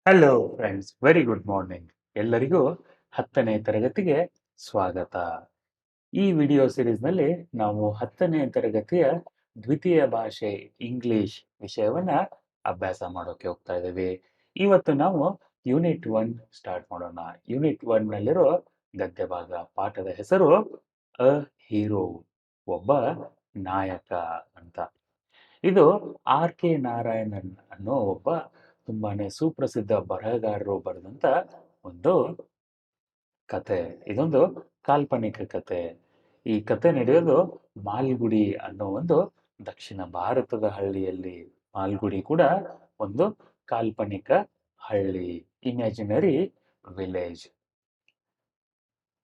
Hello friends, very good morning. ಎಲ್ಲರಿಗೂ 10ನೇ ತರಗತಿಗೆ ಸ್ವಾಗತ. ಈ ವಿಡಿಯೋ ಸೀರೀಸ್‌ನಲ್ಲಿ ನಾವು 10ನೇ ತರಗತಿಯ ದ್ವಿತೀಯ ಭಾಷೆ ಇಂಗ್ಲಿಷ್ ವಿಷಯವನ್ನ ಅಭ್ಯಾಸ ಮಾಡೋಕೆ ಹೋಗ್ತಾ ಇದ್ದೀವಿ. ಇವತ್ತು ನಾವು ಯೂನಿಟ್ 1 ಸ್ಟಾರ್ಟ್ ಮಾಡೋಣ. ಯೂನಿಟ್ 1 ನಲ್ಲಿರೋ ಗದ್ಯ ಭಾಗ ಪಾಠದ ಹೆಸರು ಅ ಹೀರೋ, ಒಬ್ಬ ನಾಯಕ ಅಂತ. ಇದು ಆರ್ ಕೆ ನಾರಾಯಣನ್ ಅನ್ನೋ ಒಬ್ಬ ತುಂಬಾನೇ ಸುಪ್ರಸಿದ್ಧ ಬರಹಗಾರರು ಬರೆದಂತ ಒಂದು ಕತೆ. ಇದೊಂದು ಕಾಲ್ಪನಿಕ ಕತೆ. ಈ ಕತೆ ನಡೆಯೋದು ಮಾಲ್ಗುಡಿ ಅನ್ನೋ ಒಂದು ದಕ್ಷಿಣ ಭಾರತದ ಹಳ್ಳಿಯಲ್ಲಿ. ಮಾಲ್ಗುಡಿ ಕೂಡ ಒಂದು ಕಾಲ್ಪನಿಕ ಹಳ್ಳಿ, imaginary village.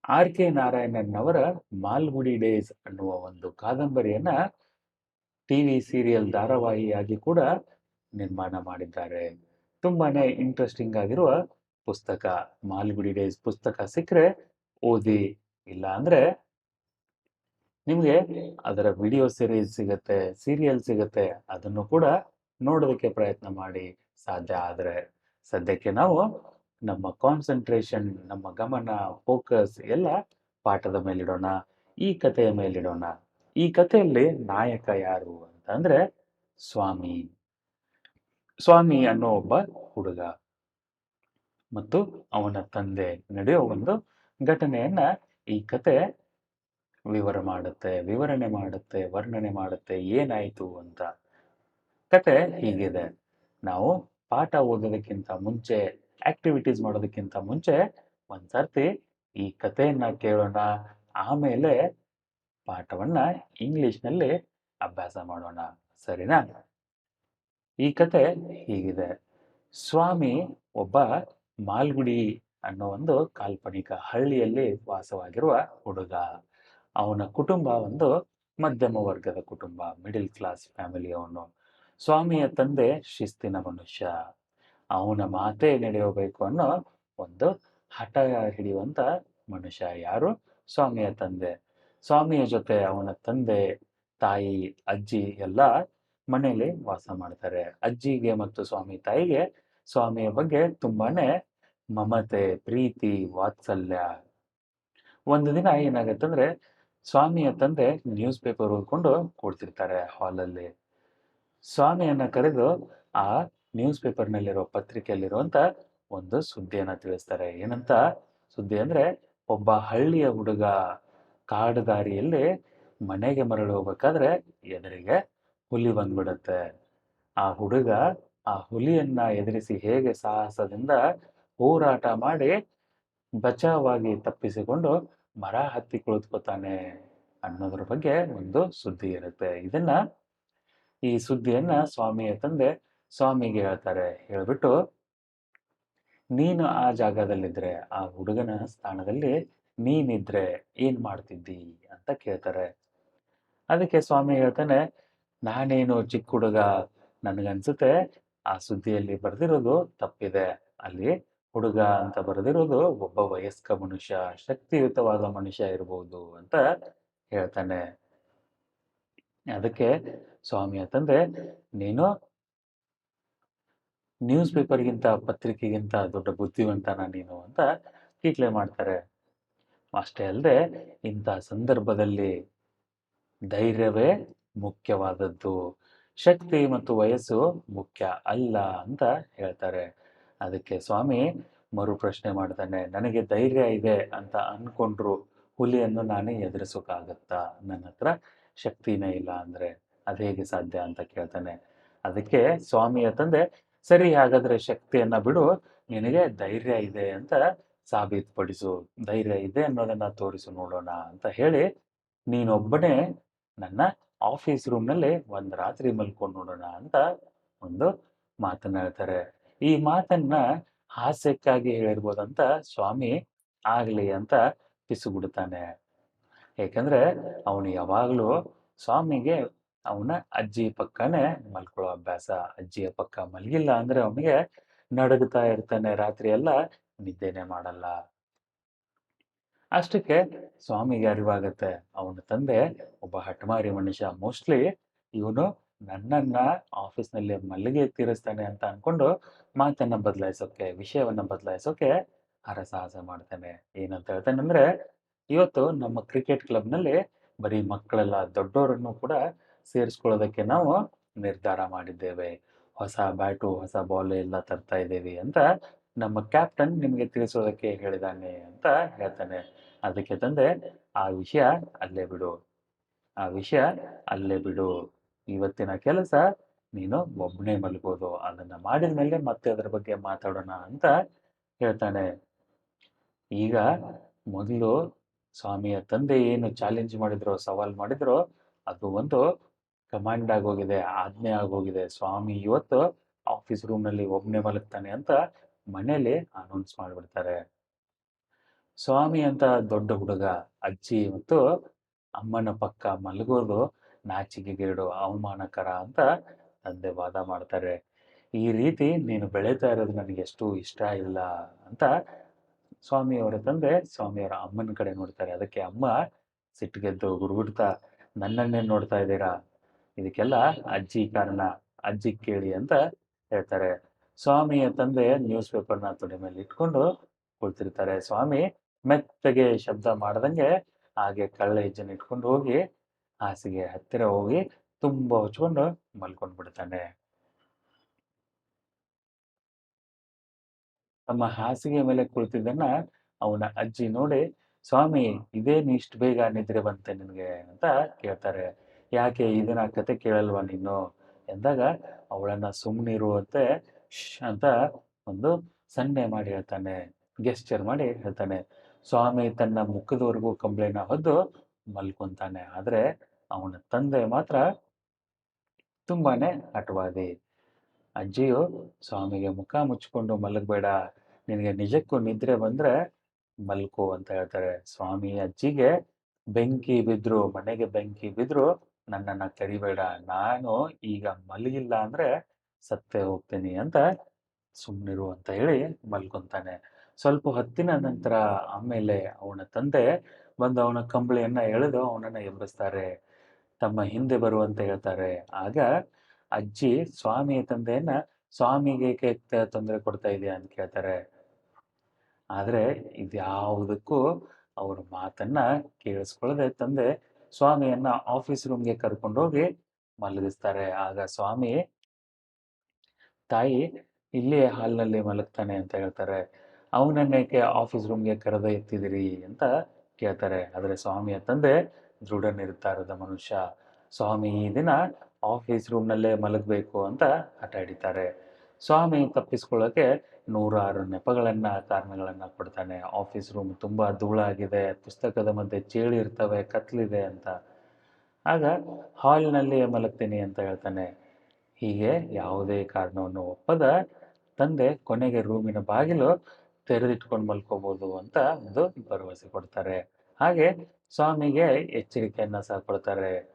R K Narayanan ಅವರ ಮಾಲ್ಗುಡಿ ಡೇಸ್ ಅನ್ನುವ ಒಂದು ಕಾದಂಬರಿಯನ್ನ ಟಿವಿ ಸೀರಿಯಲ್ ಧಾರಾವಾಹಿಯಾಗಿ ಕೂಡ ನಿರ್ಮಾಣ ಮಾಡಿದ್ದಾರೆ. ತುಂಬಾನೇ ಇಂಟ್ರೆಸ್ಟಿಂಗ್ ಆಗಿರುವ ಪುಸ್ತಕ. ಮಾಲ್ಗುಡಿ ಡೇಸ್ ಪುಸ್ತಕ ಸಿಕ್ಕರೆ ಓದಿ, ಇಲ್ಲ ಅಂದ್ರೆ ನಿಮ್ಗೆ ಅದರ ವಿಡಿಯೋ ಸೀರೀಸ್ ಸಿಗತ್ತೆ, ಸೀರಿಯಲ್ ಸಿಗತ್ತೆ, ಅದನ್ನು ಕೂಡ ನೋಡೋದಕ್ಕೆ ಪ್ರಯತ್ನ ಮಾಡಿ ಸಾಧ್ಯ ಆದ್ರೆ. ಸದ್ಯಕ್ಕೆ ನಾವು ನಮ್ಮ ಕಾನ್ಸಂಟ್ರೇಷನ್, ನಮ್ಮ ಗಮನ, ಫೋಕಸ್ ಎಲ್ಲ ಪಾಠದ ಮೇಲಿಡೋಣ, ಈ ಕಥೆಯ ಮೇಲಿಡೋಣ. ಈ ಕಥೆಯಲ್ಲಿ ನಾಯಕ ಯಾರು ಅಂತ ಅಂದ್ರೆ ಸ್ವಾಮಿ. ಸ್ವಾಮಿ ಅನ್ನೋ ಒಬ್ಬ ಹುಡುಗ ಮತ್ತು ಅವನ ತಂದೆ ನಡೆಯೋ ಒಂದು ಘಟನೆಯನ್ನ ಈ ಕತೆ ವಿವರಣೆ ಮಾಡುತ್ತೆ, ವರ್ಣನೆ ಮಾಡುತ್ತೆ ಏನಾಯ್ತು ಅಂತ. ಕತೆ ಹೀಗಿದೆ. ನಾವು ಪಾಠ ಓದೋದಕ್ಕಿಂತ ಮುಂಚೆ, ಆಕ್ಟಿವಿಟೀಸ್ ಮಾಡೋದಕ್ಕಿಂತ ಮುಂಚೆ ಒಂದ್ಸರ್ತಿ ಈ ಕಥೆಯನ್ನ ಕೇಳೋಣ. ಆಮೇಲೆ ಪಾಠವನ್ನ ಇಂಗ್ಲಿಷ್ನಲ್ಲಿ ಅಭ್ಯಾಸ ಮಾಡೋಣ, ಸರಿನಾ? ಈ ಕತೆ ಹೀಗಿದೆ. ಸ್ವಾಮಿ ಒಬ್ಬ ಮಾಲ್ಗುಡಿ ಅನ್ನೋ ಒಂದು ಕಾಲ್ಪನಿಕ ಹಳ್ಳಿಯಲ್ಲಿ ವಾಸವಾಗಿರುವ ಹುಡುಗ. ಅವನ ಕುಟುಂಬ ಒಂದು ಮಧ್ಯಮ ವರ್ಗದ ಕುಟುಂಬ, ಮಿಡಿಲ್ ಕ್ಲಾಸ್ ಫ್ಯಾಮಿಲಿ ಅವನು. ಸ್ವಾಮಿಯ ತಂದೆ ಶಿಸ್ತಿನ ಮನುಷ್ಯ. ಅವನ ಮಾತೇ ನಡೆಯಬೇಕು ಅನ್ನೋ ಒಂದು ಹಠ ಹಿಡಿಯುವಂತ ಮನುಷ್ಯ. ಯಾರು? ಸ್ವಾಮಿಯ ತಂದೆ. ಸ್ವಾಮಿಯ ಜೊತೆ ಅವನ ತಂದೆ, ತಾಯಿ, ಅಜ್ಜಿ ಎಲ್ಲ ಮನೆಯಲ್ಲಿ ವಾಸ ಮಾಡ್ತಾರೆ. ಅಜ್ಜಿಗೆ ಮತ್ತು ಸ್ವಾಮಿ ತಾಯಿಗೆ ಸ್ವಾಮಿಯ ಬಗ್ಗೆ ತುಂಬಾನೇ ಮಮತೆ, ಪ್ರೀತಿ, ವಾತ್ಸಲ್ಯ. ಒಂದು ದಿನ ಏನಾಗತ್ತಂದ್ರೆ, ಸ್ವಾಮಿಯ ತಂದೆ ನ್ಯೂಸ್ ಪೇಪರ್ ಓದ್ಕೊಂಡು ಕೂಡ್ತಿರ್ತಾರೆ ಹಾಲಲ್ಲಿ. ಸ್ವಾಮಿಯನ್ನ ಕರೆದು ಆ ನ್ಯೂಸ್ ಪೇಪರ್ನಲ್ಲಿರೋ ಪತ್ರಿಕೆಯಲ್ಲಿರುವಂತ ಒಂದು ಸುದ್ದಿಯನ್ನ ತಿಳಿಸ್ತಾರೆ. ಏನಂತ ಸುದ್ದಿ ಅಂದ್ರೆ, ಒಬ್ಬ ಹಳ್ಳಿಯ ಹುಡುಗ ಕಾಡು ದಾರಿಯಲ್ಲಿ ಮನೆಗೆ ಮರಳಿ ಹೋಗ್ಬೇಕಾದ್ರೆ ಎದುರಿಗೆ ಹುಲಿ ಬಂದ್ಬಿಡತ್ತೆ. ಆ ಹುಡುಗ ಆ ಹುಲಿಯನ್ನ ಎದುರಿಸಿ ಹೇಗೆ ಸಾಹಸದಿಂದ ಹೋರಾಟ ಮಾಡಿ ಬಚಾವಾಗಿ ತಪ್ಪಿಸಿಕೊಂಡು ಮರ ಹತ್ತಿ ಕುಳಿತುಕೊತಾನೆ ಅನ್ನೋದ್ರ ಬಗ್ಗೆ ಒಂದು ಸುದ್ದಿ ಇರುತ್ತೆ. ಈ ಸುದ್ದಿಯನ್ನ ಸ್ವಾಮಿಯ ತಂದೆ ಸ್ವಾಮಿಗೆ ಹೇಳ್ತಾರೆ. ಹೇಳ್ಬಿಟ್ಟು, ನೀನು ಆ ಜಾಗದಲ್ಲಿದ್ರೆ, ಆ ಹುಡುಗನ ಸ್ಥಾನದಲ್ಲಿ ನೀನಿದ್ರೆ ಏನ್ ಮಾಡ್ತಿದ್ದಿ ಅಂತ ಕೇಳ್ತಾರೆ. ಅದಕ್ಕೆ ಸ್ವಾಮಿ ಹೇಳ್ತಾನೆ, ನಾನೇನು ಚಿಕ್ಕ ಹುಡುಗ, ನನಗನ್ಸುತ್ತೆ ಆ ಸುದ್ದಿಯಲ್ಲಿ ಬರೆದಿರೋದು ತಪ್ಪಿದೆ. ಅಲ್ಲಿ ಹುಡುಗ ಅಂತ ಬರೆದಿರೋದು ಒಬ್ಬ ವಯಸ್ಕ ಮನುಷ್ಯ, ಶಕ್ತಿಯುತವಾದ ಮನುಷ್ಯ ಇರಬಹುದು ಅಂತ ಹೇಳ್ತಾನೆ. ಅದಕ್ಕೆ ಸ್ವಾಮಿಯ ತಂದೆ, ನೀನು ನ್ಯೂಸ್ ಪೇಪರ್ಗಿಂತ, ಪತ್ರಿಕೆಗಿಂತ ದೊಡ್ಡ ಬುದ್ಧಿವಂತನ ನೀನು ಅಂತ ಕೀಟ್ಲೆ ಮಾಡ್ತಾರೆ. ಅಷ್ಟೇ ಅಲ್ಲದೆ, ಇಂಥ ಸಂದರ್ಭದಲ್ಲಿ ಧೈರ್ಯವೇ ಮುಖ್ಯವಾದದ್ದು, ಶಕ್ತಿ ಮತ್ತು ವಯಸ್ಸು ಮುಖ್ಯ ಅಲ್ಲ ಅಂತ ಹೇಳ್ತಾರೆ. ಅದಕ್ಕೆ ಸ್ವಾಮಿ ಮರು ಪ್ರಶ್ನೆ ಮಾಡ್ತಾನೆ, ನನಗೆ ಧೈರ್ಯ ಇದೆ ಅಂತ ಅನ್ಕೊಂಡ್ರು ಹುಲಿಯನ್ನು ನಾನೇ ಎದುರಿಸೋಕ್ಕಾಗತ್ತಾ? ನನ್ನ ಹತ್ರ ಶಕ್ತಿನೇ ಇಲ್ಲ ಅಂದ್ರೆ ಅದು ಹೇಗೆ ಸಾಧ್ಯ ಅಂತ ಕೇಳ್ತಾನೆ. ಅದಕ್ಕೆ ಸ್ವಾಮಿಯ ತಂದೆ, ಸರಿ ಹಾಗಾದ್ರೆ ಶಕ್ತಿಯನ್ನ ಬಿಡು, ನಿನಗೆ ಧೈರ್ಯ ಇದೆ ಅಂತ ಸಾಬೀತುಪಡಿಸು, ಧೈರ್ಯ ಇದೆ ಅನ್ನೋದನ್ನ ತೋರಿಸು ನೋಡೋಣ ಅಂತ ಹೇಳಿ, ನೀನೊಬ್ಬನೇ ನನ್ನ ಆಫೀಸ್ ರೂಮ್‌ನಲ್ಲಿ ಒಂದ್ ರಾತ್ರಿ ಮಲ್ಕೊಂಡು ನೋಡೋಣ ಅಂತ ಒಂದು ಮಾತನ್ನ ಹೇಳ್ತಾರೆ. ಈ ಮಾತನ್ನ ಹಾಸ್ಯಕ್ಕಾಗಿ ಹೇಳಿರ್ಬೋದಂತ ಸ್ವಾಮಿ ಆಗ್ಲಿ ಅಂತ ಪಿಸುಗುಡ್ತಾನೆ. ಏಕೆಂದ್ರೆ ಅವನು ಯಾವಾಗ್ಲೂ ಸ್ವಾಮಿಗೆ ಅವನ ಅಜ್ಜಿ ಪಕ್ಕನೇ ಮಲ್ಕೊಳ್ಳೋ ಅಭ್ಯಾಸ. ಅಜ್ಜಿಯ ಪಕ್ಕ ಮಲಗಿಲ್ಲ ಅಂದ್ರೆ ಅವನಿಗೆ ನಡುಗ್ತಾ ಇರ್ತಾನೆ, ರಾತ್ರಿ ಎಲ್ಲ ನಿದ್ದೆನೆ ಮಾಡಲ್ಲ. ಅಷ್ಟಕ್ಕೆ ಸ್ವಾಮಿಗೆ ಅರಿವಾಗತ್ತೆ, ಅವನ ತಂದೆ ಒಬ್ಬ ಹಠಮಾರಿ ಮನುಷ್ಯ. ಮೋಸ್ಟ್ಲಿ ಇವನು ನನ್ನನ್ನ ಆಫೀಸ್‌ನಲ್ಲಿ ಮಲ್ಲಿಗೆ ತೀರಿಸ್ತಾನೆ ಅಂತ ಅನ್ಕೊಂಡು ಮಾತನ್ನ ಬದಲಾಯಿಸೋಕೆ, ವಿಷಯವನ್ನ ಬದಲಾಯಿಸೋಕೆ ಹರಸಾಹಸ ಮಾಡ್ತಾನೆ. ಏನಂತ ಹೇಳ್ತಾನಂದ್ರೆ, ಇವತ್ತು ನಮ್ಮ ಕ್ರಿಕೆಟ್ ಕ್ಲಬ್‌ನಲ್ಲಿ ಬರೀ ಮಕ್ಕಳಲ್ಲ, ದೊಡ್ಡೋರನ್ನು ಕೂಡ ಸೇರಿಸ್ಕೊಳ್ಳೋದಕ್ಕೆ ನಾವು ನಿರ್ಧಾರ ಮಾಡಿದ್ದೇವೆ. ಹೊಸ ಬ್ಯಾಟು, ಹೊಸ ಬಾಲ್ ಎಲ್ಲ ತರ್ತಾ ಇದ್ದೀವಿ ಅಂತ ನಮ್ಮ ಕ್ಯಾಪ್ಟನ್ ನಿಮಗೆ ತಿಳಿಸೋದಕ್ಕೆ ಹೇಳಿದಾನೆ ಅಂತ ಹೇಳ್ತಾನೆ. ಅದಕ್ಕೆ ತಂದೆ, ಆ ವಿಷಯ ಅಲ್ಲೇ ಬಿಡು. ಆ ವಿಷಯ ಅಲ್ಲೇ ಬಿಡು. ಇವತ್ತಿನ ಕೆಲಸ ನೀನು ಒಬ್ನೇ ಮಲ್ಗೋದು. ಅದನ್ನ ಮಾಡಿದ್ಮೇಲೆ ಮತ್ತೆ ಅದ್ರ ಬಗ್ಗೆ ಮಾತಾಡೋಣ ಅಂತ ಹೇಳ್ತಾನೆ. ಈಗ ಮೊದಲು ಸ್ವಾಮಿಯ ತಂದೆ ಏನು ಚಾಲೆಂಜ್ ಮಾಡಿದ್ರೋ, ಸವಾಲ್ ಮಾಡಿದ್ರೋ, ಅದು ಒಂದು ಕಮಾಂಡ್ ಆಗೋಗಿದೆ, ಆಜ್ಞೆ ಆಗೋಗಿದೆ. ಸ್ವಾಮಿ ಇವತ್ತು ಆಫೀಸ್ ರೂಮ್‌ನಲ್ಲಿ ಒಬ್ನೇ ಮಲಗ್ತಾನೆ ಅಂತ ಮನೇಲಿ ಅನೌನ್ಸ್ ಮಾಡ್ಬಿಡ್ತಾರೆ. ಸ್ವಾಮಿ ಅಂತ ದೊಡ್ಡ ಹುಡುಗ, ಅಜ್ಜಿ ಮತ್ತು ಅಮ್ಮನ ಪಕ್ಕ ಮಲಗೋದು ನಾಚಿಕೆಗೇಡು, ಅವಮಾನಕರ ಅಂತ ತಂದೆ ವಾದ ಮಾಡ್ತಾರೆ. ಈ ರೀತಿ ನೀನು ಬೆಳೀತಾ ಇರೋದು ನನಗೆಷ್ಟು ಇಷ್ಟ ಇಲ್ಲ ಅಂತ ಸ್ವಾಮಿಯವರ ತಂದೆ ಸ್ವಾಮಿಯವರ ಅಮ್ಮನ ಕಡೆ ನೋಡ್ತಾರೆ. ಅದಕ್ಕೆ ಅಮ್ಮ ಸಿಟ್ಟಿಗೆದ್ದು ಗುರುಗುಡ್ತಾ, ನನ್ನನ್ನೇ ನೋಡ್ತಾ ಇದ್ದೀರಾ? ಇದಕ್ಕೆಲ್ಲ ಅಜ್ಜಿ ಕಾರಣ, ಅಜ್ಜಿಗೆ ಕೇಳಿ ಅಂತ ಹೇಳ್ತಾರೆ. ಸ್ವಾಮಿಯ ತಂದೆ ನ್ಯೂಸ್ ಪೇಪರ್‌ನ ತೊಡೆ ಮೇಲೆ ಇಟ್ಕೊಂಡು ಕುಳಿತಿರ್ತಾರೆ. ಸ್ವಾಮಿ ಮೆತ್ತಗೆ ಶಬ್ದ ಮಾಡ್ದಂಗೆ ಹಾಗೆ ಕಳ್ಳ ಹೆಜ್ಜೆನ ಇಟ್ಕೊಂಡು ಹೋಗಿ ಹಾಸಿಗೆ ಹತ್ತಿರ ಹೋಗಿ ತುಂಬಾ ಹೊಚ್ಕೊಂಡು ಮಲ್ಕೊಂಡ್ಬಿಡ್ತಾನೆ. ತಮ್ಮ ಹಾಸಿಗೆ ಮೇಲೆ ಕುಳಿತಿದ್ದನ್ನ ಅವನ ಅಜ್ಜಿ ನೋಡಿ, "ಸ್ವಾಮಿ, ಇದೇನು ಇಷ್ಟು ಬೇಗ ನಿದ್ರೆ ಬಂತೆ ನಿನಗೆ?" ಅಂತ ಕೇಳ್ತಾರೆ. "ಯಾಕೆ ಈ ದಿನ ಕತೆ ಕೇಳಲ್ವಾ ನೀನು?" ಎಂದಾಗ ಅವಳನ್ನ ಸುಮ್ಮನಿರುವಂತೆ ಶ್ ಅಂತ ಒಂದು ಸನ್ನೆ ಮಾಡಿ ಹೇಳ್ತಾನೆ. ಗೆಸ್ಚರ್ ಮಾಡಿ ಹೇಳ್ತಾನೆ. ಸ್ವಾಮಿ ತನ್ನ ಮುಖದವರೆಗೂ ಕಂಬಳಿನ ಹೊದ್ದು ಮಲ್ಕೊಂತಾನೆ. ಆದ್ರೆ ಅವನ ತಂದೆ ಮಾತ್ರ ತುಂಬಾನೇ ಹಠವಾದಿ. ಅಜ್ಜಿಯು ಸ್ವಾಮಿಗೆ ಮುಖ ಮುಚ್ಕೊಂಡು ಮಲಗಬೇಡ, ನಿನಗೆ ನಿಜಕ್ಕೂ ನಿದ್ರೆ ಬಂದ್ರೆ ಮಲ್ಕೋ ಅಂತ ಹೇಳ್ತಾರೆ. ಸ್ವಾಮಿ ಅಜ್ಜಿಗೆ ಬೆಂಕಿ ಬಿದ್ರು, ಮನೆಗೆ ಬೆಂಕಿ ಬಿದ್ರು ನನ್ನನ್ನ ಕರಿಬೇಡ, ನಾನು ಈಗ ಮಲಗಿಲ್ಲ ಅಂದ್ರೆ ಸತ್ತೇ ಹೋಗ್ತೀನಿ ಅಂತ ಸುಮ್ಮನಿರು ಅಂತ ಹೇಳಿ ಮಲ್ಕೊಂತಾನೆ. ಸ್ವಲ್ಪ ಹೊತ್ತಿನ ನಂತರ ಆಮೇಲೆ ಅವನ ತಂದೆ ಬಂದು ಅವನ ಕಂಬಳಿಯನ್ನ ಎಳೆದು ಅವನನ್ನ ಎಬ್ಬಿಸ್ತಾರೆ. ತಮ್ಮ ಹಿಂದೆ ಬರುವಂತೆ ಹೇಳ್ತಾರೆ. ಆಗ ಅಜ್ಜಿ ಸ್ವಾಮಿಯ ತಂದೆಯನ್ನ, "ಸ್ವಾಮಿಗೇಕೆ ತೊಂದರೆ ಕೊಡ್ತಾ ಇದೀಯ?" ಅಂತ ಕೇಳ್ತಾರೆ. ಆದ್ರೆ ಇದ್ಯಾವುದಕ್ಕೂ ಅವ್ರ ಮಾತನ್ನ ಕೇಳಿಸ್ಕೊಳ್ಳದೆ ತಂದೆ ಸ್ವಾಮಿಯನ್ನ ಆಫೀಸ್ ರೂಮ್‌ಗೆ ಕರ್ಕೊಂಡೋಗಿ ಮಲಗಿಸ್ತಾರೆ. ಆಗ ಸ್ವಾಮಿ ತಾಯಿ ಇಲ್ಲೇ ಹಾಲ್‌ನಲ್ಲಿ ಮಲಗ್ತಾನೆ ಅಂತ ಹೇಳ್ತಾರೆ. ಅವನನ್ನೇಕೆ ಆಫೀಸ್ ರೂಮ್‌ಗೆ ಕರೆದೊಯ್ತಿದಿರಿ ಅಂತ ಕೇಳ್ತಾರೆ. ಆದ್ರೆ ಸ್ವಾಮಿಯ ತಂದೆ ದೃಢ ನಿರ್ಧಾರದ ಮನುಷ್ಯ. ಸ್ವಾಮಿ ಈ ದಿನ ಆಫೀಸ್ ರೂಮ್‌ನಲ್ಲೇ ಮಲಗಬೇಕು ಅಂತ ಹಠ ಹಿಡಿತಾರೆ. ಸ್ವಾಮಿ ತಪ್ಪಿಸ್ಕೊಳ್ಳೋಕೆ ನೂರಾರು ನೆಪಗಳನ್ನ, ಕಾರಣಗಳನ್ನ ಕೊಡ್ತಾನೆ. ಆಫೀಸ್ ರೂಮ್ ತುಂಬಾ ಧೂಳಾಗಿದೆ, ಪುಸ್ತಕದ ಮಧ್ಯೆ ಚೇಳು ಇರ್ತವೆ, ಕತ್ಲಿದೆ ಅಂತ. ಆಗ ಹಾಲ್‌ನಲ್ಲಿ ಮಲಗ್ತೀನಿ ಅಂತ ಹೇಳ್ತಾನೆ. ಹೀಗೆ ಯಾವುದೇ ಕಾರಣವನ್ನು ಒಪ್ಪದ ತಂದೆ ಕೊನೆಗೆ ರೂಮಿನ ಬಾಗಿಲು ತೆರೆದಿಟ್ಕೊಂಡು ಮಲ್ಕೋಬಹುದು ಅಂತ ಒಂದು ಭರವಸೆ ಕೊಡ್ತಾರೆ. ಹಾಗೆ ಸ್ವಾಮಿಗೆ ಎಚ್ಚರಿಕೆಯನ್ನ ಸಹ ಕೊಡ್ತಾರೆ.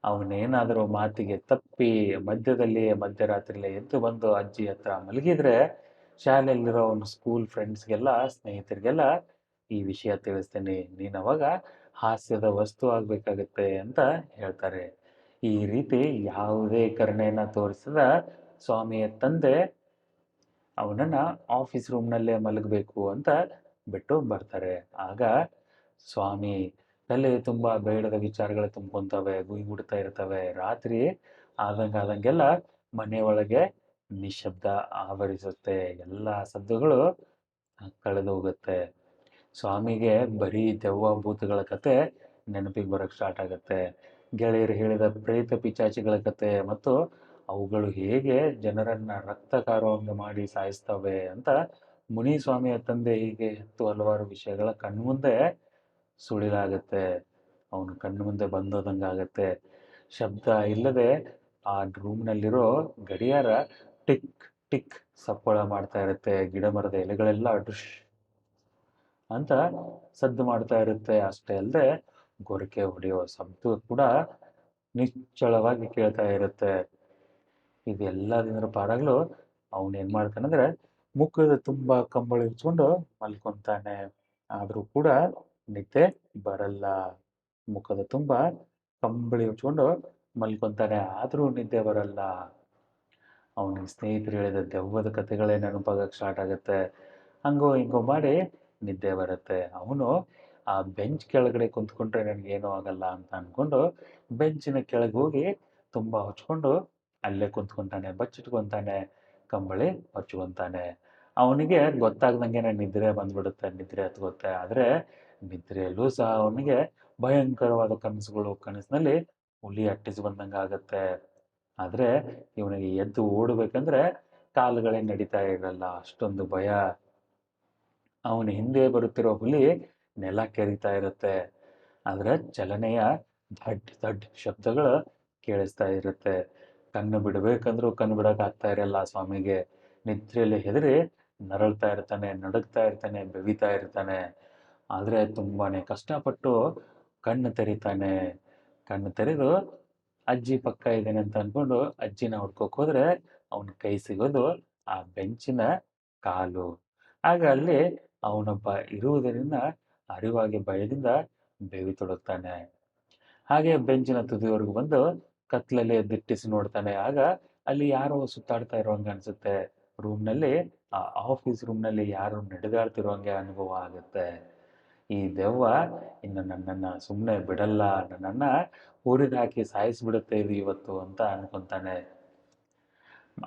ಅವನೇನಾದರೂ ಮಾತಿಗೆ ತಪ್ಪಿ ಮಧ್ಯದಲ್ಲಿಯೇ ಮಧ್ಯರಾತ್ರಿಲೇ ಎದ್ದು ಬಂದು ಅಜ್ಜಿ ಹತ್ರ ಮಲಗಿದ್ರೆ ಶಾಲೆಯಲ್ಲಿರೋ ಅವನ ಸ್ಕೂಲ್ ಫ್ರೆಂಡ್ಸ್‌ಗೆಲ್ಲ, ಸ್ನೇಹಿತರಿಗೆಲ್ಲ ಈ ವಿಷಯ ತಿಳಿಸ್ತೀನಿ. ನೀನವಾಗ ಹಾಸ್ಯದ ವಸ್ತು ಆಗ್ಬೇಕಾಗತ್ತೆ ಅಂತ ಹೇಳ್ತಾರೆ. ಈ ರೀತಿ ಯಾವುದೇ ಕರುಣೆಯನ್ನ ತೋರಿಸದ ಸ್ವಾಮಿಯ ತಂದೆ ಅವನನ್ನ ಆಫೀಸ್ ರೂಮ್‌ನಲ್ಲೇ ಮಲಗಬೇಕು ಅಂತ ಬಿಟ್ಟು ಬರ್ತಾರೆ. ಆಗ ಸ್ವಾಮಿ ತಲೆ ತುಂಬಾ ಬೇಡದ ವಿಚಾರಗಳು ತುಂಬ್ಕೊಂತವೆ, ಗುಯ್ಗುಡ್ತಾ ಇರ್ತವೆ. ರಾತ್ರಿ ಆದಂಗಾದಂಗೆಲ್ಲ ಮನೆಯೊಳಗೆ ನಿಶ್ಶಬ್ದ ಆವರಿಸುತ್ತೆ. ಎಲ್ಲಾ ಸದ್ದುಗಳು ಕಳೆದು ಹೋಗುತ್ತೆ. ಸ್ವಾಮಿಗೆ ಬರೀ ದೆವ್ವ ಭೂತಗಳ ಕತೆ ನೆನಪಿಗೆ ಬರಕ್ ಸ್ಟಾರ್ಟ್ ಆಗತ್ತೆ. ಗೆಳೆಯರು ಹೇಳಿದ ಪ್ರೇತ ಪಿಶಾಚಿಗಳ ಕತೆ ಮತ್ತು ಅವುಗಳು ಹೇಗೆ ಜನರನ್ನ ರಕ್ತ ಕಾರುವಂಗೆ ಮಾಡಿ ಸಾಯಿಸ್ತವೆ ಅಂತ ಮುನಿಸ್ವಾಮಿಯ ತಂದೆ ಹೀಗೆ ಹತ್ತು ಹಲವಾರು ವಿಷಯಗಳ ಕಣ್ಮುಂದೆ ಸುಳಿಲಾಗತ್ತೆ. ಅವನು ಕಣ್ಣು ಮುಂದೆ ಬಂದೋದಂಗಾಗತ್ತೆ. ಶಬ್ದ ಇಲ್ಲದೆ ಆ ರೂಮ್‌ನಲ್ಲಿರೋ ಗಡಿಯಾರ ಟಿಕ್ ಟಿಕ್ ಸಪ್ಪಳ ಮಾಡ್ತಾ ಇರುತ್ತೆ. ಗಿಡ ಮರದ ಎಲೆಗಳೆಲ್ಲ ಡುಷ್ ಅಂತ ಸದ್ದು ಮಾಡ್ತಾ ಇರುತ್ತೆ. ಅಷ್ಟೇ ಅಲ್ಲದೆ ಗೊರಕೆ ಹೊಡೆಯೋ ಶಬ್ದ ಕೂಡ ನಿಚ್ಚಳವಾಗಿ ಕೇಳ್ತಾ ಇರುತ್ತೆ. ಇದೆಲ್ಲದರ ಪಾಡಾಗ್ಲೂ ಅವನೇನ್ ಮಾಡ್ತಾನಂದ್ರೆ ಮುಖದ ತುಂಬ ಕಂಬಳಿ ಹೊಚ್ಕೊಂಡು ಮಲ್ಕೊಂತಾನೆ. ಆದ್ರೂ ಕೂಡ ನಿದ್ದೆ ಬರಲ್ಲ. ಮುಖದ ತುಂಬ ಕಂಬಳಿ ಹೊಚ್ಕೊಂಡು ಮಲ್ಕೊಂತಾನೆ, ಆದರೂ ನಿದ್ದೆ ಬರಲ್ಲ. ಅವನಿಗೆ ಸ್ನೇಹಿತರು ಹೇಳಿದ ದೆವ್ವದ ಕಥೆಗಳೇ ನೆನಪಾಗಕ್ಕೆ ಸ್ಟಾರ್ಟ್ ಆಗುತ್ತೆ. ಹಂಗೋ ಹಿಂಗೋ ಮಾಡಿ ನಿದ್ದೆ ಬರುತ್ತೆ. ಅವನು ಆ ಬೆಂಚ್ ಕೆಳಗಡೆ ಕುಂತ್ಕೊಂಡ್ರೆ ನನಗೇನೂ ಆಗಲ್ಲ ಅಂತ ಅಂದ್ಕೊಂಡು ಬೆಂಚಿನ ಕೆಳಗೆ ಹೋಗಿ ತುಂಬ ಹೊಚ್ಕೊಂಡು ಅಲ್ಲೇ ಕುಂತ್ಕೊಂತಾನೆ, ಬಚ್ಚಿಟ್ಕೊಂತಾನೆ, ಕಂಬಳಿ ಹೊಚ್ಕೊಂತಾನೆ. ಅವನಿಗೆ ಗೊತ್ತಾಗ್ದಂಗೆ ನಿದ್ರೆ ಬಂದ್ಬಿಡುತ್ತೆ, ನಿದ್ರೆ ಹತ್ಗುತ್ತೆ. ಆದರೆ ನಿದ್ರೆಯಲ್ಲೂ ಸಹ ಅವನಿಗೆ ಭಯಂಕರವಾದ ಕನಸುಗಳು, ಕನಸಿನಲ್ಲಿ ಹುಲಿ ಅಟ್ಟಿಸಿ ಬಂದಂಗೆ ಆಗುತ್ತೆ. ಆದರೆ ಇವನಿಗೆ ಎದ್ದು ಓಡಬೇಕಂದ್ರೆ ಕಾಲುಗಳೇ ನಡೀತಾ ಇರಲ್ಲ, ಅಷ್ಟೊಂದು ಭಯ. ಅವನ ಹಿಂದೆ ಬರುತ್ತಿರೋ ಹುಲಿ ನೆಲ ಕೆರಿತಾ ಇರುತ್ತೆ. ಅದರ ಚಲನೆಯ ಧಡ್ ಧಡ್ ಶಬ್ದಗಳು ಕೇಳಿಸ್ತಾ ಇರುತ್ತೆ. ಕಣ್ಣು ಬಿಡಬೇಕಂದ್ರೂ ಕಣ್ಣು ಬಿಡೋಕ್ಕಾಗ್ತಾ ಇರಲ್ಲ ಸ್ವಾಮಿಗೆ. ನಿದ್ರೆಯಲ್ಲಿ ಹೆದರಿ ನರಳ್ತಾ ಇರ್ತಾನೆ, ನಡುಗ್ತಾ ಇರ್ತಾನೆ, ಬೆವಿತಾ ಇರ್ತಾನೆ. ಆದರೆ ತುಂಬಾನೇ ಕಷ್ಟಪಟ್ಟು ಕಣ್ಣು ತೆರಿತಾನೆ. ಕಣ್ಣು ತೆರೆದು ಅಜ್ಜಿ ಪಕ್ಕ ಇದ್ದೇನೆ ಅಂತ ಅನ್ಕೊಂಡು ಅಜ್ಜಿನ ಹುಡ್ಕೋಕ್ ಹೋದ್ರೆ ಅವನ ಕೈ ಸಿಗೋದು ಆ ಬೆಂಚಿನ ಕಾಲು. ಆಗ ಅಲ್ಲಿ ಅವನೊಬ್ಬ ಇರುವುದರಿಂದ ಅರಿವಾಗಿ ಭಯದಿಂದ ಬೆವಿತೊಡಗ್ತಾನೆ. ಹಾಗೆ ಬೆಂಚಿನ ತುದಿವರೆಗೂ ಬಂದು ಕತ್ಲಲ್ಲಿ ದಿಟ್ಟಿಸಿ ನೋಡ್ತಾನೆ. ಆಗ ಅಲ್ಲಿ ಯಾರೋ ಸುತ್ತಾಡ್ತಾ ಇರೋಂಗೆ ಅನ್ಸುತ್ತೆ. ರೂಮ್ನಲ್ಲಿ, ಆ ಆಫೀಸ್ ರೂಮ್ನಲ್ಲಿ ಯಾರೋ ನಡೆದಾಡ್ತಿರೋಂಗೆ ಅನುಭವ ಆಗುತ್ತೆ. ಈ ದೆವ್ವ ಇನ್ನು ನನ್ನನ್ನ ಸುಮ್ಮನೆ ಬಿಡಲ್ಲ, ನನ್ನನ್ನ ಹುರಿದು ಹಾಕಿ ಸಾಯಿಸ್ಬಿಡುತ್ತೆ ಇದು ಇವತ್ತು ಅಂತ ಅನ್ಕೊಂತಾನೆ.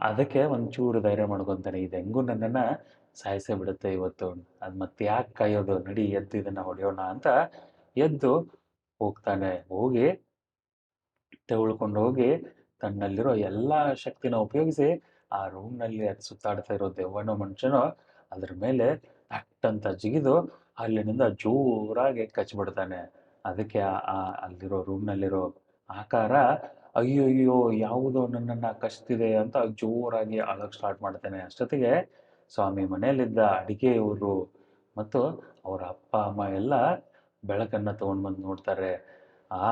ಅದಕ್ಕೆ ಒಂಚೂರು ಧೈರ್ಯ ಮಾಡ್ಕೊಂತಾನೆ, ಇದು ಹೆಂಗೂ ನನ್ನನ್ನ ಸಾಯಿಸೇ ಬಿಡುತ್ತೆ ಇವತ್ತು, ಅದು ಮತ್ತೆ ಯಾಕೆ ಕಾಯೋದು, ನಡಿ ಎದ್ದು ಇದನ್ನ ಹೊಡೆಯೋಣ ಅಂತ ಎದ್ದು ಹೋಗ್ತಾನೆ. ಹೋಗಿ ತೆಗೆದುಕೊಂಡು ಹೋಗಿ ತನ್ನಲ್ಲಿರೋ ಎಲ್ಲ ಶಕ್ತಿನ ಉಪಯೋಗಿಸಿ ಆ ರೂಮ್ನಲ್ಲಿ ಅದು ಸುತ್ತಾಡ್ತಾ ಇರೋ ದೆವ್ವನೋ ಮನುಷ್ಯನೋ ಅದ್ರ ಮೇಲೆ ಥಟ್ ಜಿಗಿದು ಅಲ್ಲಿನಿಂದ ಜೋರಾಗಿ ಕಚ್ಬಿಡ್ತಾನೆ. ಅದಕ್ಕೆ ಅಲ್ಲಿರೋ ರೂಮ್ನಲ್ಲಿರೋ ಆಕಾರ ಅಯ್ಯಯ್ಯೋ ಯಾವುದೋ ನನ್ನನ್ನು ಕಚ್ತಿದೆ ಅಂತ ಜೋರಾಗಿ ಅಳಕ್ಕೆ ಸ್ಟಾರ್ಟ್ ಮಾಡ್ತಾನೆ. ಅಷ್ಟೊತ್ತಿಗೆ ಸ್ವಾಮಿ ಮನೆಯಲ್ಲಿದ್ದ ಅಡಿಗೆಯವರು ಮತ್ತು ಅವರ ಅಪ್ಪ ಅಮ್ಮ ಎಲ್ಲ ಬೆಳಕನ್ನು ತಗೊಂಡು ಬಂದು ನೋಡ್ತಾರೆ. ಆ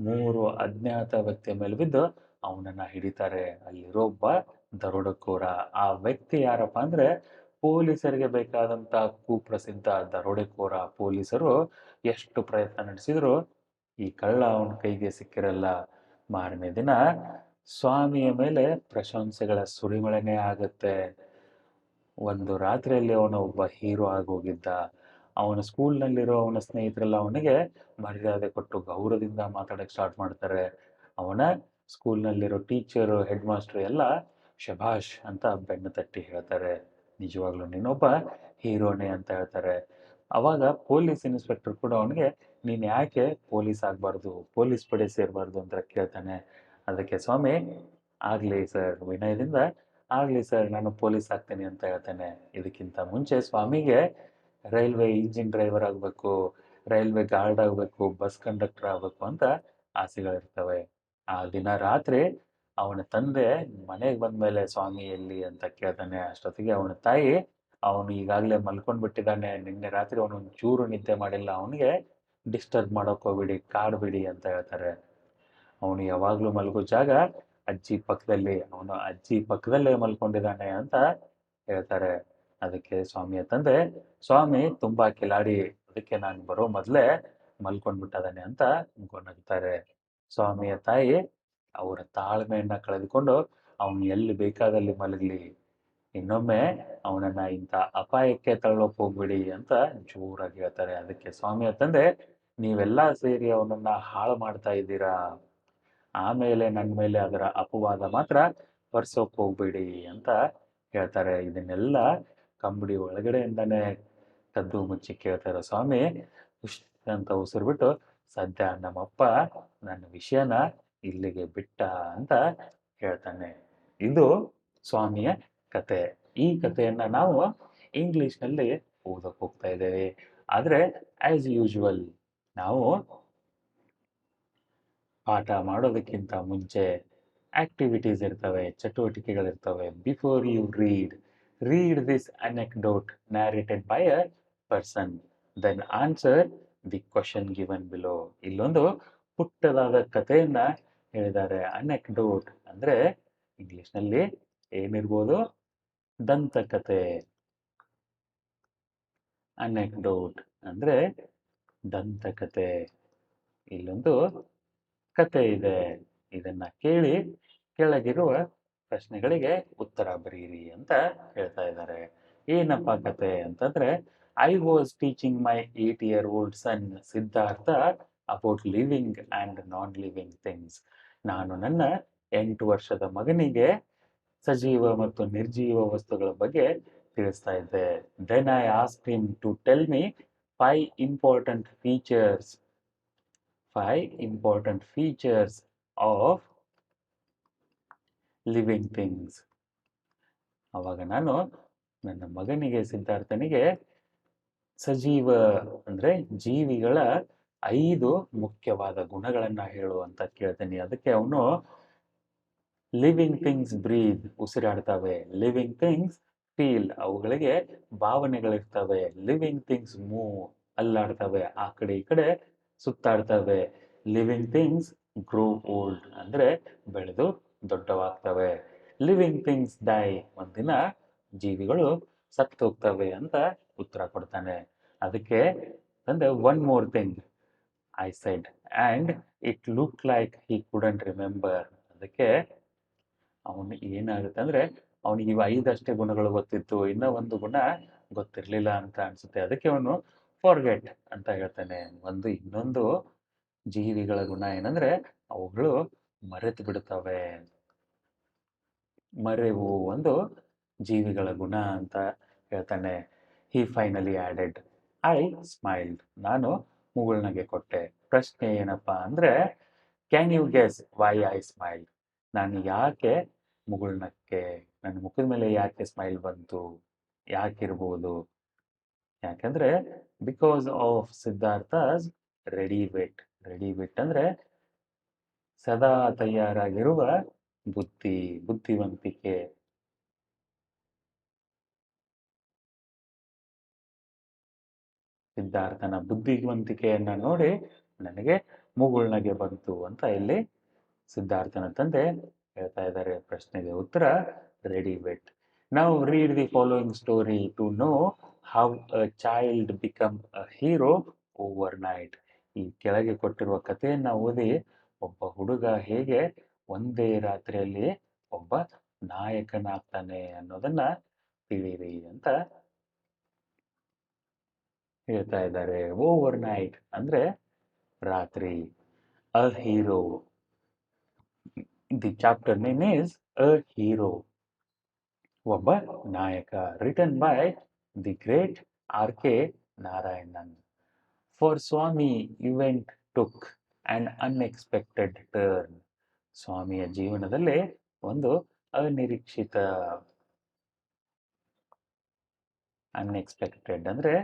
3 ಅಜ್ಞಾತ ವ್ಯಕ್ತಿಯ ಮೇಲೆ ಬಿದ್ದು ಅವನನ್ನ ಹಿಡಿತಾರೆ. ಅಲ್ಲಿರೋ ಒಬ್ಬ ದರೋಡೆಕೋರ. ಆ ವ್ಯಕ್ತಿ ಯಾರಪ್ಪ ಅಂದ್ರೆ ಪೊಲೀಸರಿಗೆ ಬೇಕಾದಂತ ಕುಪ್ರಸಿದ್ಧ ದರೋಡೆಕೋರ. ಪೊಲೀಸರು ಎಷ್ಟು ಪ್ರಯತ್ನ ನಡೆಸಿದ್ರು ಈ ಕಳ್ಳ ಅವನ ಕೈಗೆ ಸಿಕ್ಕಿರಲ್ಲ. ಮಾರನೇ ದಿನ ಸ್ವಾಮಿಯ ಮೇಲೆ ಪ್ರಶಂಸೆಗಳ ಸುರಿಮಳೆನೇ ಆಗುತ್ತೆ. ಒಂದು ರಾತ್ರಿಯಲ್ಲಿ ಅವನು ಒಬ್ಬ ಹೀರೋ ಆಗೋಗಿದ್ದ. ಅವನ ಸ್ಕೂಲ್ನಲ್ಲಿರೋ ಅವನ ಸ್ನೇಹಿತರೆಲ್ಲ ಅವನಿಗೆ ಮರ್ಯಾದೆ ಕೊಟ್ಟು ಗೌರವದಿಂದ ಮಾತಾಡಕ್ಕೆ ಸ್ಟಾರ್ಟ್ ಮಾಡ್ತಾರೆ. ಅವನ ಸ್ಕೂಲ್ನಲ್ಲಿರೋ ಟೀಚರು, ಹೆಡ್ ಮಾಸ್ಟ್ರು ಎಲ್ಲ ಶಭಾಷ್ ಅಂತ ಬೆನ್ನು ತಟ್ಟಿ ಹೇಳ್ತಾರೆ. ನಿಜವಾಗ್ಲೂ ನೀನೊಬ್ಬ ಹೀರೋನೇ ಅಂತ ಹೇಳ್ತಾರೆ. ಅವಾಗ ಪೊಲೀಸ್ ಇನ್ಸ್ಪೆಕ್ಟರ್ ಕೂಡ ಅವನಿಗೆ ನೀನು ಯಾಕೆ ಪೊಲೀಸ್ ಆಗಬಾರ್ದು, ಪೊಲೀಸ್ ಪಡೆ ಸೇರಬಾರ್ದು ಅಂತ ಕೇಳ್ತಾನೆ. ಅದಕ್ಕೆ ಸ್ವಾಮಿ ಆಗಲಿ ಸರ್, ವಿನಯದಿಂದ ಆಗಲಿ ಸರ್, ನಾನು ಪೊಲೀಸ್ ಆಗ್ತೀನಿ ಅಂತ ಹೇಳ್ತಾನೆ. ಇದಕ್ಕಿಂತ ಮುಂಚೆ ಸ್ವಾಮಿಗೆ ರೈಲ್ವೆ ಇಂಜಿನ್ ಡ್ರೈವರ್ ಆಗಬೇಕು, ರೈಲ್ವೆ ಗಾರ್ಡ್ ಆಗಬೇಕು, ಬಸ್ ಕಂಡಕ್ಟರ್ ಆಗಬೇಕು ಅಂತ ಆಸೆಗಳಿರ್ತವೆ. ಆ ದಿನ ರಾತ್ರಿ ಅವನ ತಂದೆ ಮನೆಗೆ ಬಂದ್ಮೇಲೆ ಸ್ವಾಮಿ ಎಲ್ಲಿ ಅಂತ ಕೇಳ್ತಾನೆ. ಅಷ್ಟೊತ್ತಿಗೆ ಅವನ ತಾಯಿ ಅವನು ಈಗಾಗಲೇ ಮಲ್ಕೊಂಡ್ಬಿಟ್ಟಿದ್ದಾನೆ, ನಿನ್ನೆ ರಾತ್ರಿ ಅವನು ಚೂರು ನಿದ್ದೆ ಮಾಡಿಲ್ಲ, ಅವನಿಗೆ ಡಿಸ್ಟರ್ಬ್ ಮಾಡೋಕೆ ಹೋಗ್ಬಿಡಿ, ಕಾಡ್ಬಿಡಿ ಅಂತ ಹೇಳ್ತಾರೆ. ಅವನು ಯಾವಾಗಲೂ ಮಲಗೋ ಜಾಗ ಅಜ್ಜಿ ಪಕ್ಕದಲ್ಲಿ, ಅವನು ಅಜ್ಜಿ ಪಕ್ಕದಲ್ಲೇ ಮಲ್ಕೊಂಡಿದ್ದಾನೆ ಅಂತ ಹೇಳ್ತಾರೆ. ಅದಕ್ಕೆ ಸ್ವಾಮಿಯ ತಂದೆ, ಸ್ವಾಮಿ ತುಂಬಾ ಕಿಲಾಡಿ, ಅದಕ್ಕೆ ನಾನು ಬರೋ ಮೊದಲೇ ಮಲ್ಕೊಂಡ್ಬಿಟ್ಟಿದ್ದಾನೆ ಅಂತ ಗೊನಗ್ತಾರೆ. ಸ್ವಾಮಿಯ ತಾಯಿ ಅವರ ತಾಳ್ಮೆಯನ್ನ ಕಳೆದುಕೊಂಡು ಅವನು ಎಲ್ಲಿ ಬೇಕಾದಲ್ಲಿ ಮಲಗಲಿ, ಇನ್ನೊಮ್ಮೆ ಅವನನ್ನ ಇಂಥ ಅಪಾಯಕ್ಕೆ ತಳ್ಳೋಕೆ ಹೋಗ್ಬಿಡಿ ಅಂತ ಜೋರಾಗಿ ಹೇಳ್ತಾರೆ. ಅದಕ್ಕೆ ಸ್ವಾಮಿಯ ತಂದೆ, ನೀವೆಲ್ಲ ಸೇರಿ ಅವನನ್ನ ಹಾಳು ಮಾಡ್ತಾ ಇದ್ದೀರಾ, ಆಮೇಲೆ ನನ್ನ ಮೇಲೆ ಅದರ ಅಪವಾದ ಮಾತ್ರ ಹೊರ್ಸೋಕ್ ಹೋಗ್ಬೇಡಿ ಅಂತ ಹೇಳ್ತಾರೆ. ಇದನ್ನೆಲ್ಲ ಕಂಬಡಿ ಒಳಗಡೆಯಿಂದಾನೆ ಕದ್ದು ಮುಚ್ಚಿ ಕೇಳ್ತಾರೆ. ಸ್ವಾಮಿ ಉಶ್ ಅಂತ ಉಸಿರು ಬಿಟ್ಟು, ಸದ್ಯ ನಮ್ಮಪ್ಪ ನನ್ನ ವಿಷಯನ ಇಲ್ಲಿಗೆ ಬಿಟ್ಟ ಅಂತ ಹೇಳ್ತಾನೆ. ಇದು ಸ್ವಾಮಿಯ ಕತೆ. ಈ ಕಥೆಯನ್ನ ನಾವು ಇಂಗ್ಲಿಷ್ನಲ್ಲಿ ಓದಕ್ಕೆ ಹೋಗ್ತಾ ಇದ್ದೇವೆ. ಆದರೆ ಆಸ್ ಯೂಶುವಲ್ ನಾವು ಪಾಠ ಮಾಡೋದಕ್ಕಿಂತ ಮುಂಚೆ ಆಕ್ಟಿವಿಟೀಸ್ ಇರ್ತವೆ, ಚಟುವಟಿಕೆಗಳಿರ್ತವೆ. Before you read this anecdote narrated by a person, then answer the question given below. ಇಲ್ಲೊಂದು ಪುಟ್ಟದಾದ ಕಥೆಯನ್ನ ಹೇಳಿದ್ದಾರೆ. ಅನೆಕ್ಡೋಟ್ ಅಂದ್ರೆ ಇಂಗ್ಲಿಷ್ನಲ್ಲಿ ಏನಿರ್ಬೋದು, ದಂತಕಥೆ. ಅನೆಕ್ಡೋಟ್ ಅಂದ್ರೆ ದಂತಕಥೆ. ಇಲ್ಲೊಂದು ಕತೆ ಇದೆ. ಇದನ್ನ ಕೇಳಿ ಕೆಳಗಿರುವ ಪ್ರಶ್ನೆಗಳಿಗೆ ಉತ್ತರ ಬರೀರಿ ಅಂತ ಹೇಳ್ತಾ ಇದ್ದಾರೆ. ಏನಪ್ಪ ಕತೆ ಅಂತಂದ್ರೆ, I was teaching my 8-year-old son Siddhartha about living and non living things. ನಾನು ನನ್ನ 8 ವರ್ಷದ ಮಗನಿಗೆ ಸಜೀವ ಮತ್ತು ನಿರ್ಜೀವ ವಸ್ತುಗಳ ಬಗ್ಗೆ ತಿಳಿಸ್ತಾ ಇದ್ದೆ. Then I asked him to tell me 5 important features 5 important features of living things. ಅವಾಗ ನಾನು ನನ್ನ ಮಗನಿಗೆ ಸಿದ್ಧಾರ್ಥನಿಗೆ ಸಜೀವ ಅಂದ್ರೆ ಜೀವಿಗಳ 5 ಮುಖ್ಯವಾದ ಗುಣಗಳನ್ನ ಹೇಳು ಅಂತ ಕೇಳ್ತೀನಿ. ಅದಕ್ಕೆ ಅವನು ಲಿವಿಂಗ್ ಥಿಂಗ್ಸ್ ಬ್ರೀದ್ ಉಸಿರಾಡ್ತವೆ, ಲಿವಿಂಗ್ ಥಿಂಗ್ಸ್ ಫೀಲ್ ಅವುಗಳಿಗೆ ಭಾವನೆಗಳಿರ್ತವೆ, ಲಿವಿಂಗ್ ಥಿಂಗ್ಸ್ ಮೂವ್ ಅಲ್ಲಾಡ್ತವೆ, ಆ ಕಡೆ ಈ ಕಡೆ ಸುತ್ತಾಡ್ತವೆ, ಲಿವಿಂಗ್ ಥಿಂಗ್ಸ್ ಗ್ರೋ ಓಲ್ಡ್ ಅಂದ್ರೆ ಬೆಳೆದು ದೊಡ್ಡವಾಗ್ತವೆ, ಲಿವಿಂಗ್ ಥಿಂಗ್ಸ್ ಡೈ ಒಂದಿನ ಜೀವಿಗಳು ಸತ್ತೋಗ್ತವೆ ಅಂತ ಉತ್ತರ ಕೊಡ್ತಾನೆ. ಅದಕ್ಕೆ ಅಂದ್ರೆ one more thing I said and it look like he couldn't remember. ಅದಕ್ಕೆ ಅವನಿಗೆ ಏನಾಗುತ್ತೆ ಅಂದ್ರೆ ಅವನಿಗೆ ಇವು 5 ಅಷ್ಟೇ ಗುಣಗಳು ಗೊತ್ತಿತ್ತು, ಇನ್ನೂ ಒಂದು ಗುಣ ಗೊತ್ತಿರಲಿಲ್ಲ ಅಂತ ಅನ್ಸುತ್ತೆ. ಅದಕ್ಕೆ ಅವನು ಫಾರ್ಗೆಟ್ ಅಂತ ಹೇಳ್ತಾನೆ. ಇನ್ನೊಂದು ಜೀವಿಗಳ ಗುಣ ಏನಂದ್ರೆ ಅವುಗಳು ಮರೆತು ಬಿಡುತ್ತವೆ. ಮರೆವು ಒಂದು ಜೀವಿಗಳ ಗುಣ ಅಂತ ಹೇಳ್ತಾನೆ. He finally added I smiled. ನಾನು ಮುಗುಳ್ನಗೆ ಕೊಟ್ಟೆ. ಪ್ರಶ್ನೆ ಏನಪ್ಪಾ ಅಂದ್ರೆ, can you guess why I smiled? ನಾನು ಯಾಕೆ ಮುಗುಳ್ನಕ್ಕೆ, ನನ್ನ ಮುಖದ ಮೇಲೆ ಯಾಕೆ ಸ್ಮೈಲ್ ಬಂತು, ಯಾಕಿರ್ಬೋದು? ಯಾಕಂದ್ರೆ because of Siddhartha's ready wit. Ready wit ಅಂದ್ರೆ ಸದಾ ತಯಾರಾಗಿರುವ ಬುದ್ಧಿವಂತಿಕೆ. ಸಿದ್ಧಾರ್ಥನ ಬುದ್ಧಿವಂತಿಕೆಯನ್ನ ನೋಡಿ ನನಗೆ ಮುಗುಳ್ನಗೆ ಬಂತು ಅಂತ ಇಲ್ಲಿ ಸಿದ್ಧಾರ್ಥನ ತಂದೆ ಹೇಳ್ತಾ ಇದ್ದಾರೆ. ಪ್ರಶ್ನೆಗೆ ಉತ್ತರ ರೆಡಿ ವಿಟ್. ನಾವು read the following story to know how a child become a hero overnight. ಈ ಕೆಳಗೆ ಕೊಟ್ಟಿರುವ ಕಥೆಯನ್ನ ಓದಿ ಒಬ್ಬ ಹುಡುಗ ಹೇಗೆ ಒಂದೇ ರಾತ್ರಿಯಲ್ಲಿ ಒಬ್ಬ ನಾಯಕನಾಗ್ತಾನೆ ಅನ್ನೋದನ್ನ ತಿಳಿಯಿರಿ ಅಂತ ಹೇಳ್ತಾ ಇದ್ದಾರೆ. ಓವರ್ ನೈಟ್ ಅಂದ್ರೆ ರಾತ್ರಿ. A hero. The chapter name is a hero. ಒಬ್ಬ ನಾಯಕ. Written by the great R K. Narayanan. For Swami event took an unexpected turn. ಸ್ವಾಮಿಯ ಜೀವನದಲ್ಲಿ ಒಂದು ಅನಿರೀಕ್ಷಿತ, ಅನ್ಎಕ್ಸ್ಪೆಕ್ಟೆಡ್ ಅಂದ್ರೆ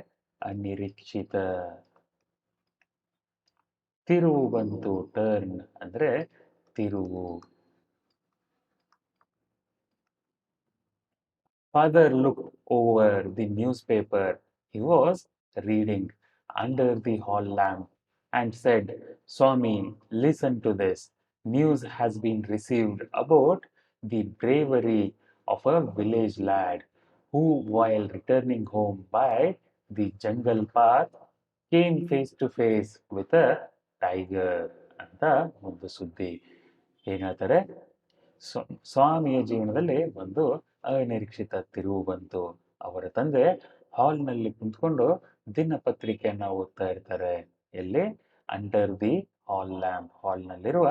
ಅನಿರೀಕ್ಷಿತ ತಿರುವು ಬಂತು. ಟರ್ನ್ ಅಂದ್ರೆ ತಿರುವು. Father looked over the newspaper he was reading under the hall lamp and said, Swami, listen to this. News has been received about the bravery of a village lad who, while returning home by the jungle path, came face to face with a tiger. ಅಂತ ಒಂದು ಸುದ್ದಿ. ಏನ್ ಹೇಳ್ತಾರೆ? ಸ್ವಾಮಿಯ ಜೀವನದಲ್ಲಿ ಒಂದು ಅನಿರೀಕ್ಷಿತ ತಿರುವು ಬಂತು. ಅವರ ತಂದೆ ಹಾಲ್ನಲ್ಲಿ ಕುಂತ್ಕೊಂಡು ದಿನಪತ್ರಿಕೆಯನ್ನ ಓದ್ತಾ ಇರ್ತಾರೆ. ಎಲ್ಲಿ? Under the hall lamp. ಹಾಲ್ನಲ್ಲಿರುವ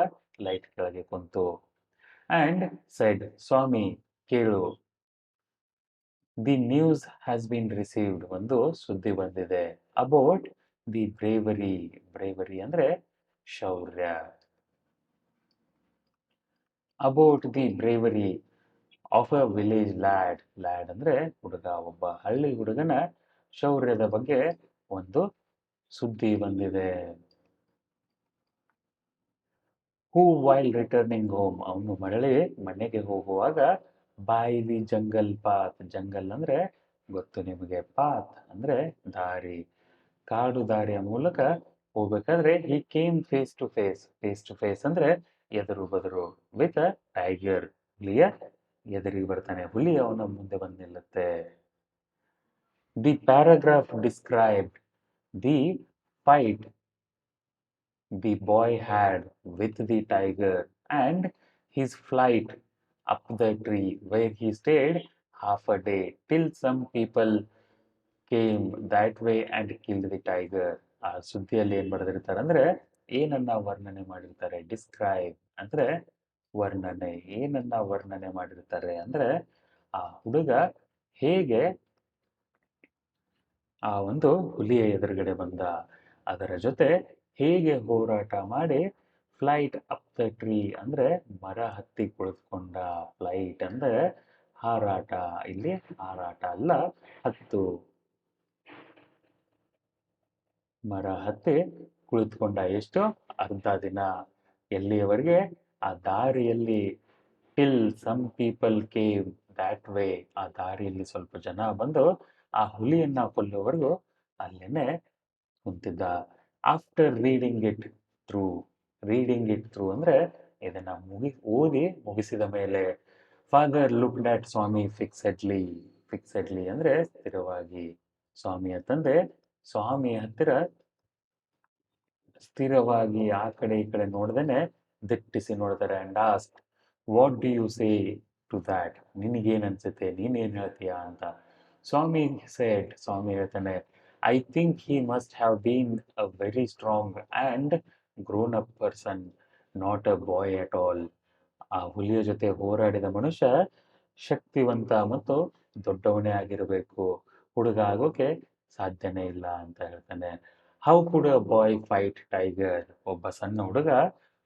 ಲೈಟ್ ಕೆಳಗೆ ಕುಂತು. ಅಂಡ್ ಸೆಡ್, ಸ್ವಾಮಿ ಕೇಳು, the news has been received. ಒಂದು ಸುದ್ದಿ ಬಂದಿದೆ. About the bravery. ಬ್ರೇವರಿ ಅಂದ್ರೆ ಶೌರ್ಯ. About the bravery of a village lad. Lad ಅಂದ್ರೆ ಹುಡುಗ. ಒಬ್ಬ ಹಳ್ಳಿ ಹುಡುಗನ ಶೌರ್ಯದ ಬಗ್ಗೆ ಒಂದು ಸುದ್ದಿ ಬಂದಿದೆ. ಹೂ ವೈಲ್ ರಿಟರ್ನಿಂಗ್ ಹೋಮ್. ಅವನು ಮನೆಗೆ ಹೋಗುವಾಗ by the jungle path. Jungle ಅಂದ್ರೆ ಗೊತ್ತು ನಿಮಗೆ. ಪಾತ್ ಅಂದ್ರೆ ದಾರಿ. ಕಾಡು ದಾರಿಯ ಮೂಲಕ ಹೋಗ್ಬೇಕಾದ್ರೆ he came face to face. Face to face ಅಂದ್ರೆ ಎದುರು ಬದರು. With a tiger. ಹುಲಿಯ ಎದುರಿಗೆ ಬರ್ತಾನೆ. ಹುಲಿ ಅವನ ಮುಂದೆ ಬಂದು ನಿಲ್ಲುತ್ತೆ. The paragraph described the fight the boy had with the tiger and his flight up the tree, where he stayed half a day till some people came that way and killed the tiger. ಆ ಸುದ್ದಿಯಲ್ಲಿ ಏನ್ ಬರೆದಿರ್ತಾರೆ ಅಂದ್ರೆ ಏನನ್ನ ವರ್ಣನೆ ಮಾಡಿರ್ತಾರೆ, describe ಅಂದ್ರೆ ವರ್ಣನೆ. ಏನನ್ನ ವರ್ಣನೆ ಮಾಡಿರ್ತಾರೆ ಅಂದ್ರೆ ಆ ಹುಡುಗ ಹೇಗೆ ಆ ಒಂದು ಹುಲಿಯ ಎದುರುಗಡೆ ಬಂದ, ಅದರ ಜೊತೆ ಹೇಗೆ ಹೋರಾಟ ಮಾಡಿ ಫ್ಲೈಟ್ ಅಪ್ ದ ಟ್ರೀ ಅಂದ್ರೆ ಮರ ಹತ್ತಿ ಕುಳಿತುಕೊಂಡ. ಫ್ಲೈಟ್ ಅಂದ್ರೆ ಹಾರಾಟ, ಇಲ್ಲಿ ಹಾರಾಟ ಅಲ್ಲ, ಹತ್ತು, ಮರ ಹತ್ತಿ ಕುಳಿತುಕೊಂಡ. ಎಷ್ಟು? ಅರ್ಧ ದಿನ. ಎಲ್ಲಿಯವರೆಗೆ? ಆ ದಾರಿಯಲ್ಲಿ till some people came that way, ಆ ದಾರಿಯಲ್ಲಿ ಸ್ವಲ್ಪ ಜನ ಬಂದು ಆ ಹುಲಿಯನ್ನ ಕೊಲ್ಲುವವರೆಗೂ ಅಲ್ಲೇನೆ ಕುಂತಿದ್ದ. ಆಫ್ಟರ್ ರೀಡಿಂಗ್ ಇಟ್ ಥ್ರೂ ಅಂದ್ರೆ ಇದನ್ನ ಓದಿ ಮುಗಿಸಿದ ಮೇಲೆ father looked at Swami fixedly ಅಂದ್ರೆ ಸ್ಥಿರವಾಗಿ. ಸ್ವಾಮಿಯ ತಂದೆ ಸ್ವಾಮಿಯ ಹತ್ತಿರ ಸ್ಥಿರವಾಗಿ ಆ ಕಡೆ ಈ ಕಡೆ ನೋಡ್ದೇನೆ ದಿಟ್ಟಿಸಿ ನೋಡ್ತಾರೆ. And ask, what do you say to that? ನಿನಗೇನ್ ಅನ್ಸುತ್ತೆ, ನೀನೇನ್ ಹೇಳ್ತೀಯಾ ಅಂತ. ಸ್ವಾಮಿ ಹೇಳ್ತಾನೆ, I think he must have been a very strong and grown up person, not a boy at all. ಆ ಹುಲಿಯ ಜೊತೆ ಹೋರಾಡಿದ ಮನುಷ್ಯ ಶಕ್ತಿವಂತ ಮತ್ತು ದೊಡ್ಡವನೇ ಆಗಿರಬೇಕು, ಹುಡುಗ ಆಗೋಕೆ ಸಾಧ್ಯನೇ ಇಲ್ಲ ಅಂತ ಹೇಳ್ತಾನೆ. How could a boy fight tiger? ಒಬ್ಬ ಸಣ್ಣ ಹುಡುಗ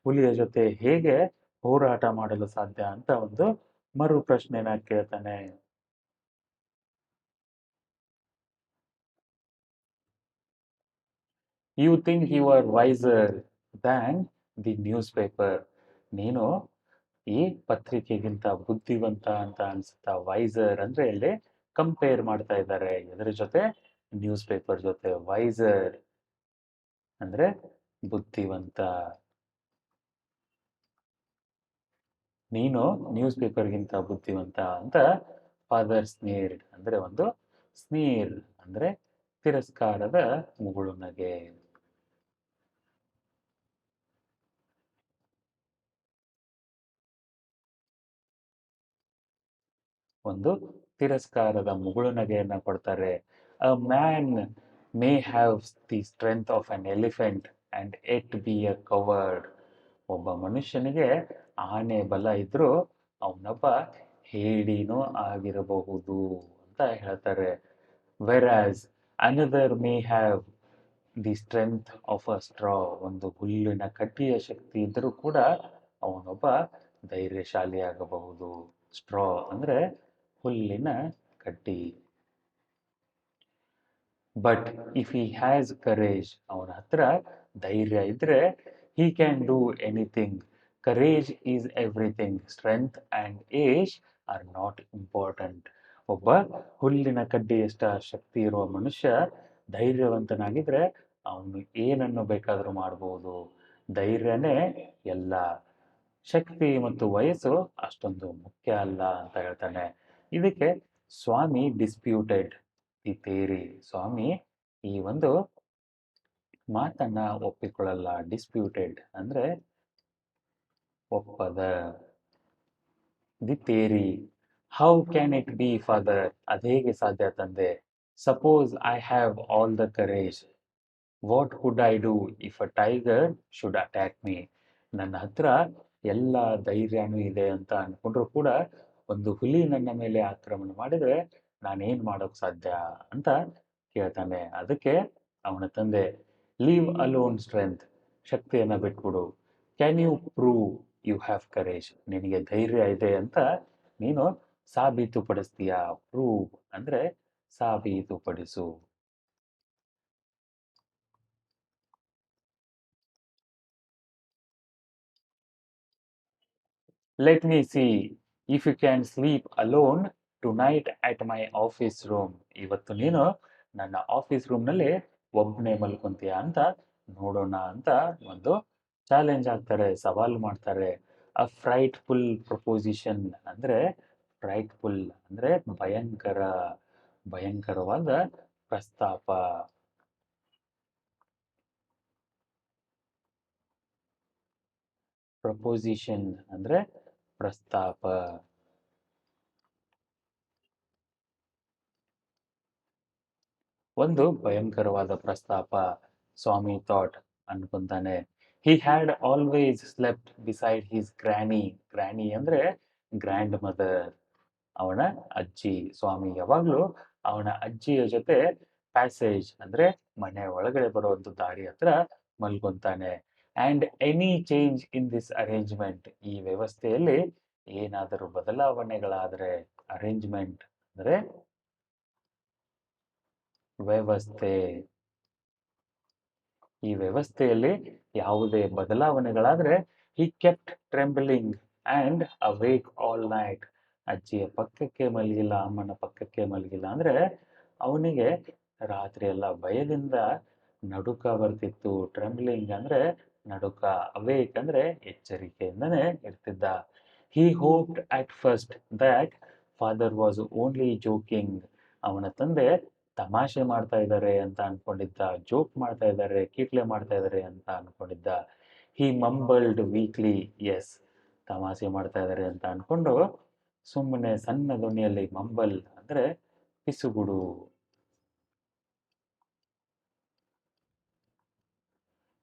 ಹುಲಿಯ ಜೊತೆ ಹೇಗೆ ಹೋರಾಟ ಮಾಡಲು ಸಾಧ್ಯ ಅಂತ ಒಂದು ಮರು ಪ್ರಶ್ನೆನ ಕೇಳ್ತಾನೆ. You think you are wiser than the newspaper? ನೀನು ಈ ಪತ್ರಿಕೆಗಿಂತ ಬುದ್ಧಿವಂತ ಅಂತ ಅನ್ಸುತ್ತಾ? ವೈಸರ್ ಅಂದ್ರೆ ಇಲ್ಲಿ ಕಂಪೇರ್ ಮಾಡ್ತಾ ಇದ್ದಾರೆ ಎದ್ರ ಜೊತೆ? ನ್ಯೂಸ್ ಪೇಪರ್ ಜೊತೆ. ವೈಸರ್ ಅಂದ್ರೆ ಬುದ್ಧಿವಂತ. ನೀನು ನ್ಯೂಸ್ ಪೇಪರ್ಗಿಂತ ಬುದ್ಧಿವಂತ ಅಂತ ಫಾದರ್ ಸ್ನೇರ್ಡ್ ಅಂದ್ರೆ ಒಂದು ಸ್ನೀರ್ ಅಂದ್ರೆ ತಿರಸ್ಕಾರದ ಮುಗುಳುನಗೆ. ಒಂದು ತಿರಸ್ಕಾರದ ಮುಗುಳುನಗೆಯನ್ನ ಕೊಡ್ತಾರೆ. A man May have the strength of an elephant and at be a covered. ಒಬ್ಬ ಮನುಷ್ಯನಿಗೆ ಆನೆ ಬಲ ಇದ್ರೂ ಅವನೊಬ್ಬ ಹೇಡಿನೂ ಆಗಿರಬಹುದು ಅಂತ ಹೇಳ್ತಾರೆ. Whereas another may have the strength of a straw. ಒಂದು ಹುಲ್ಲಿನ ಕಡ್ಡಿಯ ಶಕ್ತಿ ಇದ್ರೂ ಕೂಡ ಅವನೊಬ್ಬ ಧೈರ್ಯಶಾಲಿ ಆಗಬಹುದು. ಸ್ಟ್ರಾ ಅಂದ್ರೆ ಹುಲ್ಲಿನ ಕಡ್ಡಿ. But if he has courage, ಅವನ ಹತ್ರ ಧೈರ್ಯ ಇದ್ರೆ, he can do anything. Courage is everything. Strength and age are not important. ಒಬ್ಬ ಹುಲ್ಲಿನ ಕಡ್ಡಿಯಷ್ಟ ಶಕ್ತಿ ಇರುವ ಮನುಷ್ಯ ಧೈರ್ಯವಂತನಾಗಿದ್ರೆ ಅವನು ಏನನ್ನು ಬೇಕಾದರೂ ಮಾಡಬಹುದು. ಧೈರ್ಯನೇ ಎಲ್ಲ. ಶಕ್ತಿ ಮತ್ತು ವಯಸ್ಸು ಅಷ್ಟೊಂದು ಮುಖ್ಯ ಅಲ್ಲ ಅಂತ ಹೇಳ್ತಾನೆ. ಇದಕ್ಕೆ Swami disputed the theory. Swami ಈ ಒಂದು ಮಾತನ್ನ ಒಪ್ಪಿಕೊಳ್ಳಲ್ಲ. ಡಿಸ್ಪ್ಯೂಟೆಡ್ ಅಂದ್ರೆ ಒಪ್ಪದ. The theory. How can it be father? ಅದೇಗೆ ಸಾಧ್ಯ ತಂದೆ? Suppose I have all the courage, what could I do if a tiger should attack me? ನನ್ನ ಹತ್ರ ಎಲ್ಲ ಧೈರ್ಯನೂ ಇದೆ ಅಂತ ಅನ್ಕೊಂಡ್ರು ಕೂಡ ಒಂದು ಹುಲಿ ನನ್ನ ಮೇಲೆ ಆಕ್ರಮಣ ಮಾಡಿದ್ರೆ ನಾನೇನ್ ಮಾಡೋಕ್ ಸಾಧ್ಯ ಅಂತ ಕೇಳ್ತಾನೆ. ಅದಕ್ಕೆ ಅವನ ತಂದೆ, ಲೀವ್ ಅಲೋನ್ ಸ್ಟ್ರೆಂತ್, ಶಕ್ತಿಯನ್ನ ಬಿಟ್ಬಿಡು. Can you prove you have courage? ನಿನಗೆ ಧೈರ್ಯ ಇದೆ ಅಂತ ನೀನು ಸಾಬೀತುಪಡಿಸ್ತೀಯಾ? ಪ್ರೂವ್ ಅಂದ್ರೆ ಸಾಬೀತುಪಡಿಸು. Let me see if you can sleep alone tonight at my office room. ಇವತ್ತು ನೀನು ನನ್ನ ಆಫೀಸ್ ರೂಮ್ನಲ್ಲಿ ಒಬ್ಬನೇ ಮಲ್ಕೊಂತೀಯ ಅಂತ ನೋಡೋಣ ಅಂತ ಒಂದು ಚಾಲೆಂಜ್ ಆಗ್ತಾರೆ, ಸವಾಲು ಮಾಡ್ತಾರೆ. ಅ ಫ್ರೈಟ್ಫುಲ್ ಪ್ರಪೋಸಿಷನ್ ಅಂದ್ರೆ ಫ್ರೈಟ್ಫುಲ್ ಅಂದ್ರೆ ಭಯಂಕರವಾದ ಪ್ರಸ್ತಾಪ. ಪ್ರಪೋಸಿಷನ್ ಅಂದ್ರೆ ಪ್ರಸ್ತಾಪ. ಒಂದು ಭಯಂಕರವಾದ ಪ್ರಸ್ತಾಪ, ಸ್ವಾಮಿ ಥಾಟ್ ಅನ್ಕೊಂತಾನೆ. He had always slept beside his granny. Granny ಅಂದ್ರೆ ಗ್ರ್ಯಾಂಡ್ ಮದರ್, ಅವನ ಅಜ್ಜಿ. ಸ್ವಾಮಿ ಯಾವಾಗ್ಲೂ ಅವನ ಅಜ್ಜಿಯ ಜೊತೆ ಪ್ಯಾಸೇಜ್ ಅಂದ್ರೆ ಮನೆ ಒಳಗಡೆ ಬರುವಂತ ದಾರಿ ಹತ್ರ ಮಲ್ಕೊಂತಾನೆ. And any change in this arrangement, ಈ ವ್ಯವಸ್ಥೆಯಲ್ಲಿ ಏನಾದರೂ ಬದಲಾವಣೆಗಳಾದರೆ, ಅರೇಂಜ್ಮೆಂಟ್ ಅಂದ್ರೆ ವ್ಯವಸ್ಥೆ, ಈ ವ್ಯವಸ್ಥೆಯಲ್ಲಿ ಯಾವುದೇ ಬದಲಾವಣೆಗಳಾದ್ರೆ he kept trembling and awake all night. ಅಜ್ಜಿಯ ಪಕ್ಕಕ್ಕೆ ಮಲಗಿಲ್ಲ, ಅಮ್ಮನ ಪಕ್ಕಕ್ಕೆ ಮಲಗಿಲ್ಲ ಅಂದ್ರೆ ಅವನಿಗೆ ರಾತ್ರಿ ಎಲ್ಲ ಭಯದಿಂದ ನಡುಕ ಬರ್ತಿತ್ತು. ಟ್ರೆಂಬ್ಲಿಂಗ್ ಅಂದ್ರೆ ನಡುಕ, ಅವೇಕ್ ಅಂದ್ರೆ ಎಚ್ಚರಿಕೆಯಿಂದನೇ ಇರ್ತಿದ್ದ. He hoped at first that father was only joking. ಅವನ ತಂದೆ ತಮಾಷೆ ಮಾಡ್ತಾ ಇದ್ದಾರೆ ಅಂತ ಅನ್ಕೊಂಡಿದ್ದ, ಜೋಕ್ ಮಾಡ್ತಾ ಇದ್ದಾರೆ, ಕೀಟ್ಲೆ ಮಾಡ್ತಾ ಇದ್ದಾರೆ ಅಂತ ಅನ್ಕೊಂಡಿದ್ದ. ಹಿ ಮಂಬಲ್ಡ್ ವೀಕ್ಲಿ, ಎಸ್, ತಮಾಷೆ ಮಾಡ್ತಾ ಇದ್ದಾರೆ ಅಂತ ಅನ್ಕೊಂಡು ಸುಮ್ಮನೆ ಸಣ್ಣ ಧ್ವನಿಯಲ್ಲಿ, ಮಂಬಲ್ ಅಂದ್ರೆ ಪಿಸುಗುಡು,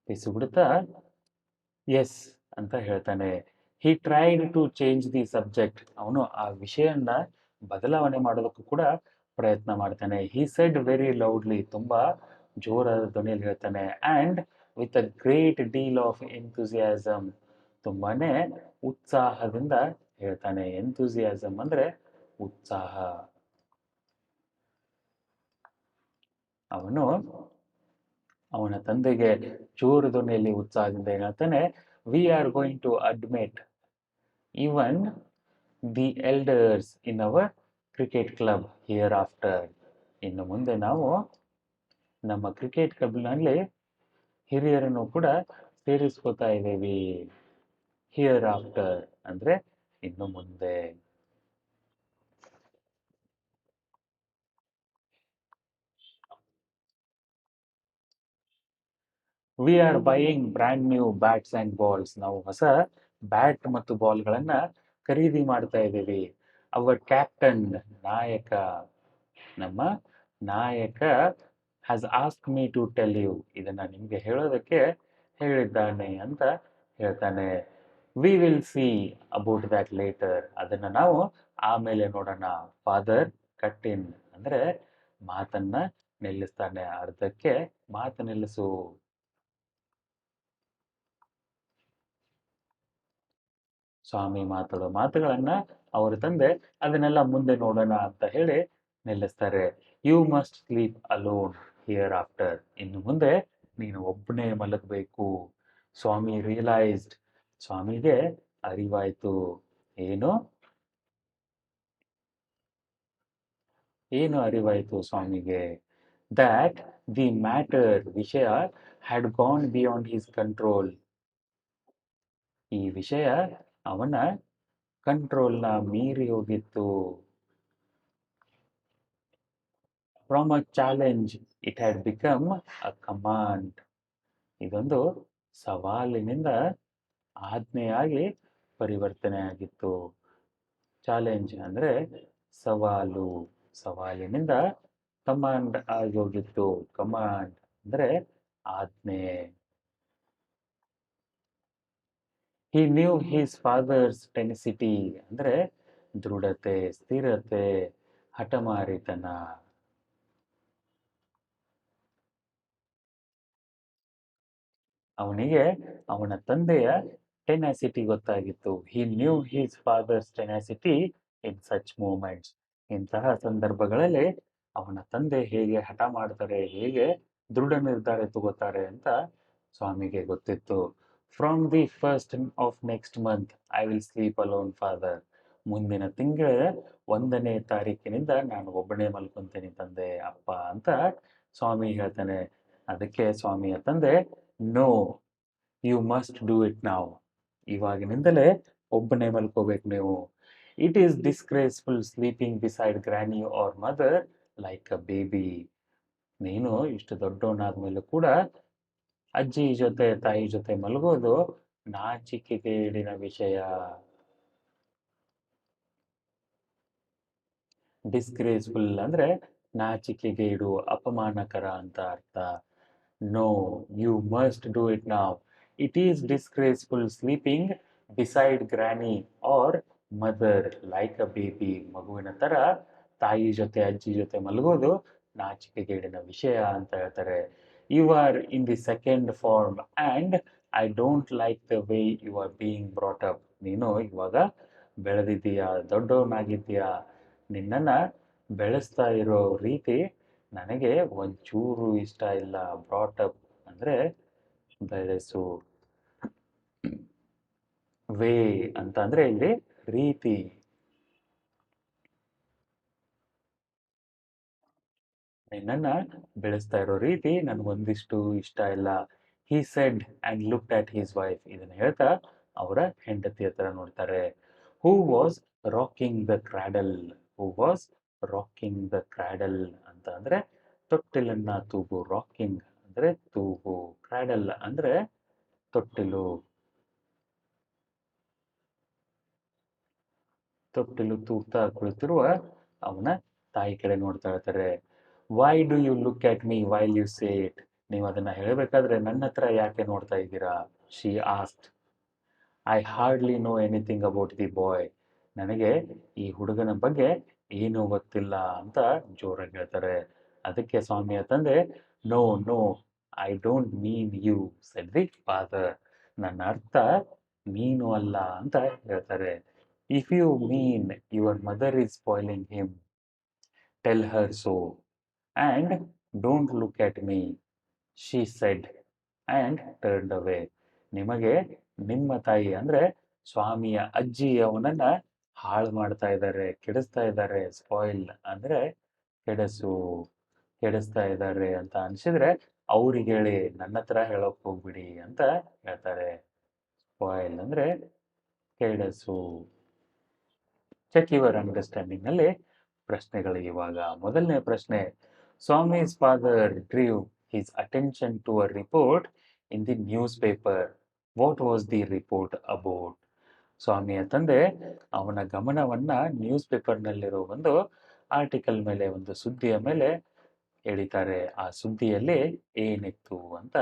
ಪಿಸುಗುಡುತ್ತಾ ಎಸ್ ಅಂತ ಹೇಳ್ತಾನೆ. He tried to change the subject. ಅವನು ಆ ವಿಷಯನ ಬದಲಾವಣೆ ಮಾಡೋದಕ್ಕೂ ಕೂಡ ಪ್ರಯತ್ನ ಮಾಡ್ತಾನೆ. ಹಿ ಸೆಡ್ ವೆರಿ ಲೌಡ್ಲಿ, ತುಂಬಾ ಜೋರಾದ ಧ್ವನಿಯಲ್ಲಿ ಹೇಳ್ತಾನೆ. And with a great deal of enthusiasm, ತುಂಬಾನೇ ಉತ್ಸಾಹದಿಂದ ಹೇಳ್ತಾನೆ. ಎಂಥೂಸಿಯಾಸಮ್ ಅಂದ್ರೆ ಉತ್ಸಾಹ. ಅವನು ಅವನ ತಂದೆಗೆ ಜೋರು ಧ್ವನಿಯಲ್ಲಿ ಉತ್ಸಾಹದಿಂದ ಹೇಳ್ತಾನೆ, we are going to admit even the elders in our cricket club hereafter. ಇನ್ನು ಮುಂದೆ ನಾವು ನಮ್ಮ ಕ್ರಿಕೆಟ್ ಕ್ಲಬ್ನಲ್ಲಿ ಹಿರಿಯರನ್ನು ಕೂಡ ಸೇರಿಸ್ಕೋತಾ ಇದ್ದೀವಿ. ಹಿಯರ್ ಆಫ್ಟರ್ ಅಂದ್ರೆ ಇನ್ನು ಮುಂದೆ. We are buying brand new bats and balls. ನಾವು ಹೊಸ ಬ್ಯಾಟ್ ಮತ್ತು ಬಾಲ್ಗಳನ್ನ ಖರೀದಿ ಮಾಡ್ತಾ ಇದ್ದೀವಿ. ಅವರ್ ಕ್ಯಾಪ್ಟನ್, ನಾಯಕ, ನಮ್ಮ ನಾಯಕ has ask me to tell you, ಇದನ್ನ ನಿಮ್ಗೆ ಹೇಳೋದಕ್ಕೆ ಹೇಳಿದ್ದಾನೆ ಅಂತ ಹೇಳ್ತಾನೆ. We will see about that later, ಅದನ್ನ ನಾವು ಆಮೇಲೆ ನೋಡೋಣ. ಫಾದರ್ ಕಟ್ ಇನ್ ಅಂದ್ರೆ ಮಾತನ್ನ ನಿಲ್ಲಿಸ್ತಾನೆ, ಅರ್ಧಕ್ಕೆ ಮಾತು ನಿಲ್ಲಿಸು. ಸ್ವಾಮಿ ಮಾತಾಡೋ ಮಾತುಗಳನ್ನ ಅವರ ತಂದೆ ಅದನ್ನೆಲ್ಲ ಮುಂದೆ ನೋಡೋಣ ಅಂತ ಹೇಳಿ ನಿಲ್ಲಿಸ್ತಾರೆ. You must sleep alone hereafter, ಇನ್ನು ಮುಂದೆ ನೀನು ಒಬ್ಬನೇ ಮಲಗಬೇಕು. ಸ್ವಾಮಿ ರಿಯಲೈಸ್ಡ್, ಸ್ವಾಮಿಗೆ ಅರಿವಾಯ್ತು. ಏನು ಏನು ಅರಿವಾಯ್ತು ಸ್ವಾಮಿಗೆ? ದ್ಯಾಟ್ ದಿ ಮ್ಯಾಟರ್, ವಿಷಯ, had gone beyond his control, ಈ ವಿಷಯ ಅವನ ಕಂಟ್ರೋಲ್ನ ಮೀರಿ ಹೋಗಿತ್ತು. From a challenge it had become a command, ಇದೊಂದು ಸವಾಲಿನಿಂದ ಆಜ್ಞೆಯಾಗಿ ಪರಿವರ್ತನೆ ಆಗಿತ್ತು. ಚಾಲೆಂಜ್ ಅಂದ್ರೆ ಸವಾಲು, ಸವಾಲಿನಿಂದ ಕಮಾಂಡ್ ಆಗೋಗಿತ್ತು. ಕಮಾಂಡ್ ಅಂದ್ರೆ ಆಜ್ಞೆ. He knew his father's tenacity ಅಂದ್ರೆ ದೃಢತೆ, ಸ್ಥಿರತೆ, ಹಠಮಾರಿತನ. ಅವನಿಗೆ ಅವನ ತಂದೆಯ ಟೆನಾಸಿಟಿ ಗೊತ್ತಾಗಿತ್ತು. He knew his father's tenacity in such moments, ಇಂತಹ ಸಂದರ್ಭಗಳಲ್ಲಿ ಅವನ ತಂದೆ ಹೇಗೆ ಹಠ ಮಾಡ್ತಾರೆ, ಹೇಗೆ ದೃಢ ನಿರ್ಧಾರ ತಗೋತಾರೆ ಅಂತ ಸ್ವಾಮಿಗೆ ಗೊತ್ತಿತ್ತು. From the first of next month I will sleep alone father, ಮುಂದಿನ ತಿಂಗಳ 1ನೇ ತಾರೀಕಿನಿಂದ ನಾನು ಒಬ್ಬನೇ ಮಲ್ಕೊಂತೀನಿ ತಂದೆ, ಅಪ್ಪ ಅಂತ ಸ್ವಾಮಿ ಹೇಳ್ತಾನೆ. ಅದಕ್ಕೆ ಸ್ವಾಮಿಯ ತಂದೆ, no, you must do it now, ಇವಾಗಿನಿಂದಲೇ ಒಬ್ಬನೇ ಮಲ್ಕೋಬೇಕು ನೀವು. It is disgraceful sleeping beside granny or mother like a baby, ನೀನು ಇಷ್ಟು ದೊಡ್ಡವನಾದ್ಮೇಲೂ ಕೂಡ ಅಜ್ಜಿ ಜೊತೆ, ತಾಯಿ ಜೊತೆ ಮಲಗೋದು ನಾಚಿಕೆಗೇಡಿನ ವಿಷಯ. ಡಿಸ್ಗ್ರೇಸ್ಫುಲ್ ಅಂದ್ರೆ ನಾಚಿಕೆಗೇಡು, ಅಪಮಾನಕರ ಅಂತ ಅರ್ಥ. No, you must do it now. It is disgraceful sleeping beside granny or mother like a baby. ಮಗುವಿನ ತರ ತಾಯಿ ಜೊತೆ ಅಜ್ಜಿ ಜೊತೆ ಮಲಗೋದು ನಾಚಿಕೆಗೇಡಿನ ವಿಷಯ ಅಂತ ಹೇಳ್ತಾರೆ. You are in the second form and I don't like the way you are being brought up. ನೀನು ಇವಾಗ ಬೆಳೆದಿದ್ದೀಯಾ, ದೊಡ್ಡವನಾಗಿದ್ದೀಯಾ, ನಿನ್ನನ್ನು ಬೆಳೆಸ್ತಾ ಇರೋ ರೀತಿ ನನಗೆ ಒಂಚೂರು ಇಷ್ಟ ಇಲ್ಲ. ಬ್ರಾಟ್ ಅಪ್ ಅಂದರೆ ಬೆಳೆಸು, ವೇ ಅಂತ ಅಂದರೆ ಇಲ್ಲಿ ರೀತಿ. ನಿನ್ನನ್ನು ಬೆಳೆಸ್ತಾ ಇರೋ ರೀತಿ ನನಗೊಂದಿಷ್ಟು ಇಷ್ಟ ಇಲ್ಲ. He said and looked at his wife. ಇದನ್ನು ಹೇಳ್ತಾ ಅವರ ಹೆಂಡತಿ ಹತ್ರ ನೋಡ್ತಾರೆ. Who was rocking the cradle. Who was rocking the cradle ಅಂತ ಅಂದರೆ ತೊಟ್ಟಿಲನ್ನು ತೂಗು. ರಾಕಿಂಗ್ ಅಂದರೆ ತೂಗು, ಕ್ರಾಡಲ್ ಅಂದರೆ ತೊಟ್ಟಿಲು. ತೊಟ್ಟಿಲು ತೂಗ್ತಾ ಕುಳಿತಿರುವ ಅವನ ತಾಯಿ ಕಡೆ ನೋಡ್ತಾ ಇರ್ತಾರೆ. Why do you look at me while you say it. ನೀವು ಅದನ್ನು ಹೇಳಬೇಕಾದ್ರೆ ನನ್ನ ಹತ್ರ ಯಾಕೆ ನೋಡ್ತಾ ಇದ್ದೀರಾ? She asked. I hardly know anything about the boy. ನನಗೆ ಈ ಹುಡುಗನ ಬಗ್ಗೆ ಏನೂ ಗೊತ್ತಿಲ್ಲ ಅಂತ ಜೋರಾಗಿ ಹೇಳ್ತಾರೆ. ಅದಕ್ಕೆ ಸ್ವಾಮಿಯ ತಂದೆ, no no, I don't mean you said the father. ನನ್ನ ಅರ್ಥ ನೀನು ಅಲ್ಲ ಅಂತ ಹೇಳ್ತಾರೆ. If you mean your mother is spoiling him, tell her so and don't look at me, she said and turned away. ನಿಮಗೆ ನಿಮ್ಮ ತಾಯಿ ಅಂದರೆ ಸ್ವಾಮಿಯ ಅಜ್ಜಿ ಅವನನ್ನು ಹಾಳು ಮಾಡ್ತಾ ಇದ್ದಾರೆ, ಕೆಡಿಸ್ತಾ ಇದ್ದಾರೆ. ಸ್ಪಾಯಿಲ್ ಅಂದರೆ ಕೆಡಿಸು, ಕೆಡಿಸ್ತಾ ಇದ್ದಾರೆ ಅಂತ ಅನಿಸಿದ್ರೆ ಅವ್ರಿಗೆ ಹೇಳಿ, ನನ್ನ ಹತ್ರ ಹೇಳೋಕೆ ಹೋಗ್ಬಿಡಿ ಅಂತ ಹೇಳ್ತಾರೆ. ಸ್ಪಾಯಿಲ್ ಅಂದರೆ ಕೆಡಿಸು. ಚೆಕ್ ಯುವರ್ ಅಂಡರ್ಸ್ಟ್ಯಾಂಡಿಂಗ್ನಲ್ಲಿ ಪ್ರಶ್ನೆಗಳು ಇವಾಗ. ಮೊದಲನೇ ಪ್ರಶ್ನೆ, Swami's father drew his attention to a report in the newspaper. What was the report about? ಸ್ವಾಮಿಯ ತಂದೆ ಅವನ ಗಮನವನ್ನು ನ್ಯೂಸ್ ಪೇಪರ್ನಲ್ಲಿರೋ ಒಂದು ಆರ್ಟಿಕಲ್ ಮೇಲೆ, ಒಂದು ಸುದ್ದಿಯ ಮೇಲೆ ಎಳಿತಾರೆ. ಆ ಸುದ್ದಿಯಲ್ಲಿ ಏನಿತ್ತು ಅಂತ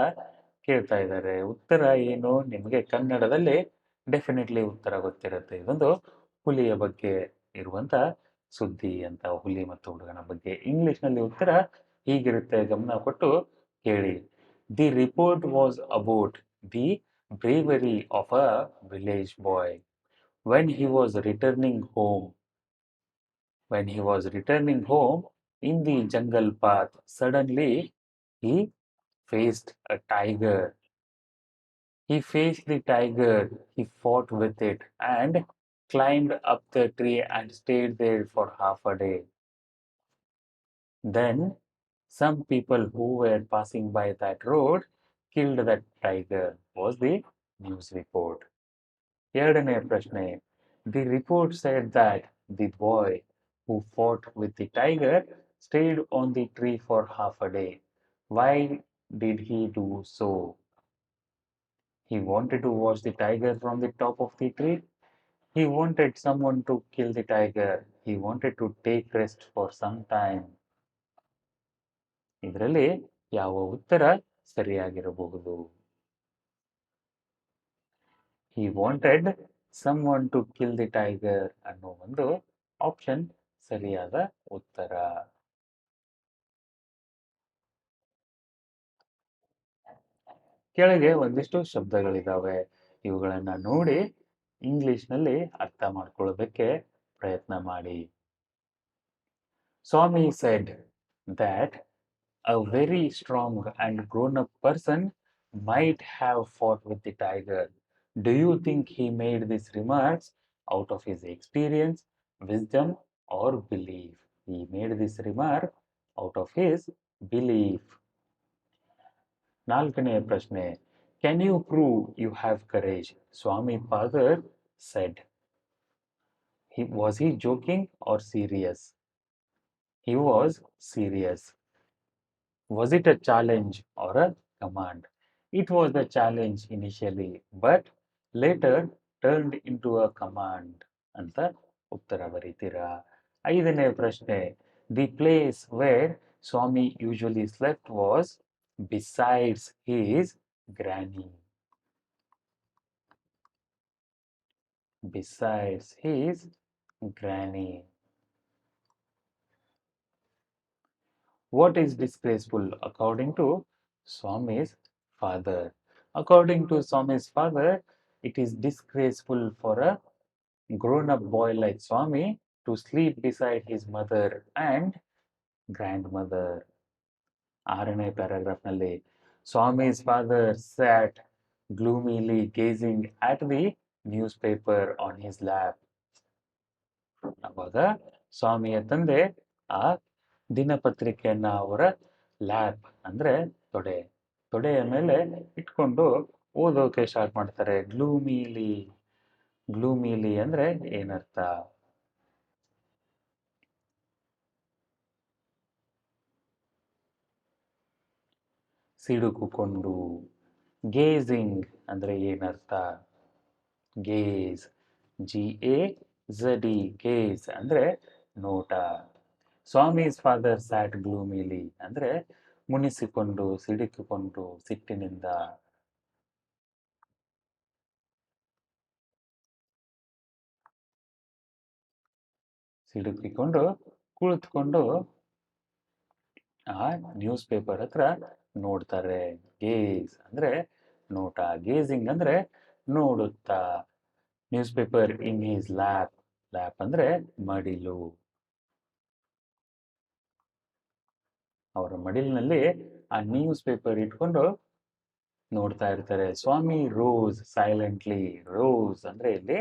ಕೇಳ್ತಾ ಇದ್ದಾರೆ. ಉತ್ತರ ಏನು? ನಿಮಗೆ ಕನ್ನಡದಲ್ಲಿ ಡೆಫಿನೆಟ್ಲಿ ಉತ್ತರ ಗೊತ್ತಿರುತ್ತೆ. ಇದೊಂದು ಹುಲಿಯ ಬಗ್ಗೆ ಇರುವಂಥ ಸುದ್ದಿ ಅಂತ, ಹುಲಿ ಮತ್ತು ಹುಡುಗನ ಬಗ್ಗೆ. ಇಂಗ್ಲಿಷ್ನಲ್ಲಿ ಉತ್ತರ ಹೀಗಿರುತ್ತೆ, ಗಮನ ಕೊಟ್ಟು ಕೇಳಿ. The report was about the bravery of a village boy. When he was returning home, when he was returning home in the jungle path, suddenly he faced a tiger. He faced the tiger, he fought with it, and climbed up the tree and stayed there for half a day. Then some people who were passing by that road killed that tiger, was the news report. ಎರಡನೇ ಪ್ರಶ್ನೆ, the report said that the boy who fought with the tiger stayed on the tree for half a day. Why did he do so? He wanted to watch the tiger from the top of the tree. He wanted someone to kill the tiger. He wanted to take rest for some time. ಇದರಲ್ಲಿ ಯಾವ ಉತ್ತರ ಸರಿಯಾಗಿರಬಹುದು? He wanted someone to kill the tiger ಅನ್ನೋ ಒಂದು option ಸರಿಯಾದ ಉತ್ತರ. ಕೆಳಗೆ ಒಂದಿಷ್ಟು ಶಬ್ದಗಳಿದ್ದಾವೆ, ಇವುಗಳನ್ನು ನೋಡಿ ಇಂಗ್ಲಿಷ್ನಲ್ಲಿ ಅರ್ಥ ಮಾಡ್ಕೊಳ್ಳೋದಕ್ಕೆ ಪ್ರಯತ್ನ ಮಾಡಿ. ಸ್ವಾಮಿ said that a very strong and grown-up person might have fought with the tiger. Do you think he made these remarks out of his experience, wisdom, or belief? He made this remark out of his belief. ನಾಲ್ಕನೆಯ ಪ್ರಶ್ನೆ, can you prove you have courage? Swami father said. Was he joking or serious? He was serious. Was it a challenge or a command? It was a challenge initially, but later turned into a command ಅಂತ ಉತ್ತರ ಬರೀತೀರಾ. 5ನೇ ಪ್ರಶ್ನೆ, the place where Swami usually slept was besides his granny. Besides his granny. What is disgraceful according to Swami's father? According to Swami's father, it is disgraceful for a grown-up boy like Swami to sleep beside his mother and grandmother. 6ನೇ ಪ್ಯಾರಾಗ್ರಾಫ್ನಲ್ಲಿ Swami's father sat gloomily gazing at the newspaper on his lap. ಅವಾಗ ಸ್ವಾಮಿಯ ತಂದೆ ಆ ದಿನಪತ್ರಿಕೆಯನ್ನ ಅವರ ಲ್ಯಾಪ್ ಅಂದ್ರೆ ತೊಡೆಯ ಮೇಲೆ ಇಟ್ಕೊಂಡು ಓದೋಕೆ ಸ್ಟಾರ್ಟ್ ಮಾಡ್ತಾರೆ. ಗ್ಲೂಮಿಲಿ ಅಂದ್ರೆ ಏನರ್ಥ? ಸಿಡುಕುಕೊಂಡು. ಗೇಜಿಂಗ್ ಅಂದ್ರೆ ಏನರ್ಥ? ಗೇಜ್, GAZE, ಗೇಜ್ ಅಂದ್ರೆ ನೋಟ. ಸ್ವಾಮೀಸ್ ಫಾದರ್ ಸ್ಯಾಟ್ ಗ್ಲೂಮಿಲಿ ಅಂದ್ರೆ ಮುನಿಸಿಕೊಂಡು, ಸಿಡುಕಿಕೊಂಡು, ಸಿಟ್ಟಿನಿಂದ. ಸಿಡುಕಿಕೊಂಡು ಕುಳಿತುಕೊಂಡು ಆ ನ್ಯೂಸ್ ಪೇಪರ್ ಹತ್ರ ನೋಡ್ತಾರೆ. ಗೇಜ್ ಅಂದ್ರೆ ನೋಟ, ಗೇಜಿಂಗ್ ಅಂದ್ರೆ ನೋಡುತ್ತಾ. ನ್ಯೂಸ್ ಪೇಪರ್ ಇನ್ ಹೀಸ್ ಲ್ಯಾಪ್, ಲ್ಯಾಪ್ ಅಂದ್ರೆ ಮಡಿಲು. ಅವರ ಮಡಿಲಿನಲ್ಲಿ ಆ ನ್ಯೂಸ್ ಪೇಪರ್ ಇಟ್ಕೊಂಡು ನೋಡ್ತಾ ಇರ್ತಾರೆ. ಸ್ವಾಮಿ ರೋಸ್ ಸೈಲೆಂಟ್ಲಿ. ರೋಸ್ ಅಂದ್ರೆ ಇಲ್ಲಿ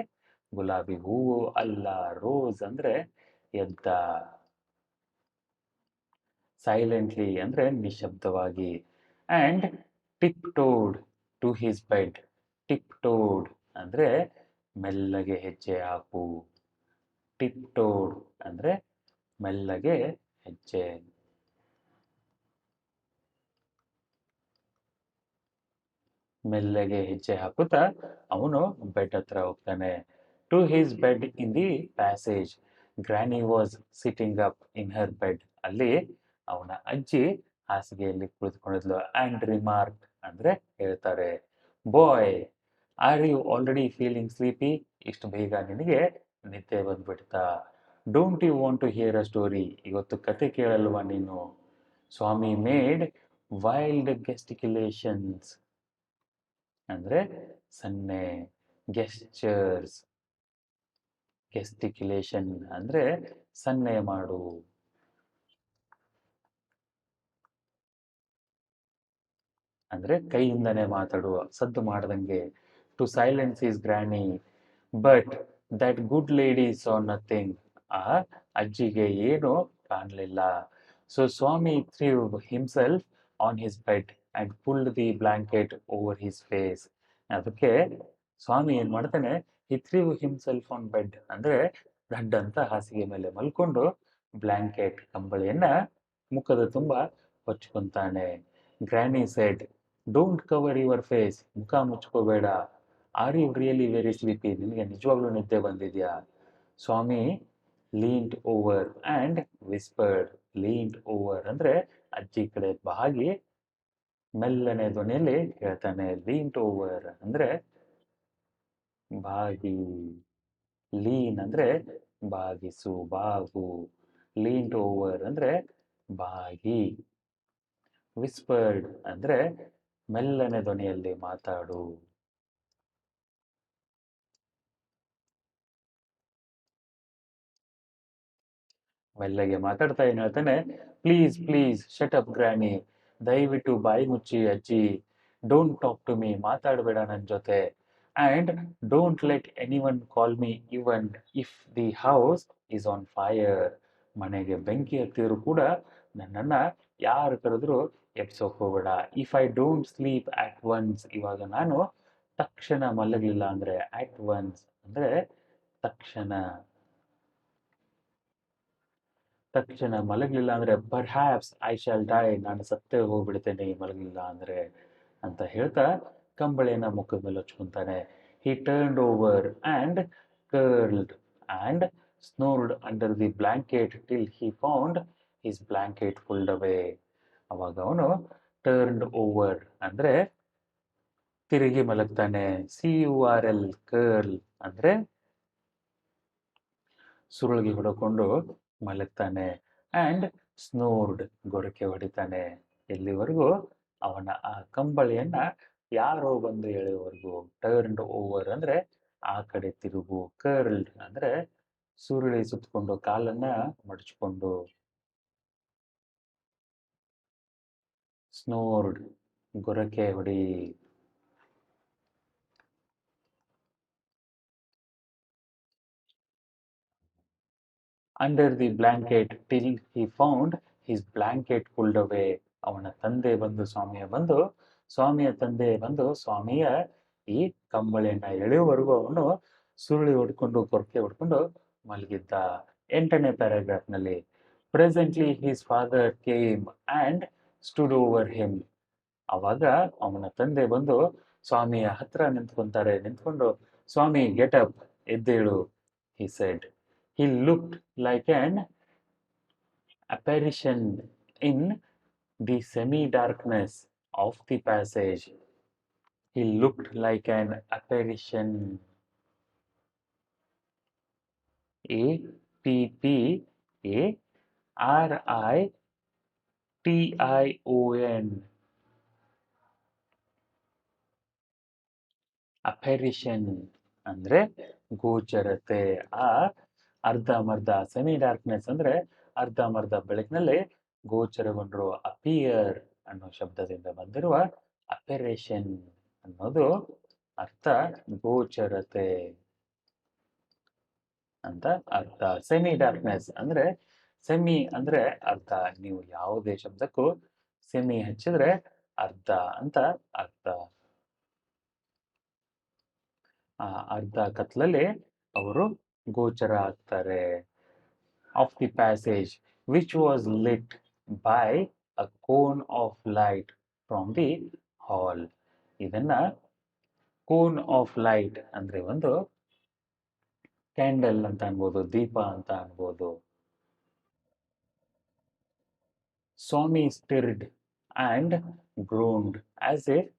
ಗುಲಾಬಿ ಹೂವು ಅಲ್ಲ, ರೋಸ್ ಅಂದ್ರೆ ಎದ್ದ. ಸೈಲೆಂಟ್ಲಿ ಅಂದ್ರೆ ನಿಶಬ್ದವಾಗಿ. And tiptoed to his bed. Tiptoed ಅಂದ್ರೆ ಮೆಲ್ಲಗೆ ಹೆಜ್ಜೆ ಹಾಕು. ಟಿಪ್ ಟೋಡ್ ಅಂದ್ರೆ ಮೆಲ್ಲಗೆ ಹೆಜ್ಜೆ. ಮೆಲ್ಲಗೆ ಹೆಜ್ಜೆ ಹಾಕುತ್ತಾ ಅವನು ಬೆಡ್ ಹತ್ರ ಹೋಗ್ತಾನೆ. To his bed in the passage. Granny was sitting up in her bed. ಅಲ್ಲಿ ಅವನ ಅಜ್ಜಿ ಹಾಸಿಗೆಯಲ್ಲಿ ಕುಳಿತುಕೊಂಡಿದ್ಲು. ಅಂಡ್ ರಿಮಾರ್ಕ್ ಅಂದ್ರೆ ಹೇಳ್ತಾರೆ, boy are you already feeling sleepy? ಇಷ್ಟು ಬೇಗ ನಿನಗೆ ನಿದ್ದೆ ಬಂದ್ಬಿಡ್ತಾ? Don't you want to hear a story? ಇವತ್ತು ಕತೆ ಕೇಳಲ್ವಾ ನೀನು? ಸ್ವಾಮಿ ಮೇಡ್ ವೈಲ್ಡ್ ಗೆಸ್ಟಿಕ್ಯುಲೇಷನ್ಸ್ ಅಂದ್ರೆ ಸನ್ನೆ. ಗೆಸ್ಚರ್ಸ್, ಗೆಸ್ಟಿಕ್ಯುಲೇಷನ್ ಅಂದ್ರೆ ಸನ್ನೆ ಮಾಡು. ಅಂದ್ರೆ ಕೈಯಿಂದನೇ ಮಾತಾಡುವ, ಸದ್ದು ಮಾಡದಂಗೆ. To silence his granny but that good lady saw nothing. ಆ ಅಜ್ಜಿಗೆ ಏನು ಕಾಣಲಿಲ್ಲ. So Swami threw himself on his bed and pulled the blanket over his face. ಅದಕ್ಕೆ ಸ್ವಾಮಿ ಏನ್ ಮಾಡ್ತಾನೆ, he threw himself on bed ಅಂದ್ರೆ ದಡ್ಡ ಅಂತ ಹಾಸಿಗೆ ಮೇಲೆ ಮಲ್ಕೊಂಡು ಬ್ಲಾಂಕೆಟ್ ಕಂಬಳಿಯನ್ನ ಮುಖದ ತುಂಬಾ ಹೊಚ್ಕೊಂತಾನೆ. Granny said, don't cover your face. ಮುಖ ಮುಚ್ಕೋಬೇಡ. Are you really very sleepy? ನಿನಗೆ ನಿಜವಾಗ್ಲೂ ನಿದ್ದೆ ಬಂದಿದ್ಯಾ? Swami leaned over and whispered. Leaned over ಅಂದ್ರೆ ಅಜ್ಜಿ ಕಡೆ ಬಾಗಿ ಮೆಲ್ಲನೆ ಧ್ವನಿಯಲ್ಲಿ ಹೇಳ್ತಾನೆ. ಲೀನ್ಡ್ ಓವರ್ ಅಂದ್ರೆ ಬಾಗಿ. ಲೀನ್ ಅಂದ್ರೆ ಬಾಗಿಸು, ಬಾಗು. ಲೀನ್ಡ್ ಓವರ್ ಅಂದ್ರೆ ಬಾಗಿ. ವಿಸ್ಪರ್ಡ್ ಅಂದ್ರೆ ಮೆಲ್ಲನೆ ಧ್ವನಿಯಲ್ಲಿ ಮಾತಾಡು. ಮೆಲ್ಲಗೆ ಮಾತಾಡ್ತಾ ಏನ್ ಹೇಳ್ತಾನೆ, please please shut up granny. ದಯವಿಟ್ಟು ಬಾಯಿ ಮುಚ್ಚಿ ಅಜ್ಜಿ. Don't talk to me. ಮಾತಾಡಬೇಡ ನನ್ನ ಜೊತೆ. And don't let anyone call me even if the house is on fire. ಮನೆಗೆ ಬೆಂಕಿ ಹತ್ತಿದ್ರು ಕೂಡ ನನ್ನನ್ನ ಯಾರು ಕರೆದ್ರು ಎಬ್ಸೋಕ್ ಹೋಗ್ಬೇಡ. If I don't sleep at once. ಇವಾಗ ನಾನು ತಕ್ಷಣ ಮಲಗಲಿಲ್ಲ ಅಂದ್ರೆ, ಅಟ್ ಒನ್ಸ್ ಅಂದ್ರೆ ತಕ್ಷಣ. ತಕ್ಷಣ ಮಲಗಲಿಲ್ಲ ಅಂದ್ರೆ ಪರ್ಹ್ಯಾಪ್ಸ್ ಐ ಶಾಲ್ ಡೈ. ನಾನು ಸತ್ತೇ ಹೋಗ್ಬಿಡ್ತೇನೆ ಮಲಗಲಿಲ್ಲ ಅಂದ್ರೆ ಅಂತ ಹೇಳ್ತಾ ಕಂಬಳಿಯನ್ನ ಮುಖದ ಮೇಲೆ ಹಚ್ಕೊಂತಾನೆ. he turned over and curled and snored under the blanket till he found his blanket pulled away. ಅವಾಗ ಅವನು ಟರ್ನ್ಡ್ ಓವರ್ ಅಂದ್ರೆ ತಿರುಗಿ ಮಲಗ್ತಾನೆ. CURL ಕರ್ಲ್ ಅಂದ್ರೆ ಸುರುಳಿಗೆ ಹೊಡ್ಕೊಂಡು ಮಲಗ್ತಾನೆ. ಅಂಡ್ ಸ್ನೋರ್ಡ್ ಗೊರಕೆ ಹೊಡಿತಾನೆ. ಎಲ್ಲಿವರೆಗೂ ಅವನ ಆ ಕಂಬಳಿಯನ್ನ ಯಾರೋ ಬಂದು ಎಳೆಯವರೆಗೂ. ಟರ್ನ್ಡ್ ಓವರ್ ಅಂದ್ರೆ ಆ ಕಡೆ ತಿರುಗು. ಕರ್ಲ್ಡ್ ಅಂದ್ರೆ ಸುರುಳಿ ಸುತ್ತಕೊಂಡು ಕಾಲನ್ನ ಮಡಚ್ಕೊಂಡು. ಸ್ನೋರ್ಡ್ ಗೊರಕೆ ಹೊಡಿ. Under the blanket till he found his blanket pulled away. ಅವನ ತಂದೆ ಬಂದು ಸ್ವಾಮಿಯ ತಂದೆ ಬಂದು ಸ್ವಾಮಿಯ ಈ ಕಂಬಳಿಯನ್ನ ಎಳೆಯುವವರೆಗೂ ಅವನು ಸುರುಳಿ ಹೊಡ್ಕೊಂಡು ಕೊರಕೆ ಹೊಡ್ಕೊಂಡು ಮಲಗಿದ್ದ. 8ನೇ ಪ್ಯಾರಾಗ್ರಾಫ್ನಲ್ಲಿ presently his father came and stood over him. ಅವಾಗ ಅವನ ತಂದೆ ಬಂದು ಸ್ವಾಮಿಯ ಹತ್ರ ನಿಂತ್ಕೊಂಡು ಸ್ವಾಮಿ ಗೆಟ್ ಅಪ್, ಎದ್ದೇಳು, he said. He looked like an apparition in the semi-darkness of the passage. He looked like an apparition. APPARITION. ಅಪೆರಿಷನ್ ಅಂದ್ರೆ ಗೋಚರತೆ. ಆ ಅರ್ಧಮರ್ಧ ಸೆಮಿ ಡಾರ್ಕ್ನೆಸ್ ಅಂದ್ರೆ ಅರ್ಧಮರ್ಧ ಬೆಳಕಿನಲ್ಲಿ ಗೋಚರಗೊಂಡ್ರು. ಅಪಿಯರ್ ಅನ್ನೋ ಶಬ್ದದಿಂದ ಬಂದಿರುವ ಅಪೆರೇಷನ್ ಅನ್ನೋದು ಅರ್ಥ ಗೋಚರತೆ ಅಂತ ಅರ್ಥ. ಸೆಮಿ ಡಾರ್ಕ್ನೆಸ್ ಅಂದ್ರೆ ಸೆಮಿ ಅಂದ್ರೆ ಅರ್ಧ. ನೀವು ಯಾವುದೇ ಶಬ್ದಕ್ಕೂ ಸೆಮಿ ಹಚ್ಚಿದ್ರೆ ಅರ್ಧ ಅಂತ ಅರ್ಥ. ಆ ಅರ್ಧ ಕತ್ಲಲ್ಲಿ ಅವರು ಗೋಚರ ಆಗ್ತಾರೆ. Of the passage which was lit by a cone of light from the hall. ಇದನ್ನ ಕೋನ್ ಆಫ್ ಲೈಟ್ ಅಂದ್ರೆ ಒಂದು ಕ್ಯಾಂಡಲ್ ಅಂತ ಅನ್ಬೋದು, ದೀಪ ಅಂತ ಅನ್ಬೋದು. Swami stirred and groaned as if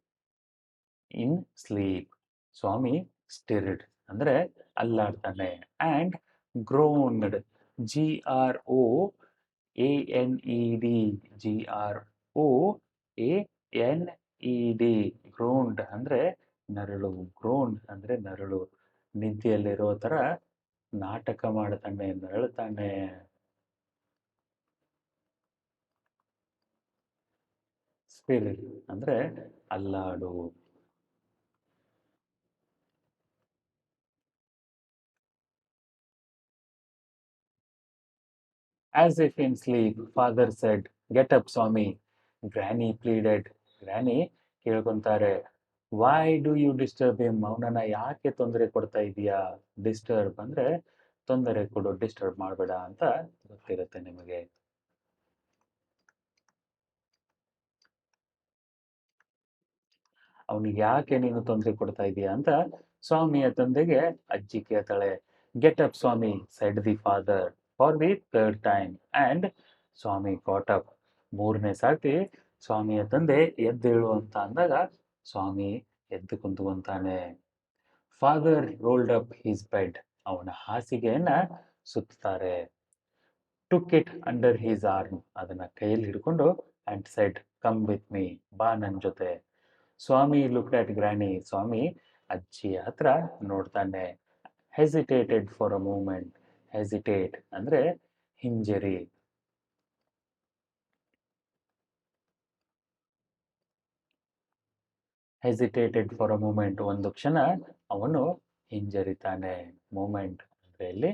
in sleep. Swami stirred ಅಂದ್ರೆ ಅಲ್ಲಾಡ್ತಾನೆ. ಅಂಡ್ ಗ್ರೋನ್ಡ್ GROANED ಗ್ರೋನ್ಡ್ ಅಂದ್ರೆ ನರಳು. ಗ್ರೋನ್ಡ್ ಅಂದ್ರೆ ನರಳು. ನಿದ್ದೆಯಲ್ಲಿರೋ ತರ ನಾಟಕ ಮಾಡ್ತಾನೆ, ನರಳುತ್ತಾನೆ. ಸ್ಪಿರಿಟ್ ಅಂದ್ರೆ ಅಲ್ಲಾಡು. As if in sleep, father said, "Get up, Swami." Granny pleaded. Granny ಕೇಳ್ಕೊಂತಾರೆ. Why do you disturb him? ಅವನನ್ನ ಯಾಕೆ ತೊಂದರೆ ಕೊಡ್ತಾ ಇದೀಯಾ? ಡಿಸ್ಟರ್ಬ್ ಅಂದ್ರೆ ತೊಂದರೆ ಕೊಡು, ಡಿಸ್ಟರ್ಬ್ ಮಾಡಬೇಡ ಅಂತ ಗೊತ್ತಿರುತ್ತೆ ನಿಮಗೆ. ಅವನಿಗೆ ಯಾಕೆ ನೀನು ತೊಂದರೆ ಕೊಡ್ತಾ ಇದೀಯಾ ಅಂತ ಸ್ವಾಮಿಯ ತಂದೆಗೆ ಅಜ್ಜಿ ಕೇಳ್ತಾಳೆ. Get up Swami, said the father for the third time. And Swami got up. 3ನೇ ಸಾರ್ತಿ ಸ್ವಾಮಿಯ ತಂದೆ ಎದ್ದೇಳು ಅಂತ ಅಂದಾಗ ಸ್ವಾಮಿ ಎದ್ದು ಕುಂತ್ಕೊಂತಾನೆ. Father rolled up his bed. ಅವನ ಹಾಸಿಗೆಯನ್ನ ಸುತ್ತಾರೆ. Took it under his arm. ಅದನ್ನ ಕೈಯಲ್ಲಿ ಹಿಡ್ಕೊಂಡು and said, come with me, ಬಾ ನನ್ ಜೊತೆ. ಸ್ವಾಮಿ ಲುಕ್ಡ್ ಅಟ್ ಗ್ರಾನಿ. ಸ್ವಾಮಿ ಅಜ್ಜಿಯ ಹತ್ರ ನೋಡ್ತಾನೆ. Hesitated for a moment. Hesitate ಅಂದ್ರೆ ಹಿಂಜರಿ. ಹೆಸಿಟೇಟೆಡ್ ಫಾರ್ ಅ ಮೂಮೆಂಟ್ ಒಂದು ಕ್ಷಣ ಅವನು ಹಿಂಜರಿತಾನೆ. ಮೂಮೆಂಟ್ ಅಂದ್ರೆ ಇಲ್ಲಿ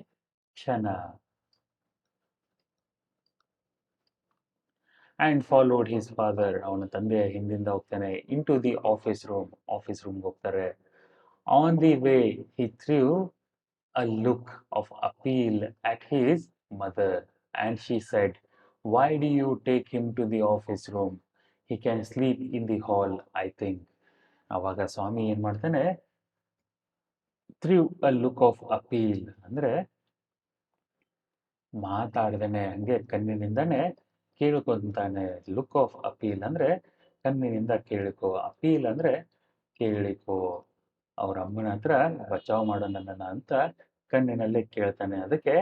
ಕ್ಷಣ. And followed his father. ಅವನ ತಂದೆಯ ಹಿಂದಿಂದ ಹೋಗ್ತಾನೆ. Into the office room. Office ರೂಮ್ಗೆ ಹೋಗ್ತಾರೆ. On the way he threw a look of appeal at his mother, and she said, "Why do you take him to the office room? He can sleep in the hall, I think." ಅವಾಗ ಸ್ವಾಮಿ ಏನ್ ಮಾಡ್ತಾನೆ, through a look of appeal ಅಂದ್ರೆ ಮಾತಾಡ್ದೇನೆ ಹಂಗೆ ಕಣ್ಣಿನಿಂದಾನೇ ಕೇಳ್ಕೊಂತಾನೆ. Look of appeal ಅಂದ್ರೆ ಕಣ್ಣಿನಿಂದ ಕೇಳಿಕೊ, appeal ಅಂದ್ರೆ ಕೇಳಿಕೊ. ಅವ್ರ ಅಮ್ಮನ ಹತ್ರ ಬಚಾವ್ ಮಾಡು ನನ್ನನ್ನ ಅಂತ ಕಣ್ಣಿನಲ್ಲಿ ಕೇಳ್ತಾನೆ. ಅದಕ್ಕೆ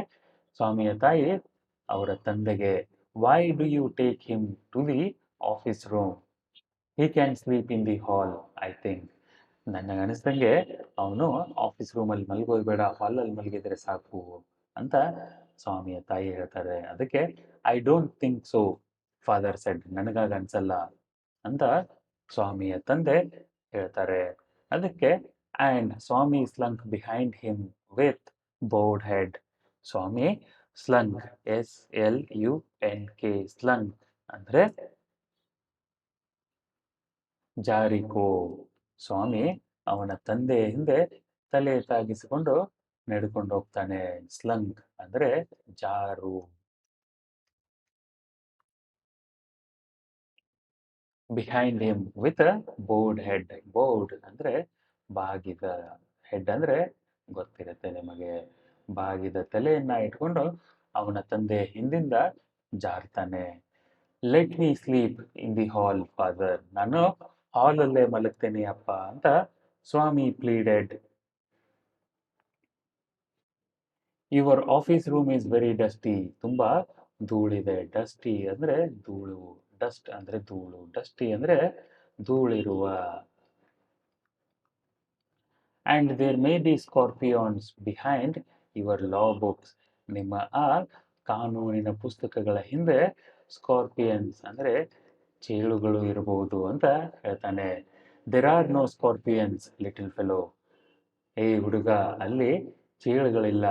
ಸ್ವಾಮಿಯ ತಾಯಿ ಅವರ ತಂದೆಗೆ, why do you take him to the office room, he can sleep in the hall I think. ನನಗನ್ನಿಸ್ದಂಗೆ ಅವನು ಆಫೀಸ್ ರೂಮಲ್ಲಿ ಮಲ್ಗೋದು ಬೇಡ, ಹಾಲಲ್ಲಿ ಮಲಗಿದ್ರೆ ಸಾಕು ಅಂತ ಸ್ವಾಮಿಯ ತಾಯಿ ಹೇಳ್ತಾರೆ. ಅದಕ್ಕೆ I don't think so father said, ನನಗಾಗ ಅನ್ಸಲ್ಲ ಅಂತ ಸ್ವಾಮಿಯ ತಂದೆ ಹೇಳ್ತಾರೆ. ಅದಕ್ಕೆ and Swami slunk behind him with bowed head. Swami slunk, SLUNK, slunk ಅಂದ್ರೆ ಜಾರಿಕೋ. ಸ್ವಾಮಿ ಅವನ ತಂದೆಯ ಹಿಂದೆ ತಲೆ ತಾಗಿಸಿಕೊಂಡು ನಡ್ಕೊಂಡು ಹೋಗ್ತಾನೆ. ಸ್ಲಂಕ್ ಅಂದ್ರೆ ಜಾರು. Behind him with board head. Board ಅಂದ್ರೆ ಬಾಗಿದ, ಹೆಡ್ ಅಂದ್ರೆ ಗೊತ್ತಿರುತ್ತೆ ನಿಮಗೆ. ಬಾಗಿದ ತಲೆಯನ್ನ ಇಟ್ಕೊಂಡು ಅವನ ತಂದೆ ಹಿಂದಿಂದ ಜಾರ್ತಾನೆ. Let me sleep in the hall father, ನಾನು ಹಾಲಲ್ಲೇ ಮಲಗ್ತೇನೆ ಅಪ್ಪ ಅಂತ Swami pleaded. Your office room is very dusty, ತುಂಬಾ ಧೂಳಿದೆ. ಡಸ್ಟಿ ಅಂದ್ರೆ ಧೂಳು, ಡಸ್ಟ್ ಅಂದ್ರೆ ಧೂಳು, ಡಸ್ಟಿ ಅಂದ್ರೆ ಧೂಳಿರುವ. And there may be scorpions behind your law books, ನಿಮ್ಮ ಆ ಕಾನೂನಿನ ಪುಸ್ತಕಗಳ ಹಿಂದೆ ಸ್ಕಾರ್ಪಿಯನ್ಸ್ ಅಂದರೆ ಚೇಳುಗಳು ಇರಬಹುದು ಅಂತ ಹೇಳ್ತಾನೆ. There are no scorpions little fellow, ಏ ಹುಡುಗ ಅಲ್ಲಿ ಚೇಳುಗಳಿಲ್ಲ.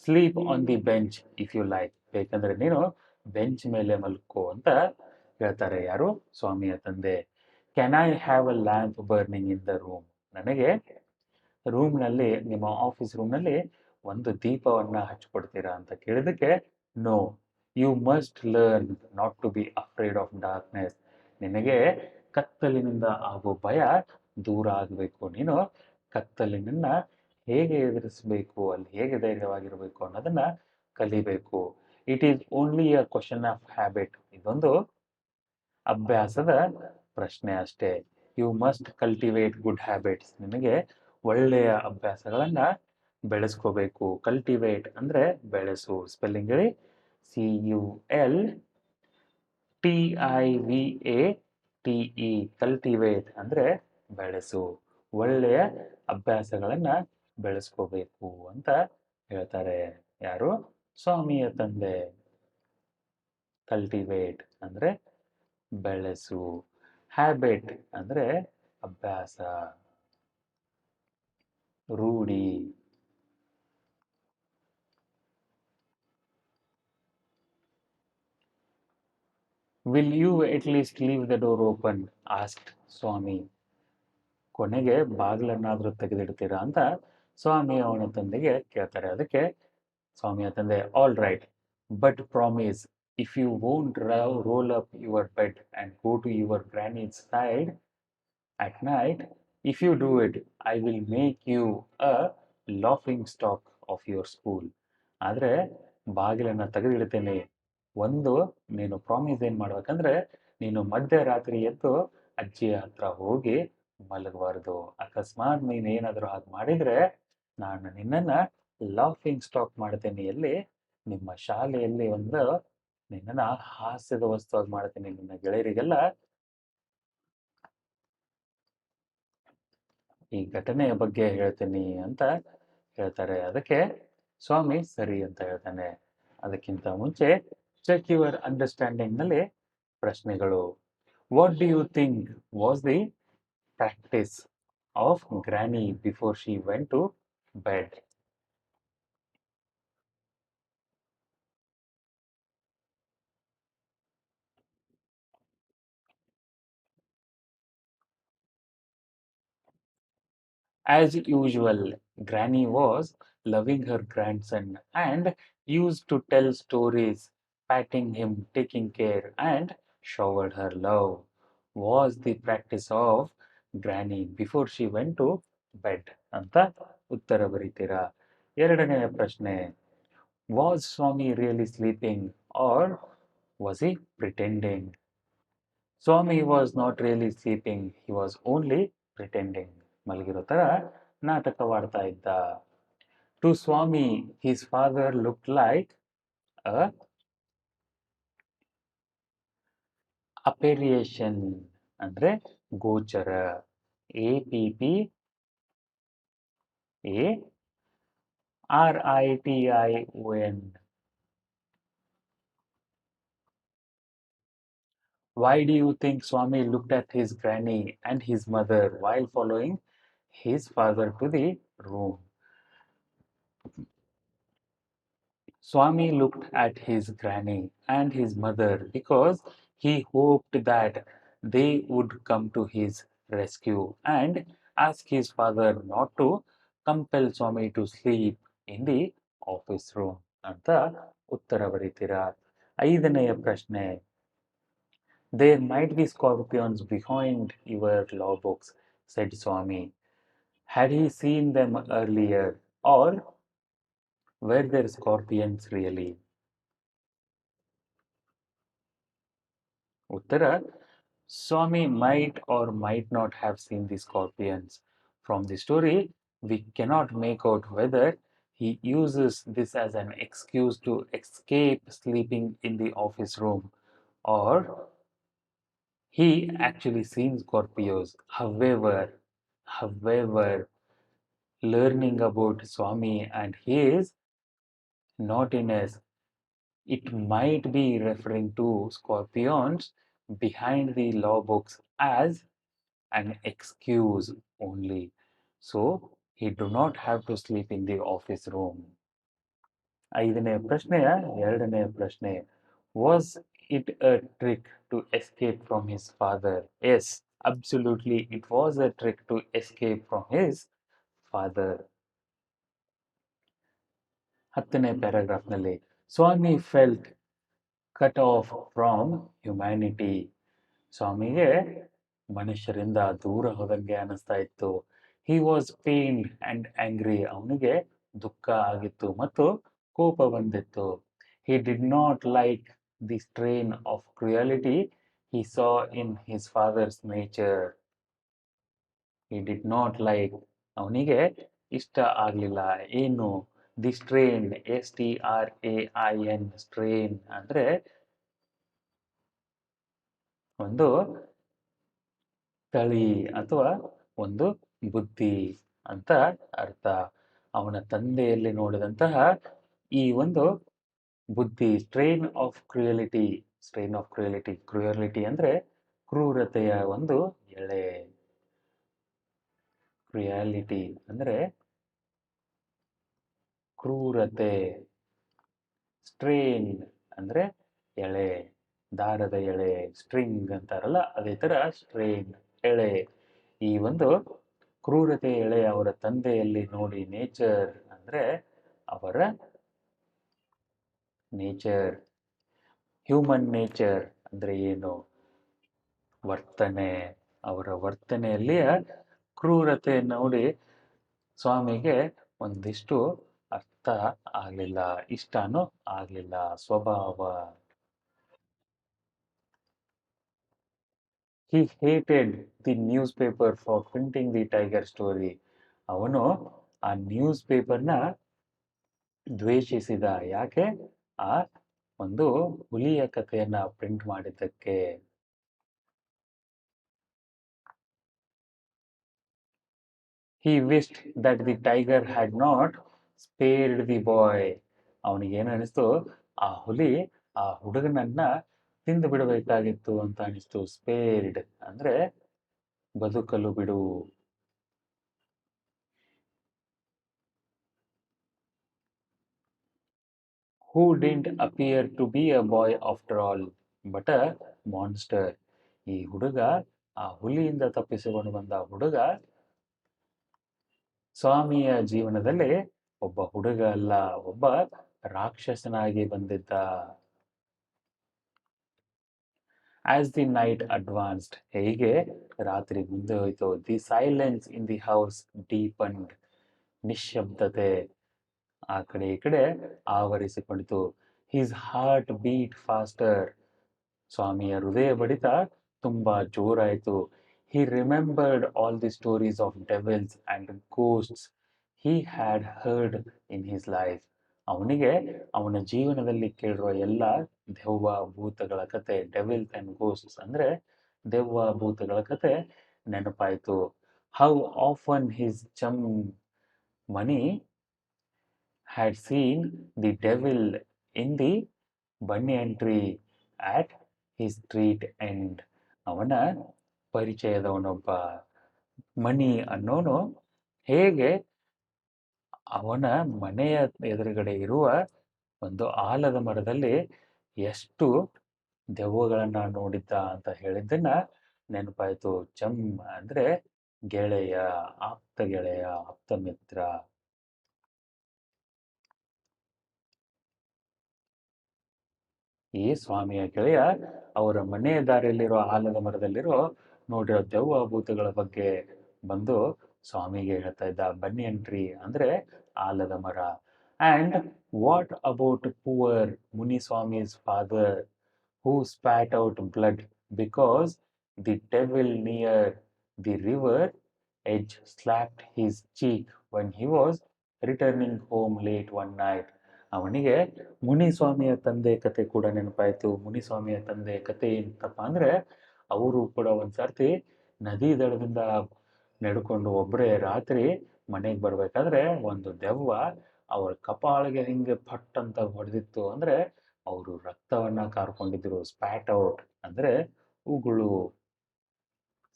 Sleep on the bench if you like, ಬೇಕಂದ್ರೆ ನೀನು ಬೆಂಚ್ ಮೇಲೆ ಮಲ್ಕೋ ಅಂತ ಹೇಳ್ತಾರೆ. ಯಾರು? ಸ್ವಾಮಿಯ ತಂದೆ. Can I have a lamp burning in the room, ನನಗೆ ರೂಮ್ನಲ್ಲಿ, ನಿಮ್ಮ ಆಫೀಸ್ ರೂಮ್ನಲ್ಲಿ ಒಂದು ದೀಪವನ್ನ ಹಚ್ಕೊಡ್ತೀರಾ ಅಂತ ಕೇಳಿದಕ್ಕೆ, no, you must learn not to be afraid of darkness, ನಿನಗೆ ಕತ್ತಲಿನಿಂದ ಆಗೋ ಭಯ ದೂರ ಆಗಬೇಕು. ನೀನು ಕತ್ತಲಿನನ್ನ ಹೇಗೆ ಎದುರಿಸಬೇಕು, ಅಲ್ಲಿ ಹೇಗೆ ಧೈರ್ಯವಾಗಿರಬೇಕು ಅನ್ನೋದನ್ನ ಕಲಿಬೇಕು. It is only a question of habit, ಇದೊಂದು ಅಭ್ಯಾಸದ ಪ್ರಶ್ನೆ ಅಷ್ಟೇ. You must cultivate good habits, ನಿನಗೆ ಒಳ್ಳೆಯ ಅಭ್ಯಾಸಗಳನ್ನ ಬೆಳೆಸ್ಕೋಬೇಕು. ಕಲ್ಟಿವೇಟ್ ಅಂದ್ರೆ ಬೆಳೆಸು. ಸ್ಪೆಲ್ಲಿಂಗ್ ಹೇಳಿ, CULTIVATE, ಕಲ್ಟಿವೇಟ್ ಅಂದ್ರೆ ಬೆಳೆಸು, ಒಳ್ಳೆಯ ಅಭ್ಯಾಸಗಳನ್ನ ಬೆಳೆಸ್ಕೋಬೇಕು ಅಂತ ಹೇಳ್ತಾರೆ. ಯಾರು? ಸ್ವಾಮಿಯ ತಂದೆ. ಕಲ್ಟಿವೇಟ್ ಅಂದ್ರೆ ಬೆಳೆಸು, ಹ್ಯಾಬಿಟ್ ಅಂದ್ರೆ ಅಭ್ಯಾಸ, ರೂಢಿ. Will you at least leave the door open, asked Swami. ಕೊನೆಗೆ ಬಾಗಿಲನ್ನಾದ್ರೂ ತೆಗೆದಿಡ್ತೀರಾ ಅಂತ ಸ್ವಾಮಿ ಅವನ ತಂದೆಗೆ ಕೇಳ್ತಾರೆ. ಅದಕ್ಕೆ ಸ್ವಾಮಿಯ ತಂದೆ, all right, but promise, if you won't roll up your bed and go to your granny's side at night, if you do it, I will make you a laughing stock of your school. ಆದರೆ ಬಾಗಿಲನ್ನು ತೆಗೆದಿಡ್ತೇನೆ, ಒಂದು ನೀನು promise ಏನು ಮಾಡ್ಬೇಕಂದ್ರೆ, ನೀನು ಮಧ್ಯರಾತ್ರಿ ಎದ್ದು ಅಜ್ಜಿಯ ಹತ್ರ ಹೋಗಿ ಮಲಗಬಾರ್ದು. ಅಕಸ್ಮಾತ್ ನೀನು ಏನಾದರೂ ಹಾಗೆ ಮಾಡಿದರೆ ನಾನು ನಿನ್ನನ್ನು ಲಾಫಿಂಗ್ ಸ್ಟಾಕ್ ಮಾಡ್ತೇನೆ. ಎಲ್ಲಿ? ನಿಮ್ಮ ಶಾಲೆಯಲ್ಲಿ ಒಂದು ನಿನ್ನನ್ನು ಹಾಸ್ಯದ ವಸ್ತುವಾಗಿ ಮಾಡ್ತೇನೆ, ನಿನ್ನ ಗೆಳೆಯರಿಗೆಲ್ಲ ಈ ಘಟನೆಯ ಬಗ್ಗೆ ಹೇಳ್ತೀನಿ ಅಂತ ಹೇಳ್ತಾರೆ. ಅದಕ್ಕೆ ಸ್ವಾಮಿ ಸರಿ ಅಂತ ಹೇಳ್ತಾನೆ. ಅದಕ್ಕಿಂತ ಮುಂಚೆ ಚೆಕ್ ಯುವರ್ ಅಂಡರ್ಸ್ಟ್ಯಾಂಡಿಂಗ್ನಲ್ಲಿ ಪ್ರಶ್ನೆಗಳು. What do you think was the practice of granny before she went to bed? As usual, Granny was loving her grandson and used to tell stories, patting him, taking care, and showered her love. Was the practice of Granny before she went to bed ಅಂತ ಉತ್ತರ ಬರೀತೀರಾ. ಎರಡನೆಯ ಪ್ರಶ್ನೆ, was Swami really sleeping or was he pretending? Swami was not really sleeping, he was only pretending. ಮಲಗಿರೋ ಥರ ನಾಟಕವಾಡ್ತಾ ಇದ್ದ. To Swami his father looked like a apparition ಅಂದ್ರೆ ಗೋಚರ. APPARITION. Why do you think Swami looked at his granny and his mother while following his father to the room? Swami looked at his granny and his mother because he hoped that they would come to his rescue and ask his father not to compel Swami to sleep in the office room ಅಂತ ಉತ್ತರ ಬರೀತೀರಾ. ಐದನೆಯ ಪ್ರಶ್ನೆ, there might be scorpions behind your law books, said Swami. Had he seen them earlier, or were there scorpions really? Uttara, Swami might or might not have seen the scorpions. From the story, we cannot make out whether he uses this as an excuse to escape sleeping in the office room or he actually seen Scorpios. However, learning about Swami and his naughtiness, it might be referring to scorpions behind the law books as an excuse only. So he do not have to sleep in the office room. ಐದನೆಯ ಪ್ರಶ್ನೆಯ ಎರಡನೆಯ ಪ್ರಶ್ನೆ, was it a trick to escape from his father? Yes, absolutely it was a trick to escape from his father. ಹತ್ತನೇ ಪ್ಯಾರಾಗ್ರಾಫ್ನಲ್ಲಿ, Swami felt cut off from humanity. ಸ್ವಾಮಿಗೆ ಮನುಷ್ಯರಿಂದ ದೂರ ಹೋದಂಗೆ ಅನಿಸ್ತಾ ಇತ್ತು. He was pained and angry, ಅವನಿಗೆ ದುಃಖ ಆಗಿತ್ತು ಮತ್ತು ಕೋಪ ಬಂದಿತ್ತು. He did not like the strain of cruelty he saw in his father's nature. He did not like, ಅವನಿಗೆ ಇಷ್ಟ ಆಗಲಿಲ್ಲ. ಏನು? ದಿ ಸ್ಟ್ರೇನ್, STRAIN, ಸ್ಟ್ರೇನ್ ಅಂದರೆ ಒಂದು ತಳಿ ಅಥವಾ ಒಂದು ಬುದ್ಧಿ ಅಂತ ಅರ್ಥ. ಅವನ ತಂದೆಯಲ್ಲಿ ನೋಡಿದಂತಹ ಈ ಒಂದು ಬುದ್ಧಿ, ಸ್ಟ್ರೇನ್ ಆಫ್ ಕ್ರುಯಾಲಿಟಿ ಅಂದ್ರೆ ಕ್ರೂರತೆಯ ಒಂದು ಎಳೆ. ಕ್ರುಯಾಲಿಟಿ ಅಂದ್ರೆ ಕ್ರೂರತೆ. ಸ್ಟ್ರೇನ್ ಅಂದ್ರೆ ಎಳೆ, ದಾರದ ಎಳೆ, ಸ್ಟ್ರಿಂಗ್ ಅಂತಾರಲ್ಲ, ಅದೇ ತರ ಸ್ಟ್ರೇನ್, ಎಳೆ. ಈ ಒಂದು ಕ್ರೂರತೆ ಎಳೆ ಅವರ ತಂದೆಯಲ್ಲಿ ನೋಡಿ, ನೇಚರ್ ಅಂದ್ರೆ ಅವರ ನೇಚರ್. ಹ್ಯೂಮನ್ ನೇಚರ್ ಅಂದ್ರೆ ಏನು? ವರ್ತನೆ. ಅವರ ವರ್ತನೆಯಲ್ಲಿಯ ಕ್ರೂರತೆ ನೋಡಿ ಸ್ವಾಮಿಗೆ ಒಂದಿಷ್ಟು ಅರ್ಥ ಆಗಲಿಲ್ಲ, ಇಷ್ಟನೂ ಆಗಲಿಲ್ಲ. ಸ್ವಭಾವ. He hated the newspaper for printing the tiger story. ಅವನು ಆ ನ್ಯೂಸ್ ಪೇಪರ್ನ ದ್ವೇಷಿಸಿದ. ಯಾಕೆ? ಆ ಒಂದು ಹುಲಿಯ ಕಥೆಯನ್ನ ಪ್ರಿಂಟ್ ಮಾಡಿದ್ದಕ್ಕೆ. He wished that the tiger had not spared the boy. ಅವನಿಗೇನು ಅನಿಸ್ತು, ಆ ಹುಲಿ ಆ ಹುಡುಗನನ್ನ ತಿಂದು ಬಿಡಬೇಕಾಗಿತ್ತು ಅಂತ ಅನಿಸ್ತು. ಸ್ಪೇರ್ಡ್ ಅಂದ್ರೆ ಬದುಕಲು ಬಿಡು. Who didn't appear to be a boy after all, but a monster. ಈ ಹುಡುಗ, ಆ ಹುಲಿಯಿಂದ ತಪ್ಪಿಸಿಕೊಂಡು ಬಂದ ಹುಡುಗ ಸ್ವಾಮಿಯ ಜೀವನದಲ್ಲಿ ಒಬ್ಬ ಹುಡುಗ ಅಲ್ಲ, ಒಬ್ಬ ರಾಕ್ಷಸನಾಗಿ ಬಂದಿದ್ದ. ಆಸ್ ದಿ ನೈಟ್ ಅಡ್ವಾನ್ಸ್ಡ್, ಹೇಗೆ ರಾತ್ರಿ ಮುಂದೆ ಹೋಯಿತು, the silence in the house deepened, ನಿಶ್ಶಬ್ದತೆ ಆ ಕಡೆ ಈ ಕಡೆ ಆವರಿಸಿಕೊಂಡಿತು. ಹಿಸ್ ಹಾರ್ಟ್ ಬೀಟ್ ಫಾಸ್ಟರ್, ಸ್ವಾಮಿಯ ಹೃದಯ ಬಡಿತ ತುಂಬಾ ಜೋರಾಯಿತು. He remembered all the stories of devils and ghosts he had heard in his life. ಅವನಿಗೆ ಅವನ ಜೀವನದಲ್ಲಿ ಕೇಳಿರುವ ಎಲ್ಲ ದೆವ್ವ ಭೂತಗಳ ಕತೆ, ಡೆವಿಲ್ಸ್ ಆ್ಯಂಡ್ ಗೋಸ್ಟ್ಸ್ ಅಂದರೆ ದೆವ್ವ ಭೂತಗಳ ಕತೆ ನೆನಪಾಯಿತು. How often his chum Mani had seen the devil in the banyan tree at his street end. ಅವನ ಪರಿಚಯದವನೊಬ್ಬ ಮಣಿ ಅನ್ನೋನು ಹೇಗೆ ಅವನ ಮನೆಯ ಎದುರುಗಡೆ ಇರುವ ಒಂದು ಆಲದ ಮರದಲ್ಲಿ ಎಷ್ಟು ದೆವ್ವಗಳನ್ನ ನೋಡಿದ್ದ ಅಂತ ಹೇಳಿದ್ದನ್ನ ನೆನಪಾಯಿತು. ಚಮ್ ಅಂದ್ರೆ ಗೆಳೆಯ, ಆಪ್ತ ಗೆಳೆಯ, ಆಪ್ತ ಮಿತ್ರ. ಈ ಸ್ವಾಮಿಯ ಗೆಳೆಯ ಅವರ ಮನೆಯ ದಾರಿಯಲ್ಲಿರೋ ಆಲದ ಮರದಲ್ಲಿರೋ ನೋಡಿರೋ ದೆವ್ವ ಭೂತಗಳ ಬಗ್ಗೆ ಬಂದು ಸ್ವಾಮಿಗೆ ಹೇಳ್ತಾ ಇದ್ದ. ಬನ್ನಿಯನ್ ಟ್ರೀ ಅಂದ್ರೆ ಆಲದ ಮರ. And what about poor Muniswami's father who spat out blood because the devil near the river edge slapped his cheek when he was returning home late one night. ಅವನಿಗೆ ಮುನಿಸ್ವಾಮಿಯ ತಂದೆ ಕತೆ ಕೂಡ ನೆನಪಾಯಿತು. ಮುನಿಸ್ವಾಮಿಯ ತಂದೆ ಕತೆ ಏನಪ್ಪ ಅಂದರೆ, ಅವರು ಕೂಡ ಒಂದ್ಸರ್ತಿ ನದಿ ದಡದಿಂದ ನಡ್ಕೊಂಡು ಒಬ್ಬರೇ ರಾತ್ರಿ ಮನೆಗೆ ಬರಬೇಕಾದ್ರೆ ಒಂದು ದೆವ್ವ ಅವರ ಕಪಾಳಿಗೆ ಹಿಂಗೆ ಫಟ್ ಅಂತ ಹೊಡೆದಿತ್ತು. ಅಂದರೆ ಅವರು ರಕ್ತವನ್ನ ಕಾರ್ಕೊಂಡಿದ್ರು. ಸ್ಪ್ಯಾಟ್ ಔಟ್ ಅಂದರೆ ಉಗುಳು.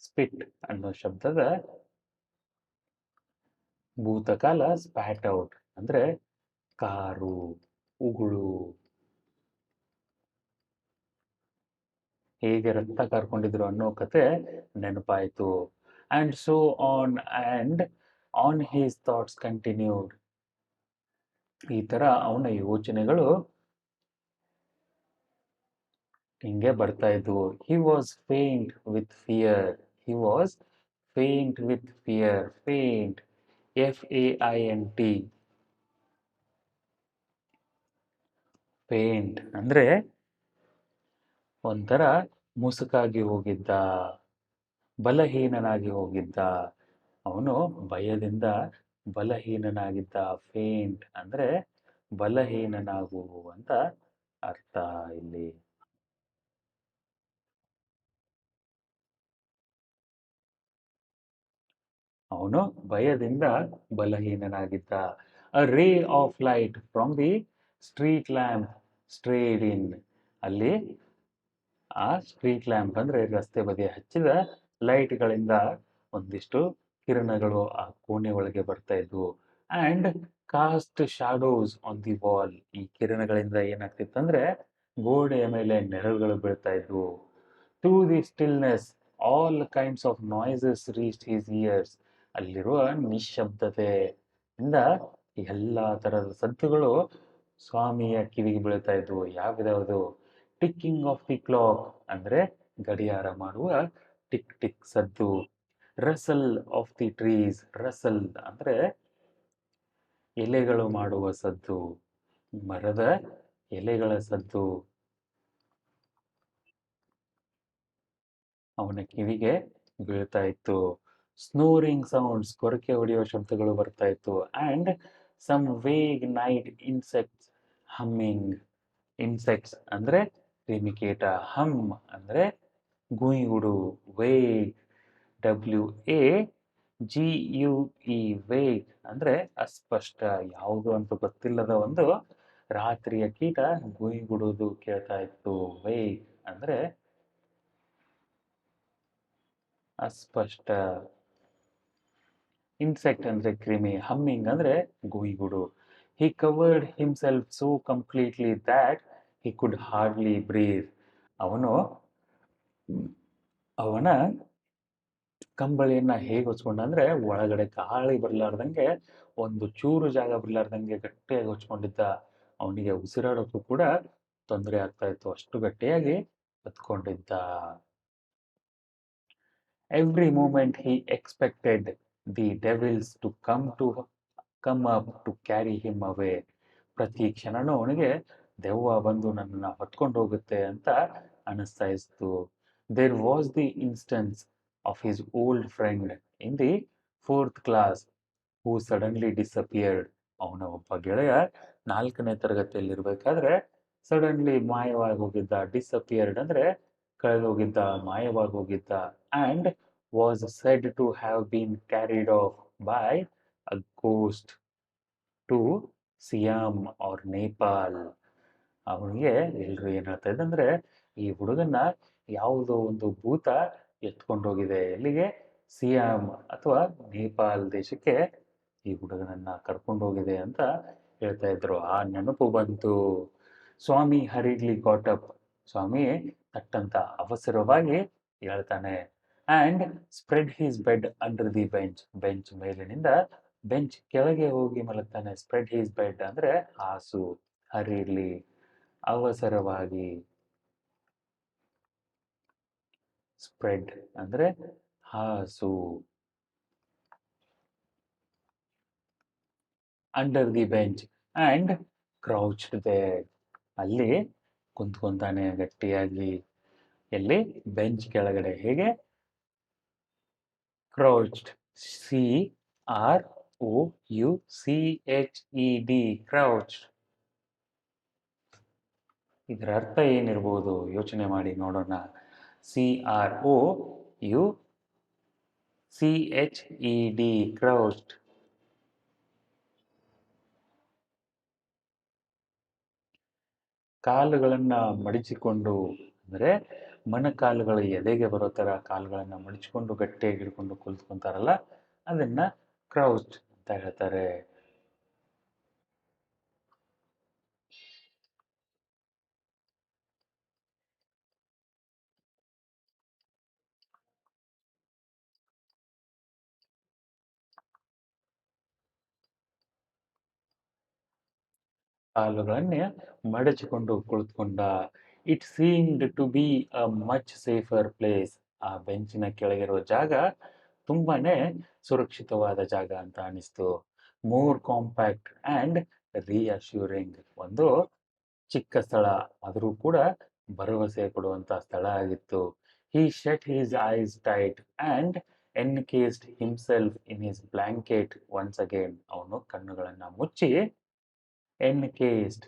ಸ್ಪಿಟ್ ಅನ್ನೋ ಶಬ್ದದ ಭೂತಕಾಲ ಸ್ಪ್ಯಾಟ್ ಔಟ್ ಅಂದರೆ ಕಾರು, ಉಗುಳು. ಹೇಗೆ ರಕ್ತ ಕಾರ್ಕೊಂಡಿದ್ರು ಅನ್ನೋ ಕತೆ ನೆನಪಾಯಿತು. And so on and on his thoughts continued. ಈ ಥರ ಅವನ ಯೋಚನೆಗಳು ಹಿಂಗೆ ಬರ್ತಾ ಇದ್ವು. He was faint with fear. He was faint with fear. Faint FAINT. Faint ಅಂದರೆ ಒಂಥರ ಮುಸುಕಾಗಿ ಹೋಗಿದ್ದ, ಬಲಹೀನನಾಗಿ ಹೋಗಿದ್ದ. ಅವನು ಭಯದಿಂದ ಬಲಹೀನನಾಗಿದ್ದ. ಫೇಂಟ್ ಅಂದರೆ ಬಲಹೀನನಾಗು ಅಂತ ಅರ್ಥ ಇಲ್ಲಿ. ಅವನು ಭಯದಿಂದ ಬಲಹೀನನಾಗಿದ್ದ. A ray of light from the street lamp strayed in. ಅಲ್ಲಿ ಆ ಸ್ಟ್ರೀಟ್ ಲ್ಯಾಂಪ್ ಅಂದರೆ ರಸ್ತೆ ಬದಿ ಹಚ್ಚಿದ ಲೈಟ್ಗಳಿಂದ ಒಂದಿಷ್ಟು ಕಿರಣಗಳು ಆ ಕೋಣೆ ಒಳಗೆ ಬರ್ತಾ ಇದ್ವು. And cast shadows on the wall. ಈ ಕಿರಣಗಳಿಂದ ಏನಾಗ್ತಿತ್ತಂದ್ರೆ ಗೋಡೆಯ ಮೇಲೆ ನೆರಳುಗಳು ಬೀಳ್ತಾ ಇದ್ವು. To the stillness all kinds of noises reached his ears. ಅಲ್ಲಿರುವ ನಿಶ್ಶಬ್ದತೆಯಿಂದ ಎಲ್ಲ ಥರದ ಸದ್ದುಗಳು ಸ್ವಾಮಿಯ ಕಿವಿಗೆ ಬೀಳ್ತಾ ಇದ್ವು. ಯಾವ್ಯಾವುದು? ಟಿಕ್ಕಿಂಗ್ ಆಫ್ ದಿ ಕ್ಲಾಕ್ ಅಂದರೆ ಗಡಿಯಾರ ಮಾಡುವ ಟಿಕ್ ಟಿಕ್ ಸದ್ದು. Russell of the trees. Russell ಅಂದರೆ ಎಲೆಗಳು ಮಾಡುವ ಸದ್ದು, ಮರದ ಎಲೆಗಳ ಸದ್ದು ಅವನ ಕಿವಿಗೆ ಬೀಳ್ತಾ ಇತ್ತು. ಸ್ನೋರಿಂಗ್ ಸೌಂಡ್ಸ್, ಕೊರಕೆ ಹೊಡೆಯುವ ಶಬ್ದಗಳು ಬರ್ತಾ ಇತ್ತು. And some vague night insects humming. Insects ಅಂದರೆ ಕ್ರಿಮಿಕೀಟ. ಹಮ್ ಅಂದರೆ ಗುಯಿಗುಡು. ವೇಗ್ WAGUE ವೇಗ್ ಅಂದರೆ ಅಸ್ಪಷ್ಟ, ಯಾವುದು ಅಂತ ಗೊತ್ತಿಲ್ಲದ ಒಂದು ರಾತ್ರಿಯ ಕೀಟ ಗುಯಿಗುಡುವುದು ಕೇಳ್ತಾ ಇತ್ತು. ವೇಗ್ ಅಂದರೆ ಅಸ್ಪಷ್ಟ. ಇನ್ಸೆಕ್ಟ್ ಅಂದರೆ ಕ್ರಿಮಿ. ಹಮ್ಮಿಂಗ್ ಅಂದರೆ ಗುಯಿಗುಡು. He covered himself so completely that he could hardly breathe. ಅವನು ಅವನ ಕಂಬಳಿಯನ್ನ ಹೇಗೆ ಹೊಚ್ಕೊಂಡ ಅಂದರೆ ಒಳಗಡೆ ಗಾಳಿ ಬರಲಾರ್ದಂಗೆ, ಒಂದು ಚೂರು ಜಾಗ ಬರಲಾರ್ದಂಗೆ ಗಟ್ಟಿಯಾಗಿ ಹೊಚ್ಕೊಂಡಿದ್ದ. ಅವನಿಗೆ ಉಸಿರಾಡೋಕ್ಕೂ ಕೂಡ ತೊಂದರೆ ಆಗ್ತಾ ಇತ್ತು. ಅಷ್ಟು ಗಟ್ಟಿಯಾಗಿ ಹೊತ್ಕೊಂಡಿದ್ದ. Every moment he expected the devils to come up to carry him away. ಪ್ರತಿ ಕ್ಷಣನೂ ಅವನಿಗೆ ದೆವ್ವ ಬಂದು ನನ್ನನ್ನು ಹೊತ್ಕೊಂಡು ಹೋಗುತ್ತೆ ಅಂತ ಅನಿಸ್ತಾ ಇತ್ತು. There was the instance of his old friend in the 4th class who suddenly disappeared. ಅವನ ಒಬ್ಬ ಗೆಳೆಯ 4ನೇ ತರಗತಿಯಲ್ಲಿರ್ಬೇಕಾದ್ರೆ ಸಡನ್ಲಿ ಮಾಯವಾಗಿ ಹೋಗಿದ್ದ. ಡಿಸಪಿಯರ್ಡ್ ಅಂದ್ರೆ ಕಳೆದೋಗಿದ್ದ, ಮಾಯವಾಗಿ ಹೋಗಿದ್ದ. And was said to have been carried off by a ghost to Siam or Nepal. ಅವನಿಗೆ ಎಲ್ರು ಏನ್ ಹೇಳ್ತಾ ಇದ್ದಂದ್ರೆ, ಈ ಹುಡುಗನ್ನ ಯಾವುದೋ ಒಂದು ಭೂತ ಎತ್ಕೊಂಡೋಗಿದೆ. ಎಲ್ಲಿಗೆ? ಸಿಯಾಮ್ ಅಥವಾ ನೇಪಾಲ್ ದೇಶಕ್ಕೆ ಈ ಹುಡುಗನನ್ನ ಕರ್ಕೊಂಡೋಗಿದೆ ಅಂತ ಹೇಳ್ತಾ ಇದ್ರು. ಆ ನೆನಪು ಬಂತು. ಸ್ವಾಮಿ ಹರಿಡ್ಲಿ ಗಾಟಪ್. ಸ್ವಾಮಿ ತಟ್ಟಂತ ಅವಸರವಾಗಿ ಹೇಳ್ತಾನೆ. And spread his bed under the bench. Bench ಮೇಲಿನಿಂದ ಬೆಂಚ್ ಕೆಳಗೆ ಹೋಗಿ ಮಲಗ್ತಾನೆ. ಸ್ಪ್ರೆಡ್ ಹೀಸ್ ಬೆಡ್ ಅಂದ್ರೆ ಹಾಸು. ಹರಿಡ್ಲಿ ಅವಸರವಾಗಿ. ಸ್ಪ್ರೆಡ್ ಅಂದ್ರೆ ಹಾಸು. Under the bench and crouched there. ಅಲ್ಲಿ ಕುಂತ್ಕೊಂತಾನೆ ಗಟ್ಟಿಯಾಗಿ. ಎಲ್ಲಿ? ಬೆಂಚ್ ಕೆಳಗಡೆ. ಹೇಗೆ? ಕ್ರೌಚ್ಡ್. CROUCHED. ಕ್ರೌಚ್ಡ್. ಇದರ ಅರ್ಥ ಏನಿರ್ಬೋದು? ಯೋಚನೆ ಮಾಡಿ ನೋಡೋಣ. CROUCHED. ಕ್ರೌಚ್ಡ್. ಕಾಲುಗಳನ್ನ ಮಡಿಚಿಕೊಂಡು, ಅಂದ್ರೆ ಮೊಣಕಾಲುಗಳು ಎದೆಗೆ ಬರೋ ತರ ಕಾಲುಗಳನ್ನ ಮಡಿಚಿಕೊಂಡು ಗಟ್ಟಿಯಾಗಿ ಹಿಡ್ಕೊಂಡು ಕುಳಿತುಕೊಂತಾರಲ್ಲ, ಅದನ್ನ ಕ್ರೌಚ್ಡ್ ಅಂತ ಹೇಳ್ತಾರೆ. ಕಾಲುಗಳನ್ನೇ ಮಡಚಿಕೊಂಡು ಕುಳಿತುಕೊಂಡ. It seemed to be a much safer place. ಆ ಬೆಂಚಿನ ಕೆಳಗಿರೋ ಜಾಗ ತುಂಬಾನೇ ಸುರಕ್ಷಿತವಾದ ಜಾಗ ಅಂತ ಅನಿಸ್ತು. More compact and reassuring. ಒಂದು ಚಿಕ್ಕ ಸ್ಥಳ, ಆದರೂ ಕೂಡ ಭರವಸೆ ಕೊಡುವಂತ ಸ್ಥಳ ಆಗಿತ್ತು. He shut his eyes tight and encased himself in his blanket once again. ಅವನು ಕಣ್ಣುಗಳನ್ನ ಮುಚ್ಚಿ, ಎನ್ಕೇಸ್ಡ್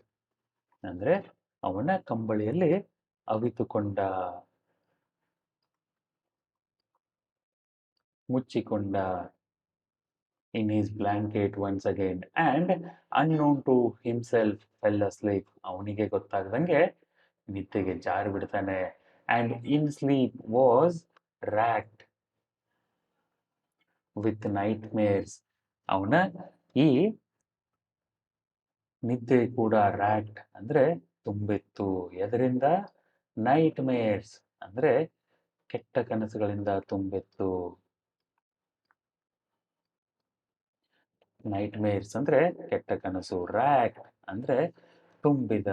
ಅಂದ್ರೆ ಅವನ ಕಂಬಳಿಯಲ್ಲಿ ಅವಿತುಕೊಂಡ, ಮುಚ್ಚಿಕೊಂಡ. In his blanket once again and unknown to himself fell asleep. ಅವನಿಗೆ ಗೊತ್ತಾಗದಂಗೆ ನಿದ್ದೆಗೆ ಜಾರಿ ಬಿಡ್ತಾನೆ. And in sleep was rocked with nightmares. ಅವನ ಈ ನಿದ್ದೆ ಕೂಡ ರಾಕ್ಡ್ ಅಂದ್ರೆ ತುಂಬಿತ್ತು. ಎದರಿಂದ? ನೈಟ್ ಮೇರ್ಸ್ ಅಂದ್ರೆ ಕೆಟ್ಟ ಕನಸುಗಳಿಂದ ತುಂಬಿತ್ತು. ನೈಟ್ ಮೇರ್ಸ್ ಅಂದ್ರೆ ಕೆಟ್ಟ ಕನಸು. ರಾಕ್ಡ್ ಅಂದ್ರೆ ತುಂಬಿದ.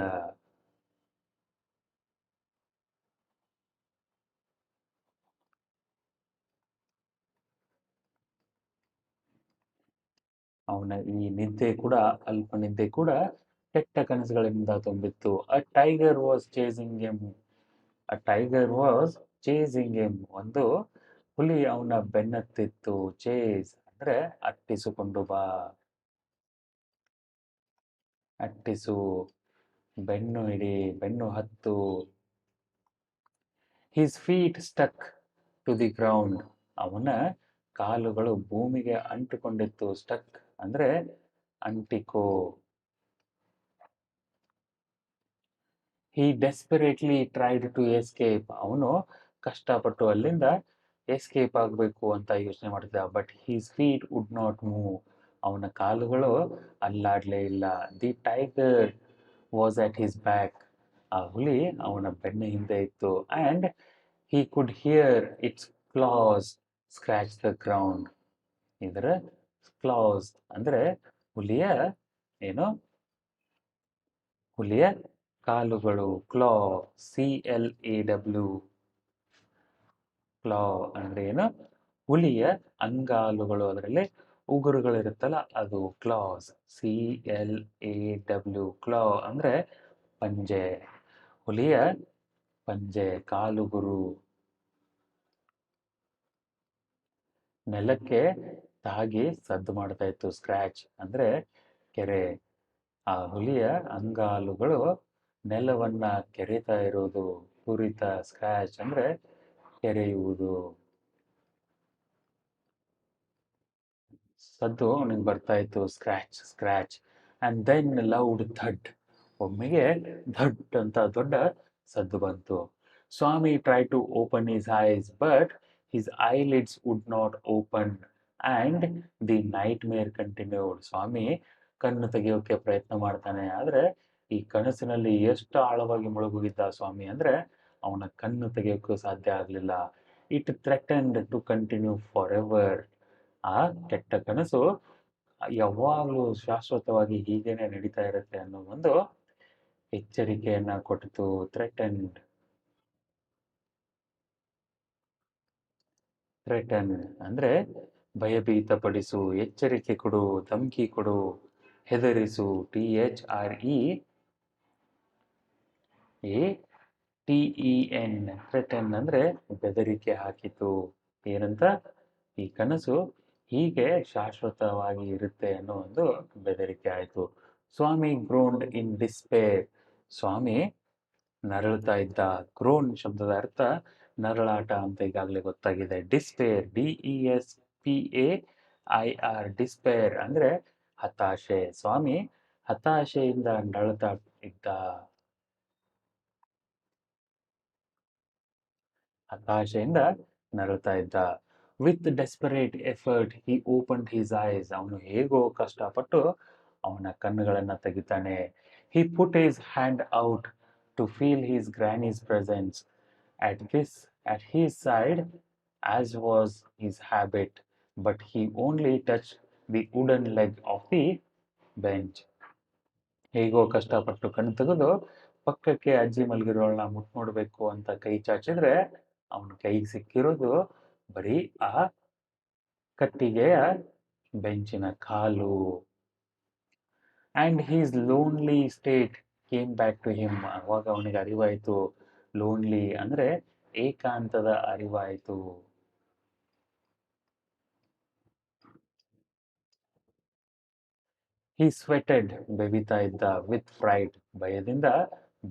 ಅವನ ಈ ನಿದ್ದೆ ಕೂಡ, ಅಲ್ಪ ನಿದ್ದೆ ಕೂಡ ಕೆಟ್ಟ ಕನಸುಗಳಿಂದ ತುಂಬಿತ್ತು. ಅ tiger was chasing him. A tiger was chasing him. ಒಂದು ಹುಲಿ ಅವನ ಬೆನ್ನತ್ತಿತ್ತು. ಚೇಸ್ ಅಂದ್ರೆ ಅಟ್ಟಿಸಿಕೊಂಡು ಬಾ, ಅಟ್ಟಿಸು, ಬೆನ್ನು ಹಿಡಿ, ಬೆನ್ನು ಹತ್ತು. His feet stuck to the ground. ಅವನ ಕಾಲುಗಳು ಭೂಮಿಗೆ ಅಂಟಿಕೊಂಡಿತ್ತು. ಸ್ಟಕ್ ಅಂದ್ರೆ ಅಂಟಿಕೋ. He desperately tried to escape. ಅವನು ಕಷ್ಟಪಟ್ಟು ಅಲ್ಲಿಂದ ಎಸ್ಕೇಪ್ ಆಗಬೇಕು ಅಂತ ಯೋಚನೆ ಮಾಡ್ತಿದ್ದ. But his feet would not move. ಅವನ ಕಾಲುಗಳು ಅಲ್ಲಾಡ್ಲೇ ಇಲ್ಲ. The tiger was at his back. ಆ ಹುಲಿ ಅವನ ಬೆನ್ನ ಹಿಂದೆ ಇತ್ತು. And he could hear its claws scratch the ground. ಇದರ ಕ್ಲಾಸ್ ಅಂದ್ರೆ ಹುಲಿಯ ಏನು ಹುಲಿಯ ಕಾಲುಗಳು ಕ್ಲಾ, CLAW, ಕ್ಲಾ ಅಂದ್ರೆ ಏನು? ಹುಲಿಯ ಅಂಗಾಲುಗಳು, ಅದರಲ್ಲಿ ಉಗುರುಗಳಿರುತ್ತಲ್ಲ ಅದು ಕ್ಲಾಸ್. CLAW, ಕ್ಲಾ ಅಂದ್ರೆ ಪಂಜೆ, ಹುಲಿಯ ಪಂಜೆ, ಕಾಲುಗುರು. ನೆಲಕ್ಕೆ ತಾಗಿ ಸದ್ದು ಮಾಡ್ತಾ ಇತ್ತು. ಸ್ಕ್ರ್ಯಾಚ್ ಅಂದ್ರೆ ಕೆರೆ. ಆ ಹುಲಿಯ ಅಂಗಾಲುಗಳು ನೆಲವನ್ನ ಕೆರಿತಾ ಇರುವುದು. ತುರಿತ, ಸ್ಕ್ರ್ಯಾಚ್ ಅಂದ್ರೆ ಕೆರೆಯುವುದು. ಸದ್ದು ಅವನಿಗೆ ಬರ್ತಾ ಇತ್ತು, scratch scratch. And then loud thud, ಒಮ್ಮೆಗೆ ಧಡ್ ಅಂತ ದೊಡ್ಡ ಸದ್ದು ಬಂತು. Swami try to open his eyes but his eyelids would not open and the nightmare continued. Swami ಕಣ್ಣು ತೆಗೆಯೋಕೆ ಪ್ರಯತ್ನ ಮಾಡ್ತಾನೆ, ಆದ್ರೆ ಈ ಕನಸಿನಲ್ಲಿ ಎಷ್ಟು ಆಳವಾಗಿ ಮುಳುಗೋಗಿದ್ದ ಸ್ವಾಮಿ ಅಂದ್ರೆ ಅವನ ಕಣ್ಣು ತೆಗೆಯೋಕ್ಕೂ ಸಾಧ್ಯ ಆಗಲಿಲ್ಲ. It threatened to continue forever. ಆ ಕೆಟ್ಟ ಕನಸು ಯಾವಾಗಲೂ ಶಾಶ್ವತವಾಗಿ ಹೀಗೇನೆ ನಡೀತಾ ಇರುತ್ತೆ ಅನ್ನೋ ಒಂದು ಎಚ್ಚರಿಕೆಯನ್ನ ಕೊಟ್ಟಿತು. ಥ್ರೆಟನ್ಡ್, ಥ್ರೆಟನ್ ಅಂದ್ರೆ ಭಯಭೀತಪಡಿಸು, ಎಚ್ಚರಿಕೆ ಕೊಡು, ಧಮಕಿ ಕೊಡು, ಹೆದರಿಸು. THREATEN, ಥ್ರೆಟನ್ ಅಂದ್ರೆ ಬೆದರಿಕೆ ಹಾಕಿತು. ಏನಂತ? ಈ ಕನಸು ಹೀಗೆ ಶಾಶ್ವತವಾಗಿ ಇರುತ್ತೆ ಅನ್ನೋ ಒಂದು ಬೆದರಿಕೆ ಆಯಿತು. ಸ್ವಾಮಿ ಗ್ರೋನ್ಡ್ ಇನ್ ಡಿಸ್ಪೇರ್. ಸ್ವಾಮಿ ನರಳುತ್ತಾ ಇದ್ದ. ಗ್ರೋನ್ ಶಬ್ದದ ಅರ್ಥ ನರಳಾಟ ಅಂತ ಈಗಾಗಲೇ ಗೊತ್ತಾಗಿದೆ. ಡಿಸ್ಪೇರ್, DESPAIR, ಡಿಸ್ಪೇರ್ ಅಂದ್ರೆ ಹತಾಶೆ. ಸ್ವಾಮಿ ಹತಾಶೆಯಿಂದ ನರಳುತ್ತಾ ಇದ್ದ. ಹತಾಶೆಯಿಂದ ನರಳುತ್ತಾ ಇದ್ದ. With desperate effort he opened his eyes. ಅವನು ಹೇಗೋ ಕಷ್ಟಪಟ್ಟು ಅವನ ಕಣ್ಣುಗಳನ್ನ ತೆಗಿತಾನೆ. He put his hand out to feel his granny's presence at his side, as was his habit, but he only touched the wooden leg of the bench. ಹೇಗೋ ಕಷ್ಟಪಟ್ಟು ಕಣ್ಣು ತೆಗೆದು ಪಕ್ಕಕ್ಕೆ ಅಜ್ಜಿ ಮಲಗಿರೋಳನ್ನ ಮುಟ್ ನೋಡ್ಬೇಕು ಅಂತ ಕೈ ಚಾಚಿದ್ರೆ ಅವನ ಕೈಗೆ ಸಿಕ್ಕಿರೋದು ಬರೀ ಆ ಕಟ್ಟಿಗೆಯ ಬೆಂಚಿನ ಕಾಲು. And his lonely state came back to him. ಅವಾಗ ಅವನಿಗೆ ಅರಿವಾಯಿತು. ಲೋನ್ಲಿ ಅಂದ್ರೆ ಏಕಾಂತದ ಅರಿವಾಯಿತು. ಹಿ ಸ್ವೆಟೆಡ್, ಬೆವಿತಾ ಇದ್ದ. ವಿತ್ ಫ್ರೈಟ್, ಭಯದಿಂದ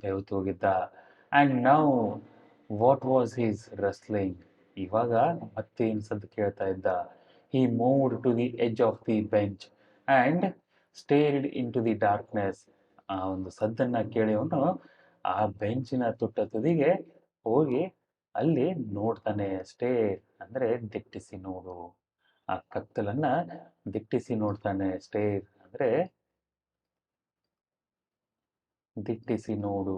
ಬೆವತು ಹೋಗಿದ್ದ. And now what was his rustling. ಇವಾಗ ಮತ್ತೇನು ಸದ್ದು ಕೇಳ್ತಾ ಇದ್ದ. He moved to the edge of the bench and stared into the darkness. ಆ ಒಂದು ಸದ್ದನ್ನ ಕೇಳಿ ಅವನು ಆ ಬೆಂಚಿನ ತುಟ್ಟ ತುದಿಗೆ ಹೋಗಿ ಅಲ್ಲಿ ನೋಡ್ತಾನೆ. ಸ್ಟೇರ್ ಅಂದ್ರೆ ದಿಟ್ಟಿಸಿ ನೋಡು. ಆ ಕತ್ತಲನ್ನ ದಿಟ್ಟಿಸಿ ನೋಡ್ತಾನೆ. ಸ್ಟೇರ್ ಅಂದ್ರೆ ದಿಟ್ಟಿಸಿ ನೋಡು.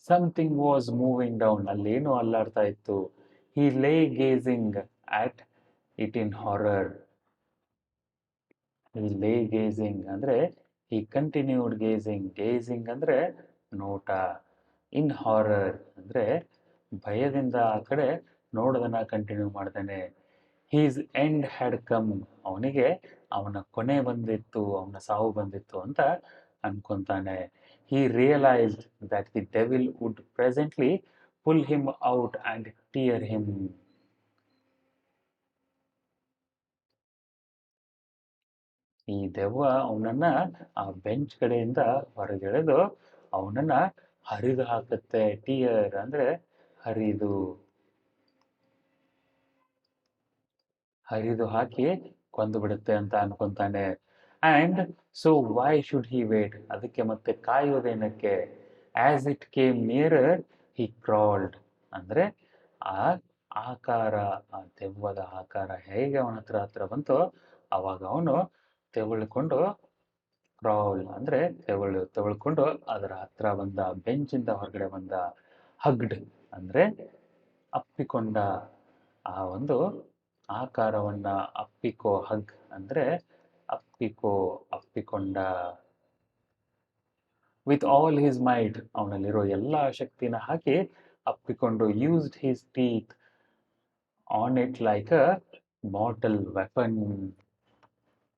Something was moving down. ಅಲ್ಲೇನೋ ಅಲ್ಲಾಡ್ತಾ ಇತ್ತು. He lay gazing at it in horror. He lay gazing ಅಂದ್ರೆ ಹಿ ಕಂಟಿನ್ಯೂಡ್ ಗೇಸಿಂಗ್. ಗೇಸಿಂಗ್ ಅಂದ್ರೆ ನೋಟ. ಇನ್ ಹಾರರ್ ಅಂದ್ರೆ ಭಯದಿಂದ ಆ ಕಡೆ ನೋಡೋದನ್ನ ಕಂಟಿನ್ಯೂ ಮಾಡ್ತಾನೆ. His end had come. ಅವನಿಗೆ ಅವನ ಕೊನೆ ಬಂದಿತ್ತು, ಅವನ ಸಾವು ಬಂದಿತ್ತು ಅಂತ ಅನ್ಕೊಂತಾನೆ. He realised that the devil would presently pull him out and tear him. ಈ ದೆವ್ವ ಅವನನ್ನ ಆ ಬೆಂಚ್ ಕಡೆಯಿಂದ ಹೊರಗೆಳೆದು ಅವನನ್ನ ಹರಿದು ಹಾಕುತ್ತೆ. ಟಿಯರ್ ಅಂದ್ರೆ ಹರಿದು, ಹರಿದು ಹಾಕಿ ಕೊಂದು ಬಿಡುತ್ತೆ ಅಂತ ಅನ್ಕೊಂತಾನೆ. And so why should he wait. ಅದಕ್ಕೆ ಮತ್ತೆ ಕಾಯುವುದೇನಕ್ಕೆ. As it came nearer he crawled. ಅಂದ್ರೆ ಆ ಆಕಾರ, ಆ ದೆವ್ವದ ಆಕಾರ ಹೇಗೆ ಅವನ ಹತ್ರ ಬಂತೋ ಅವಾಗ ಅವನು ತೆವಳಿಕೊಂಡು, ಕ್ರಾಲ್ ಅಂದ್ರೆ ತೆವಳ್ಕೊಂಡು ಅದರ ಹತ್ರ ಬಂದ. ಬೆಂಚಿಂದ ಹೊರಗಡೆ ಬಂದ. ಹಗ್ಡ್ ಅಂದ್ರೆ ಅಪ್ಪಿಕೊಂಡ. ಆ ಒಂದು ಆಕಾರವನ್ನ ಅಪ್ಪಿಕೋ. ಹಗ್ ಅಂದ್ರೆ ಅಪ್ಪಿಕೋ, ಅಪ್ಪಿಕೊಂಡ. ವಿತ್ ಆಲ್ ಹಿಸ್ ಮೈಟ್, ಅವನಲ್ಲಿರೋ ಎಲ್ಲ ಶಕ್ತಿನ ಹಾಕಿ ಅಪ್ಪಿಕೊಂಡು used his teeth on it like a mortal weapon,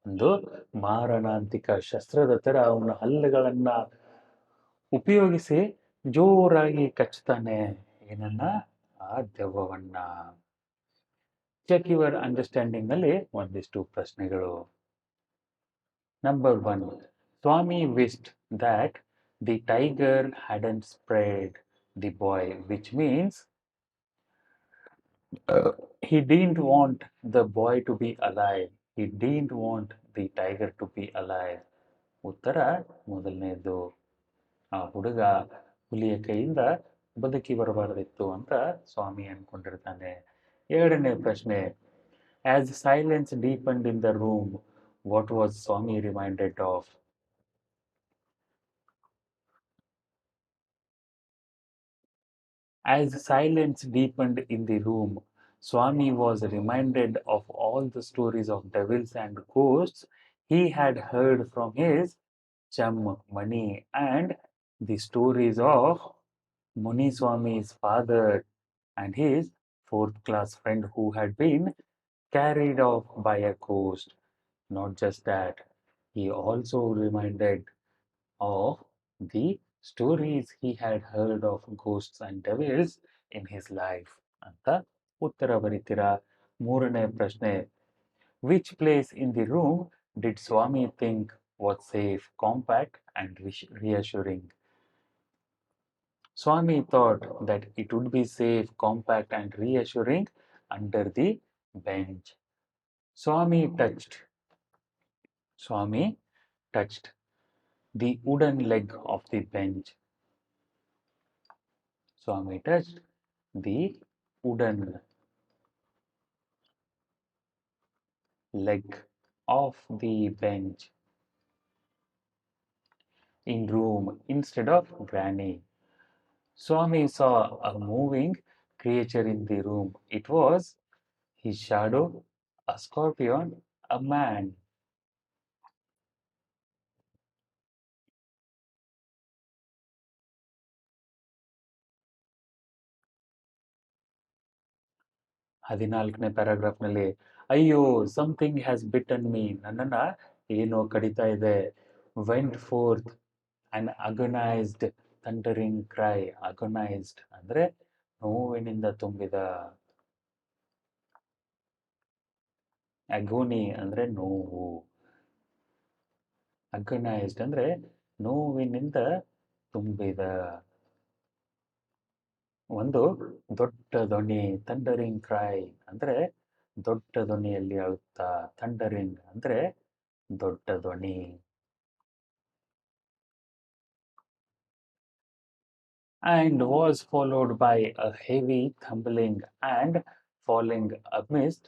ಒಂದು ಮಾರಣಾಂತಿಕ ಶಸ್ತ್ರದ ತರ ಅವನ ಹಲ್ಲುಗಳನ್ನ ಉಪಯೋಗಿಸಿ ಜೋರಾಗಿ ಕಚ್ತಾನೆ. ಏನನ್ನ? ಆ ದೆವ್ವವನ್ನ. ಚೆಕ್ ಯುವರ್ ಅಂಡರ್ಸ್ಟ್ಯಾಂಡಿಂಗ್ ನಲ್ಲಿ ಒಂದಿಷ್ಟು ಪ್ರಶ್ನೆಗಳು. Number 1, Swami wished that the tiger hadn't sprayed the boy, which means he didn't want the boy to be alive. He didn't want the tiger to be alive. ಉತ್ತರ ಮೊದಲನೇದು, ಆ ಹುಡುಗ ಹುಲಿಯ ಕೈಯಿಂದ ಬದುಕಿ ಬರಬಾರದಿತ್ತು ಅಂತ ಸ್ವಾಮಿ ಅನ್ಕೊಂಡಿರ್ತಾನೆ. ಎರಡನೇ ಪ್ರಶ್ನೆ, as silence deepened in the room, what was Swami reminded of? As silence deepened in the room, Swami was reminded of all the stories of devils and ghosts he had heard from his chum Mani, and the stories of Muni Swami's father and his fourth class friend who had been carried off by a ghost. Not just that, he also reminded of the stories he had heard of ghosts and devils in his life ಅಂತ ಉತ್ತರ ಬರೀತೀರಾ. ಮೂರನೇ ಪ್ರಶ್ನೆ, which place in the room did Swami think was safe, compact and reassuring? Swami thought that it would be safe, compact and reassuring under the bench. Swami touched. Swami touched the wooden leg of the bench. Swami touched the wooden leg of the bench in room instead of Granny. Swami saw a moving creature in the room. It was his shadow, a scorpion, a man. ಹದಿನಾಲ್ಕನೇ ಪ್ಯಾರಾಗ್ರಾಫ್ನಲ್ಲಿ, ಅಯ್ಯೋ something has bitten me, ನನ್ನನ್ನು ಏನೋ ಕಡಿತಾ ಇದೆ. Vent fourth ಅನ್ ಅಗನೈಸ್ಡ್ ಥಂಡರಿಂಗ್ CRY. ಅಗನೈಸ್ಡ್ ಅಂದರೆ ನೋವಿನಿಂದ ತುಂಬಿದ, ಅಗೋನಿ ಅಂದರೆ ನೋವು, ಅಗನೈಸ್ಡ್ ಅಂದರೆ ನೋವಿನಿಂದ ತುಂಬಿದ ಒಂದು ದೊಡ್ಡ ಧ್ವನಿ. ಥಂಡರಿಂಗ್ ಕ್ರೈ ಅಂದರೆ ದೊಡ್ಡ ಧ್ವನಿಯಲ್ಲಿ ಅಳುತ್ತಾ, ಥಂಡರಿಂಗ್ ಅಂದರೆ ದೊಡ್ಡ ಧ್ವನಿ. And was followed by a heavy tumbling and falling amidst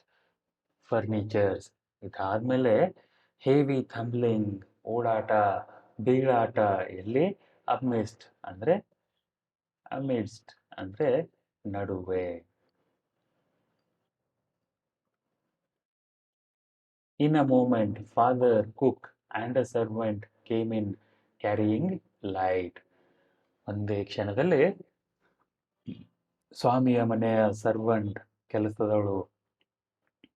furnitures. ಇದಾದ್ಮೇಲೆ ಹೆವಿ ಥಂಬ್ಲಿಂಗ್, ಓಡಾಟ, ಬೀಳಾಟ. ಎಲ್ಲಿ? ಅಮಿಸ್ಟ್ ಅಂದರೆ ಅಮಿಡ್ಸ್ಟ್ ಅಂದರೆ ನಡುವೆ. In a moment, father, cook and a servant came in carrying light. ಒಂದೇ ಕ್ಷಣದಲ್ಲಿ ಸ್ವಾಮಿಯ ಮನೆಯ ಸರ್ವೆಂಟ್, ಕೆಲಸದವಳು,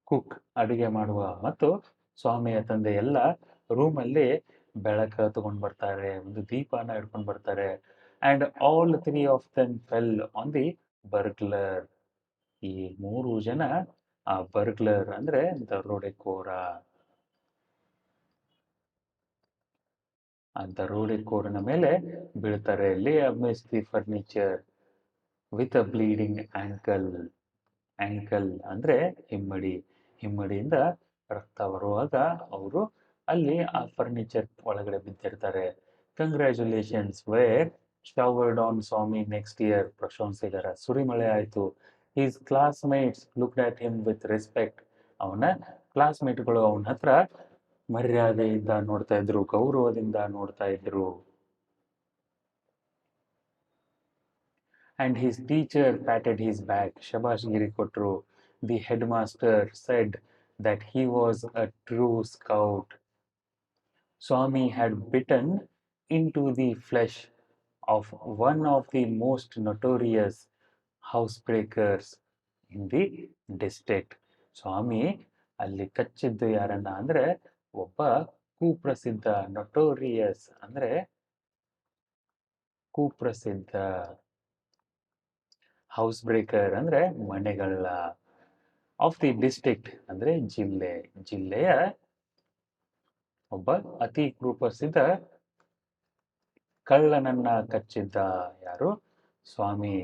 ಕುಕ್ ಅಡುಗೆ ಮಾಡುವ, ಮತ್ತು ಸ್ವಾಮಿಯ ತಂದೆ ಎಲ್ಲ ರೂಮಲ್ಲಿ ಬೆಳಕ ತಗೊಂಡು ಬರ್ತಾರೆ, ಒಂದು ದೀಪನ ಹಿಡ್ಕೊಂಡು ಬರ್ತಾರೆ. And all 3 of them fell on the burglar. ಈ 3 ಜನ ಆ ಬರ್ಗ್ಲರ್ ಅಂದ್ರೆ ದರೋಡೆಕೋರ, ಆ ದರೋಡೆಕೋರನ ಮೇಲೆ ಬೀಳ್ತಾರೆ. Lay amidst the furniture with a bleeding ankle. Ankle ಅಂದ್ರೆ ಹಿಮ್ಮಡಿ, ಹಿಮ್ಮಡಿಯಿಂದ ರಕ್ತ ಬರುವಾಗ ಅವರು ಅಲ್ಲಿ ಆ ಫರ್ನಿಚರ್ ಒಳಗಡೆ ಬಿದ್ದಿರ್ತಾರೆ. Congratulations were showered on Swami next year. ಪ್ರಶಂಸೆಗರ ಸುರಿಮಳೆ ಆಯಿತು. His classmates looked at him with respect. ಅವನ ಕ್ಲಾಸ್ಮೇಟ್ಗಳು ಅವನ ಹತ್ರ ಮರ್ಯಾದೆಯಿಂದ ನೋಡ್ತಾ ಇದ್ರು, ಗೌರವದಿಂದ ನೋಡ್ತಾ ಇದ್ರು. And his teacher patted his back. ಶಬಾಷ್ಗಿರಿ ಕೊಟ್ರು. The headmaster said that he was a true scout. Swami had bitten into the flesh of one of the most notorious housebreakers in the district. ಸ್ವಾಮಿ ಅಲ್ಲಿ ಕಚ್ಚಿದ್ದು ಯಾರನ್ನ ಅಂದ್ರೆ ಒಬ್ಬ ಕುಪ್ರಸಿದ್ಧ notorious ಅಂದ್ರೆ ಕುಪ್ರಸಿದ್ಧ house breaker ಅಂದ್ರೆ ಮನೆಗಳ of the district ಅಂದ್ರೆ ಜಿಲ್ಲೆಯ ಒಬ್ಬ ಅತಿ ಕುಪ್ರಸಿದ್ಧ ಕಳ್ಳನನ್ನ ಕಚ್ಚಿದ್ದ ಯಾರು Swami.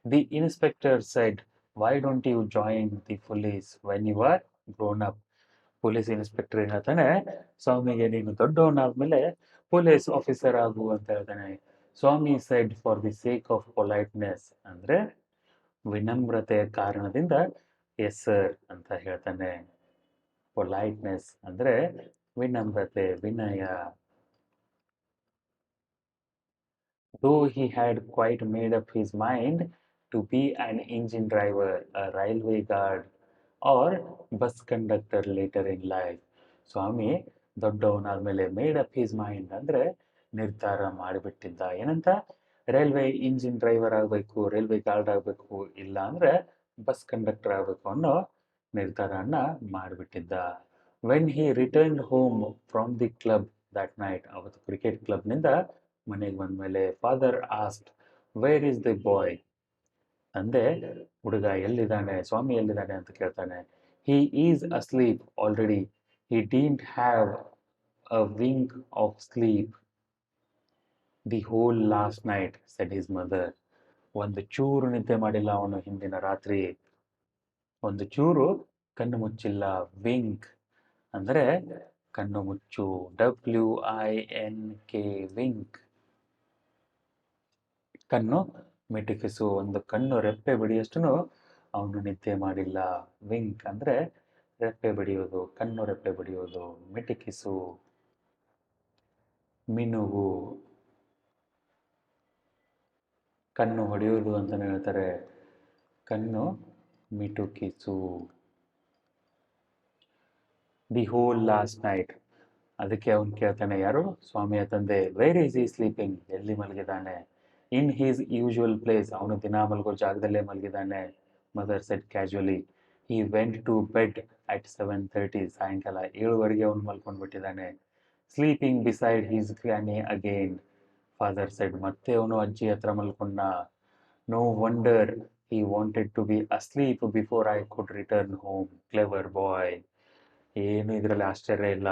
The inspector said, why don't you join the police when you are grown up. Police inspector ಹೇಳ್ತಾನೆ ಸ್ವಾಮಿಗೆ, ನೀನು ದೊಡ್ಡವನಾದ್ಮೇಲೆ ಪೊಲೀಸ್ ಆಫೀಸರ್ ಆಗು ಅಂತ ಹೇಳ್ತಾನೆ. Swami said, for the sake of politeness ಅಂದ್ರೆ ವಿನಮ್ರತೆಯ ಕಾರಣದಿಂದ ಎಸ್ ಸರ್ ಅಂತ ಹೇಳ್ತಾನೆ. ಪೊಲೈಟ್ನೆಸ್ ಅಂದ್ರೆ ವಿನಮ್ರತೆ, ವಿನಯ. Though he had quite made up his mind to be an engine driver, a railway guard, or bus conductor later in life. Swami ದೊಡ್ಡವನಾದ್ಮೇಲೆ made up his mind ಅಂದ್ರೆ ನಿರ್ಧಾರ ಮಾಡಿಬಿಟ್ಟಿದ್ದ ಏನಂತ, ರೈಲ್ವೆ ಇಂಜಿನ್ ಡ್ರೈವರ್ ಆಗಬೇಕು, ರೈಲ್ವೆ ಗಾರ್ಡ್ ಆಗಬೇಕು, ಇಲ್ಲ ಅಂದ್ರೆ bus conductor ಆಗಬೇಕು ಅನ್ನೋ ನಿರ್ಧಾರನ ಮಾಡಿಬಿಟ್ಟಿದ್ದ. When he return home from the club that night, ಅವತ್ತು ಕ್ರಿಕೆಟ್ ಕ್ಲಬ್ನಿಂದ ಮನೆಗೆ ಬಂದ್ಮೇಲೆ father asked, where is the boy. ತಂದೆ ಹುಡುಗ ಎಲ್ಲಿದ್ದಾನೆ, ಸ್ವಾಮಿ ಎಲ್ಲಿದ್ದಾನೆ ಅಂತ ಕೇಳ್ತಾನೆ. He is asleep already, he didn't have a wink of sleep the whole last night shed his mother. ಒಂದು ಚೂರು ನಿದ್ದೆ ಮಾಡಿಲ್ಲ ಅವನು ಹಿಂದಿನ ರಾತ್ರಿ, ಒಂದು ಚೂರು ಕಣ್ಣು ಮುಚ್ಚಿಲ್ಲ. ವಿಂಕ್ ಅಂದ್ರೆ ಕಣ್ಣು ಮುಚ್ಚು, WINK, ವಿಂಕ್. ಕಣ್ಣು ಮಿಟುಕಿಸು, ಒಂದು ಕಣ್ಣು ರೆಪ್ಪೆ ಬಿಡಿಯಷ್ಟು ಅವನು ನಿದ್ದೆ ಮಾಡಿಲ್ಲ. ವಿಂಕ್ ಅಂದ್ರೆ ರೆಪ್ಪೆ ಬಿಡಿಯೋದು, ಕಣ್ಣು ರೆಪ್ಪೆ ಬಿಡಿಯೋದು. ಮಿಟುಕಿಸು, ಮಿನುಗು, ಕಣ್ಣು ಹೊಡೆಯೋದು ಅಂತಾನೆ ಹೇಳ್ತಾರೆ. ಕಣ್ಣು ಮಿಟುಕಿಸು. ದಿ ಹೋಲ್ ಲಾಸ್ಟ್ ನೈಟ್, ಅದಕ್ಕೆ ಅವನು ಕೇಳ್ತಾನೆ, ಯಾರು ಸ್ವಾಮಿಯ ತಂದೆ, ವೇರ್ ಈಸ್ ಈ ಸ್ಲೀಪಿಂಗ್, ಎಲ್ಲಿ ಮಲಗಿದ್ದಾನೆ. ಇನ್ ಹೀಸ್ ಯೂಶುವಲ್ ಪ್ಲೇಸ್, ಅವನು ದಿನ ಮಲಗೋ ಜಾಗದಲ್ಲೇ ಮಲಗಿದ್ದಾನೆ. Mother said casually, he went to bed at 7:30, ಸಾಯಂಕಾಲ 7:00 ಅವನು ಮಲ್ಕೊಂಡ್ಬಿಟ್ಟಿದ್ದಾನೆ. Sleeping beside his granny again, father said, ಮತ್ತೆ ಅವನು ಅಜ್ಜಿ ಹತ್ರ ಮಲ್ಕೊಂಡ. No wonder he wanted to be asleep before I could return home, clever boy. ಏನು ಇದರಲ್ಲಿ ಆಶ್ಚರ್ಯ ಇಲ್ಲ,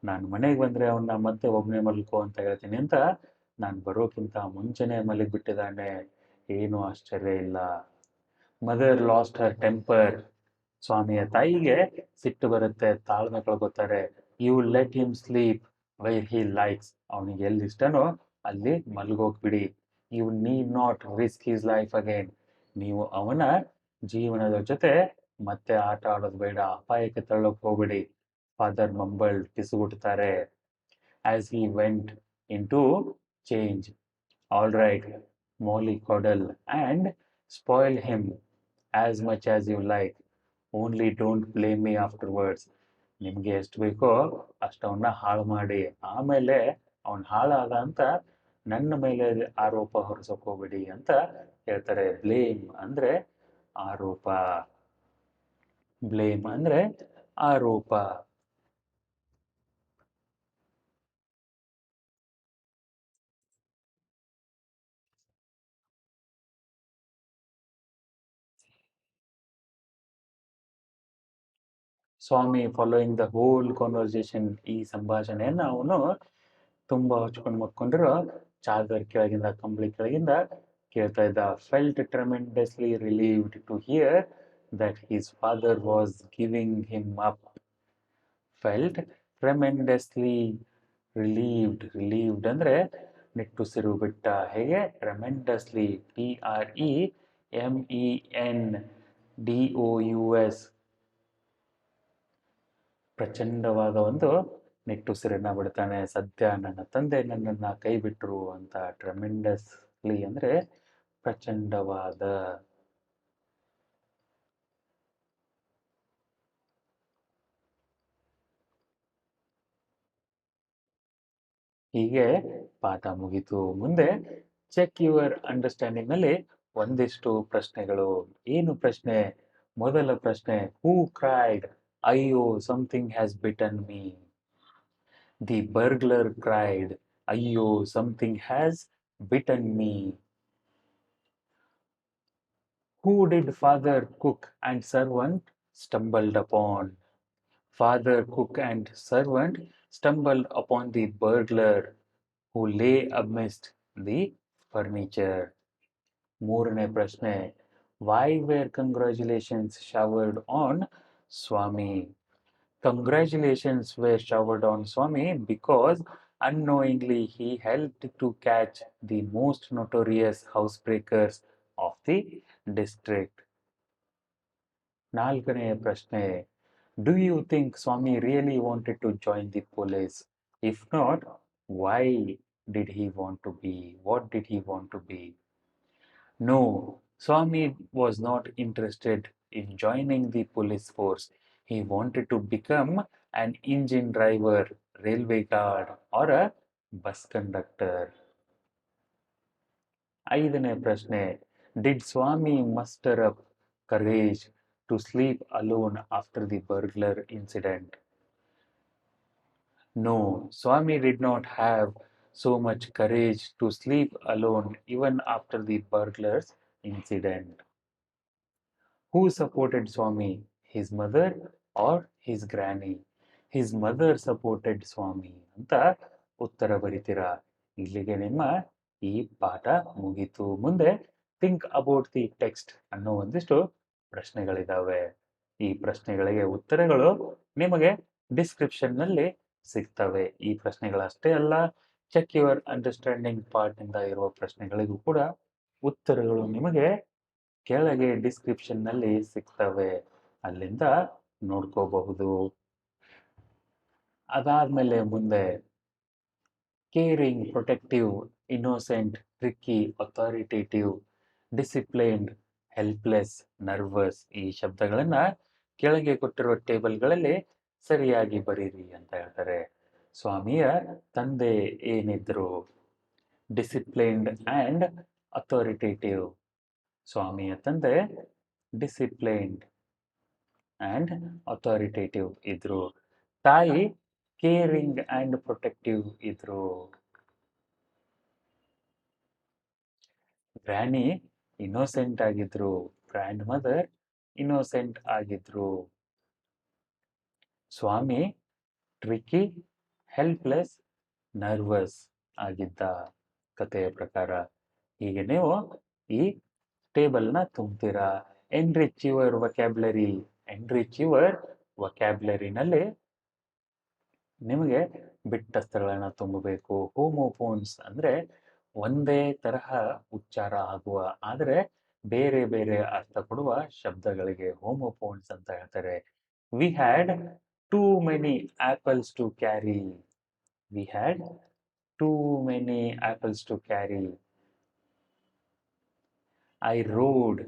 ನಾನು ಮನೆಗೆ ಬಂದರೆ ಅವನ್ನ ಮತ್ತೆ ಒಬ್ಬನೇ ಮಲ್ಕೋ ಅಂತ ಹೇಳ್ತೀನಿ ಅಂತ ನಾನು ಬರೋಕ್ಕಿಂತ ಮುಂಚೆನೇ ಮಲಗಿಬಿಟ್ಟಿದ್ದಾನೆ. ಏನು ಆಶ್ಚರ್ಯ ಇಲ್ಲ. ಮದರ್ ಲಾಸ್ಟ್ ಹರ್ ಟೆಂಪರ್, ಸ್ವಾಮಿಯ ತಾಯಿಗೆ ಸಿಟ್ಟು ಬರುತ್ತೆ, ತಾಳ್ಮೆ ಕಳ್ಕೊತಾರೆ. You let him sleep where he likes, ಅವನಿಗೆ ಎಲ್ಲಿ ಇಷ್ಟನೋ ಅಲ್ಲಿ ಮಲ್ಗೋಗ್ಬಿಡಿ. You need not risk his life again, ನೀವು ಅವನ ಜೀವನದ ಜೊತೆ ಮತ್ತೆ ಆಟ ಆಡೋದು ಬೇಡ, ಅಪಾಯಕ್ಕೆ ತಳ್ಳೋಕೆ ಹೋಗ್ಬಿಡಿ. ಫಾದರ್ ಮಂಬಲ್ಡ್, ಪಿಸುಗುಟ್ತಾರೆ. As he went into change, all right Molly Coddle, and spoil him as much as you like, only don't blame me afterwards. ನಿಮಗೆ ಎಷ್ಟು ಬೇಕೋ ಅಷ್ಟು ಅವನ್ನ ಹಾಳು ಮಾಡಿ, ಆಮೇಲೆ ಅವನು ಹಾಳಾದ ಅಂತ ನನ್ನ ಮೇಲೆ ಆರೋಪ ಹೊರಿಸೋಕೆ ಹೋಗ್ಬೇಡಿ ಅಂತ ಹೇಳ್ತಾರೆ. ಬ್ಲೇಮ್ ಅಂದ್ರೆ ಆರೋಪ, ಬ್ಲೇಮ್ ಅಂದ್ರೆ ಆರೋಪ. ಸ್ವಾಮಿ ಫಾಲೋಯಿಂಗ್ ದ ಹೋಲ್ ಕಾನ್ವರ್ಸೇಷನ್, ಈ ಸಂಭಾಷಣೆಯನ್ನು ಅವನು ತುಂಬ ಹೊಚ್ಕೊಂಡು ಮಕ್ಕೊಂಡಿರೋ ಚಾದರ್ ಕೆಳಗಿಂದ, ಕಂಬಳಿ ಕೆಳಗಿಂದ ಕೇಳ್ತಾ ಇದ್ದ. Felt tremendously relieved to hear that his father was giving him up. Felt tremendously relieved, relieved ಅಂದ್ರೆ ನಿಟ್ಟುಸಿರು ಬಿಟ್ಟ. ಹೇಗೆ, ಟ್ರೆಮೆಂಡಸ್ಲಿ, TREMENDOUS, ಪ್ರಚಂಡವಾದ ಒಂದು ನಿಟ್ಟುಸಿರನ್ನ ಬಿಡ್ತಾನೆ. ಸದ್ಯ ನನ್ನ ತಂದೆ ನನ್ನನ್ನ ಕೈ ಬಿಟ್ರು ಅಂತ. ಟ್ರೆಮೆಂಡಸ್ಲಿ ಅಂದ್ರೆ ಪ್ರಚಂಡವಾದ. ಹೀಗೆ ಪಾಠ ಮುಗೀತು. ಮುಂದೆ ಚೆಕ್ ಯುವರ್ ಅಂಡರ್ಸ್ಟ್ಯಾಂಡಿಂಗ್ ನಲ್ಲಿ ಒಂದಿಷ್ಟು ಪ್ರಶ್ನೆಗಳು. ಏನು ಪ್ರಶ್ನೆ? ಮೊದಲ ಪ್ರಶ್ನೆ, ಹೂ ಕ್ರೈಡ್ ಅಯ್ಯೋ something has bitten me. The burglar cried ಅಯ್ಯೋ something has bitten me. Who did father, cook and servant stumbled upon? Father, cook and servant stumbled upon the burglar who lay amidst the furniture. ಮೂರನೇ ಪ್ರಶ್ನೆ, why were congratulations showered on Swami? Congratulations were showered on Swami because unknowingly he helped to catch the most notorious housebreakers of the district. ನಾಲ್ಕನೆಯ ಪ್ರಶ್ನೆ, do you think Swami really wanted to join the police? If not, why did he want to be? What did he want to be? No, Swami was not interested in joining the police force. He wanted to become an engine driver, railway guard, or a bus conductor. ಐದನೇ ಪ್ರಶ್ನೆ, did Swami muster up courage to sleep alone after the burglar incident? No, Swami did not have so much courage to sleep alone even after the burglar's incident. Who supported Swami? His mother or his granny? His mother supported Swami ಅಂತ ಉತ್ತರ ಬರಿತೀರಾ. ಇಲ್ಲಿಗೆ ನಿಮ್ಮ ಈ ಪಾಠ ಮುಗೀತು. ಮುಂದೆ think about the text ಅನ್ನೋ ಒಂದಿಷ್ಟು ಪ್ರಶ್ನೆಗಳಿದಾವೆ. ಈ ಪ್ರಶ್ನೆಗಳಿಗೆ ಉತ್ತರಗಳು ನಿಮಗೆ ಡಿಸ್ಕ್ರಿಪ್ಷನ್ ನಲ್ಲಿ ಸಿಗ್ತವೆ. ಈ ಪ್ರಶ್ನೆಗಳಷ್ಟೇ ಅಲ್ಲ, ಚೆಕ್ ಯುವರ್ ಅಂಡರ್ಸ್ಟ್ಯಾಂಡಿಂಗ್ ಪಾರ್ಟ್ ಇಂದ ಇರುವ ಪ್ರಶ್ನೆಗಳಿಗೂ ಕೂಡ ಉತ್ತರಗಳು ನಿಮಗೆ ಕೆಳಗೆ ಡಿಸ್ಕ್ರಿಪ್ಷನ್ ನಲ್ಲಿ ಸಿಗ್ತವೆ, ಅಲ್ಲಿಂದ ನೋಡ್ಕೋಬಹುದು. ಅದಾದ್ಮೇಲೆ ಮುಂದೆ caring, protective, innocent, tricky, authoritative, disciplined, helpless, nervous ಈ ಶಬ್ದಗಳನ್ನ ಕೆಳಗೆ ಕೊಟ್ಟಿರುವ ಟೇಬಲ್ಗಳಲ್ಲಿ ಸರಿಯಾಗಿ ಬರೀರಿ ಅಂತ ಹೇಳ್ತಾರೆ. ಸ್ವಾಮಿಯ ತಂದೆ ಏನಿದ್ರು? Disciplined and authoritative. ಸ್ವಾಮಿಯ ತಂದೆ ಡಿಸಿಪ್ಲೈನ್ಡ್ ಆ್ಯಂಡ್ ಅಥಾರಿಟೇಟಿವ್ ಇದ್ರು. ತಾಯಿ ಕೇರಿಂಗ್ ಆ್ಯಂಡ್ ಪ್ರೊಟೆಕ್ಟಿವ್ ಇದ್ರು. ಗ್ರ್ಯಾನಿ ಇನ್ನೋಸೆಂಟ್ ಆಗಿದ್ರು. ಗ್ರ್ಯಾಂಡ್ ಮದರ್ ಇನ್ನೋಸೆಂಟ್ ಆಗಿದ್ರು. ಸ್ವಾಮಿ ಟ್ರಿಕ್ಕಿ, ಹೆಲ್ಪ್ಲೆಸ್, ನರ್ವಸ್ ಆಗಿದ್ದ ಕಥೆಯ ಪ್ರಕಾರ. ಹೀಗೆ ನೀವು ಈ ಟೇಬಲ್ನ ತುಂಬ್ತೀರಾ. Enrich your vocabulary. Enrich your ವೊಕ್ಯಾಬ್ಯುಲರಿನಲ್ಲಿ ನಿಮಗೆ ಬಿಟ್ಟಸ್ಥಗಳನ್ನ ತುಂಬಬೇಕು. ಹೋಮೋಫೋನ್ಸ್ ಅಂದ್ರೆ ಒಂದೇ ತರಹ ಉಚ್ಚಾರ ಆಗುವ ಆದರೆ ಬೇರೆ ಬೇರೆ ಅರ್ಥ ಕೊಡುವ ಶಬ್ದಗಳಿಗೆ ಹೋಮೋಫೋನ್ಸ್ ಅಂತ ಹೇಳ್ತಾರೆ. We had too many apples to carry. We had too many apples to carry. I rode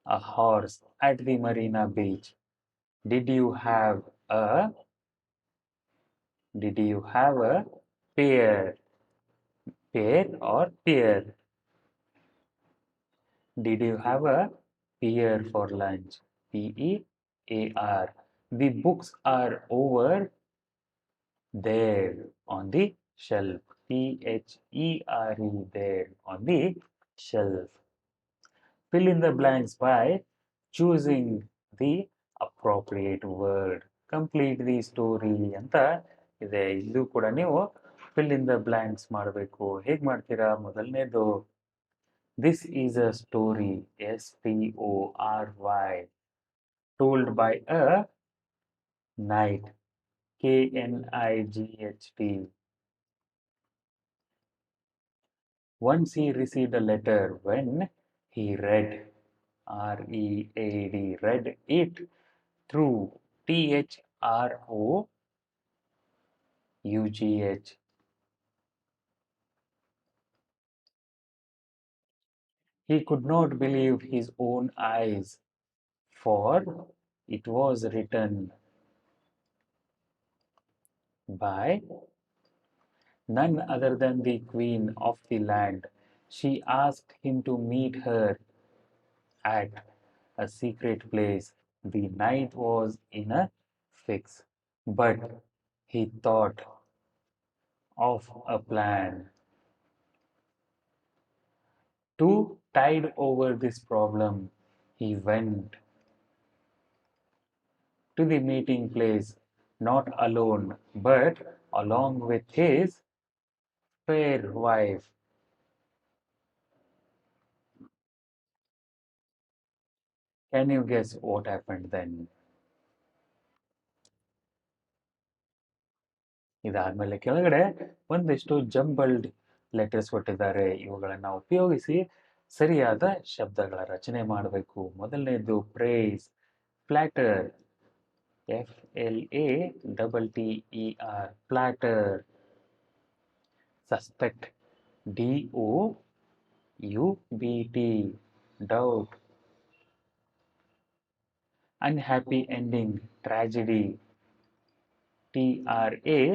a horse at the Marina Beach. Did you have a pear? Pear or pear? Did you have a pear for lunch? P-E-A-R. The books are over there on the shelf. P-H-E-R-E, there on the shelf. Fill in the blanks by choosing the appropriate word. Complete the story ಅಂತ ಇದೆ. ಇದು ಕೂಡ ನೀವು fill in the blanks ಮಾಡಬೇಕು. ಹೇಗೆ ಮಾಡ್ತೀರಾ? ಮೊದಲನೇದು, this is a story, S-T-O-R-Y, told by a knight, K-N-I-G-H-T. Once he received a letter when he read, R-E-A-D, read it through, T-H-R-O-U-G-H. He could not believe his own eyes, for it was written by none other than the queen of the land. She asked him to meet her at a secret place. The night was in a fix, but he thought of a plan. To tide over this problem, he went to the meeting place not alone, but along with his fair wife. Can you guess what happened then? ಇದಾದ್ಮೇಲೆ ಕೆಳಗಡೆ ಒಂದಿಷ್ಟು jumbled letters ಕೊಟ್ಟಿದ್ದಾರೆ. ಇವುಗಳನ್ನ ಉಪಯೋಗಿಸಿ ಸರಿಯಾದ ಶಬ್ದಗಳ ರಚನೆ ಮಾಡಬೇಕು. ಮೊದಲನೇದು praise, flatter, FLATTER, flatter. Suspect, DOUBT, doubt. Unhappy ending, tragedy, TRAGEDY.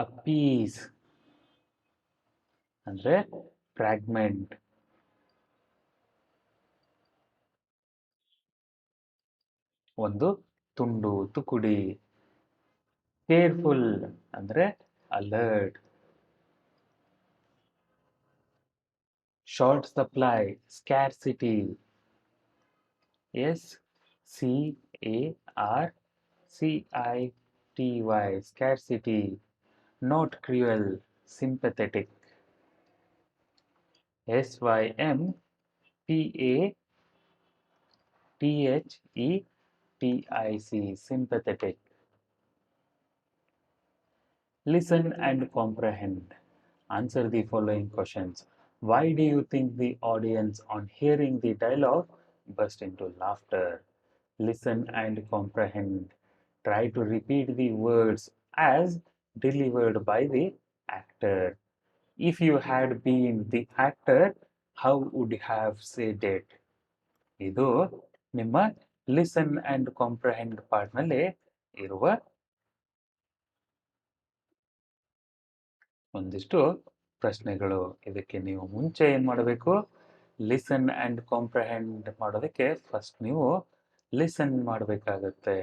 Appease ಅಂದ್ರೆ ಫ್ರಾಗ್ಮೆಂಟ್. ಒಂದು ತುಂಡು, ತುಕುಡಿ. ಕೇರ್ಫುಲ್ ಅಂದ್ರೆ alert. Short supply, scarcity. SCARCITY, scarcity. Not cruel, sympathetic. SYMPATHETIC, sympathetic. Listen and comprehend. Answer the following questions. Why do you think the audience, on hearing the dialogue, burst into laughter? Listen and comprehend. Try to repeat the words as delivered by the actor. If you had been the actor, how would you have said it? ಇದು ನಿಮ್ಮ listen and comprehend ಪಾರ್ಟ್ನಲ್ಲಿ ಇರುವ ಒಂದಿಷ್ಟು ಪ್ರಶ್ನೆಗಳು. ಇದಕ್ಕೆ ನೀವು ಮುಂಚೆ ಏನು ಮಾಡಬೇಕು? ಲಿಸನ್ ಅಂಡ್ ಕಾಂಪ್ರಹೆಂಡ್ ಮಾಡೋದಕ್ಕೆ ಫಸ್ಟ್ ನೀವು ಲಿಸನ್ ಮಾಡಬೇಕಾಗತ್ತೆ.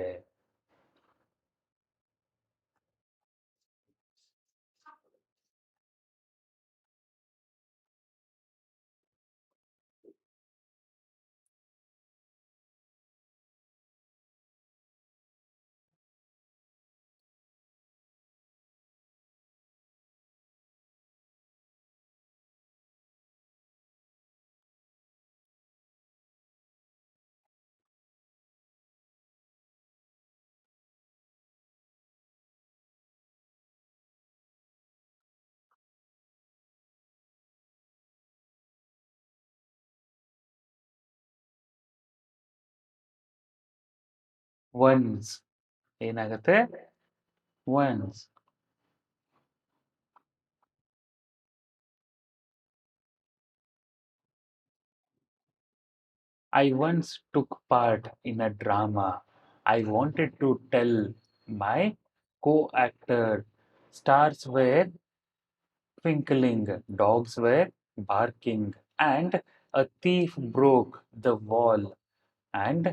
ಒನ್ಸ್ ಏನಾಗುತ್ತೆ? Once. I once took part in a drama. I wanted to tell my co-actor. Stars were twinkling, dogs were barking, and a thief broke the wall and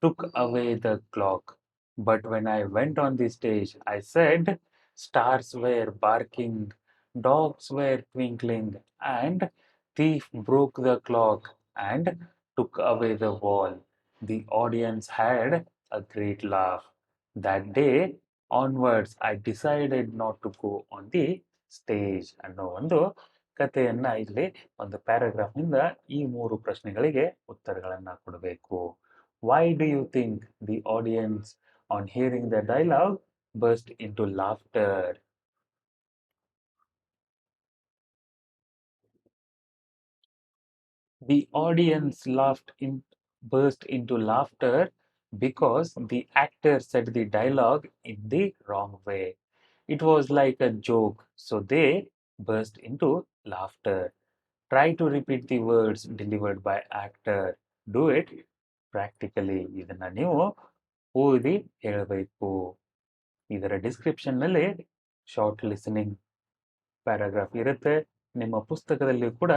took away the clock. But when I went on the stage, I said, stars were barking, dogs were twinkling, and thief broke the clock and took away the wall. The audience had a great laugh. That day onwards, I decided not to go on the stage ಅನ್ನೋ ಒಂದು ಕಥೆಯನ್ನ ಇಲ್ಲಿ ಒಂದು ಪ್ಯಾರಾಗ್ರಾಫ್ನಿಂದ ಈ ಮೂರು ಪ್ರಶ್ನೆಗಳಿಗೆ ಉತ್ತರಗಳನ್ನ ಕೊಡಬೇಕು. Why do you think the audience, on hearing the dialogue, burst into laughter? The audience burst into laughter because the actor said the dialogue in the wrong way. It was like a joke, so they burst into laughter. Try to repeat the words delivered by actor. Do it practically. ಇದನ್ನ ನೀವು ಓದಿ ಹೇಳಬೇಕು. ಇದರ ಡಿಸ್ಕ್ರಿಪ್ಷನ್ನಲ್ಲಿ short listening paragraph ಇರುತ್ತೆ. ನಿಮ್ಮ ಪುಸ್ತಕದಲ್ಲಿ ಕೂಡ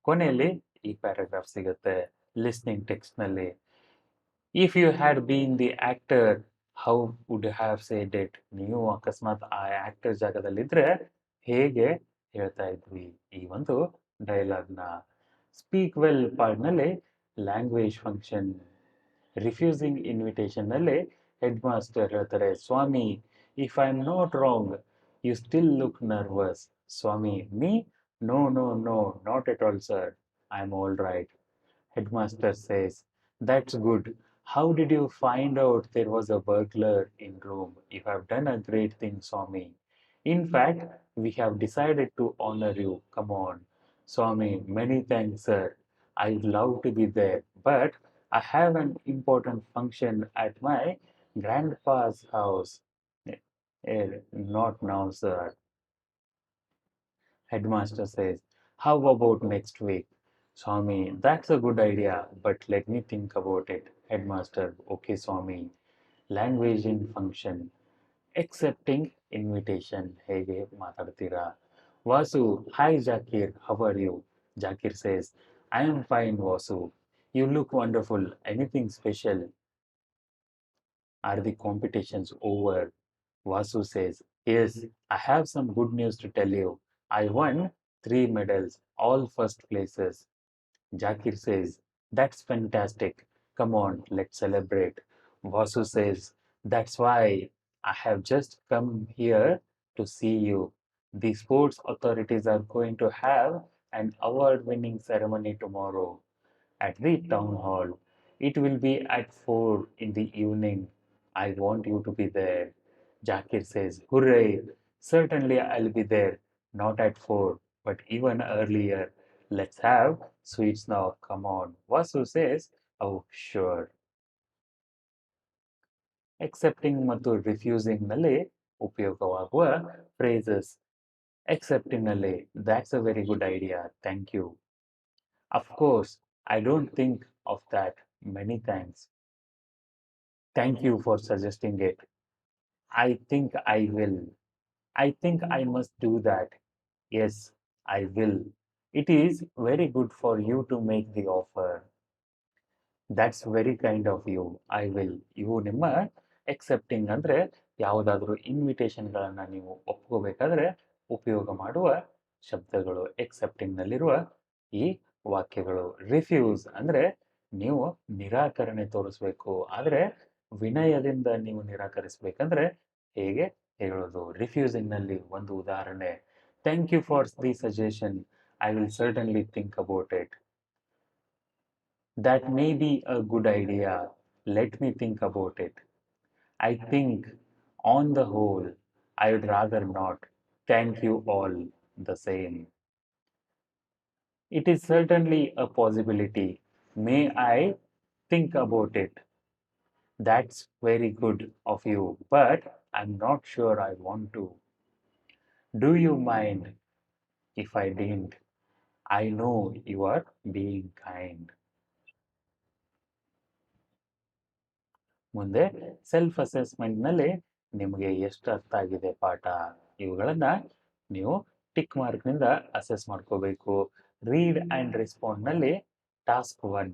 ಕೊನೆಯಲ್ಲಿ ಈ ಪ್ಯಾರಾಗ್ರಾಫ್ ಸಿಗುತ್ತೆ ಲಿಸ್ನಿಂಗ್ ಟೆಕ್ಸ್ಟ್ನಲ್ಲಿ. If you had been the actor how would you have said it? ನೀವು ಅಕಸ್ಮಾತ್ ಆ ಆಕ್ಟರ್ ಜಾಗದಲ್ಲಿದ್ದರೆ ಹೇಗೆ ಹೇಳ್ತಾ ಇದ್ವಿ ಈ ಒಂದು ಡೈಲಾಗ್ನ? ಸ್ಪೀಕ್ ವೆಲ್ ಪಾರ್ಟ್ನಲ್ಲಿ ಲ್ಯಾಂಗ್ವೇಜ್ ಫಂಕ್ಷನ್. ರಿಫ್ಯೂಸಿಂಗ್ ಇನ್ವಿಟೇಷನ್ನಲ್ಲಿ ಹೆಡ್ ಮಾಸ್ಟರ್ ಹೇಳ್ತಾರೆ, Swami if I am not wrong you still look nervous. Swami me? No no no not at all sir, I am all right. Headmaster says, that's good. How did you find out there was a burglar in room? You have done a great thing, Swami. In fact, we have decided to honor you. Come on. Swami, many thanks, sir. I'd love to be there, but I have an important function at my grandpa's house. Not now, sir. Headmaster says, how about next week? Swami, that's a good idea, but let me think about it. Headmaster, okay, Swami. Language in function. Accepting invitation. ಹೇಗೆ ಮಾತಾಡ್ತೀರಾ? Vasu, hi Jakir, how are you? Jakir says, I am fine, Vasu. You look wonderful. Anything special? Are the competitions over? Vasu says, yes, I have some good news to tell you. I won 3 medals, all first places. Jakir says, that's fantastic. Come on, let's celebrate. Vasu says, that's why I have just come here to see you. The sports authorities are going to have an award winning ceremony tomorrow at the town hall. It will be at 4 in the evening. I want you to be there. Jakir says, hooray! Certainly I'll be there. Not at 4, but even earlier. Let's have sweets now. Come on. Vasu says, oh, sure. Accepting ಮತ್ತು refusing ನಲ್ಲಿ ಉಪಯೋಗವಾಗುವ phrases. Accepting ನಲ್ಲಿ, that's a very good idea. Thank you. Of course, I don't think of that. Many thanks. Thank you for suggesting it. I think I will. I think I must do that. Yes, I will. It is very good for you to make the offer. That's very kind of you. I will. ಇವು ನಿಮ್ಮ accepting ಅಂದರೆ ಯಾವುದಾದ್ರೂ ಇನ್ವಿಟೇಷನ್ಗಳನ್ನು ನೀವು ಒಪ್ಕೋಬೇಕಾದ್ರೆ ಉಪಯೋಗ ಮಾಡುವ ಶಬ್ದಗಳು ಎಕ್ಸೆಪ್ಟಿಂಗ್ನಲ್ಲಿರುವ ಈ ವಾಕ್ಯಗಳು. ರಿಫ್ಯೂಸ್ ಅಂದರೆ ನೀವು ನಿರಾಕರಣೆ ತೋರಿಸ್ಬೇಕು, ಆದರೆ ವಿನಯದಿಂದ ನೀವು ನಿರಾಕರಿಸ್ಬೇಕಂದ್ರೆ ಹೇಗೆ ಹೇಳೋದು? ರಿಫ್ಯೂಸಿಂಗ್ನಲ್ಲಿ ಒಂದು ಉದಾಹರಣೆ, thank you for the suggestion, I will certainly think about it. That may be a good idea. Let me think about it. I think, on the whole, I would rather not. Thank you all the same. It is certainly a possibility. May I think about it? That's very good of you, but I'm not sure I want to. Do you mind if I didn't? I know you are being kind. ಮುಂದೆ self ಅಸೆಸ್ಮೆಂಟ್ನಲ್ಲಿ ನಿಮಗೆ ಎಷ್ಟು ಅರ್ಥ ಆಗಿದೆ ಪಾಠ, ಇವುಗಳನ್ನು ನೀವು tick ಮಾರ್ಕ್ನಿಂದ ಅಸೆಸ್ ಮಾಡ್ಕೋಬೇಕು. ರೀಡ್ ಆ್ಯಂಡ್ ರೆಸ್ಪಾಂಡ್ನಲ್ಲಿ task 1,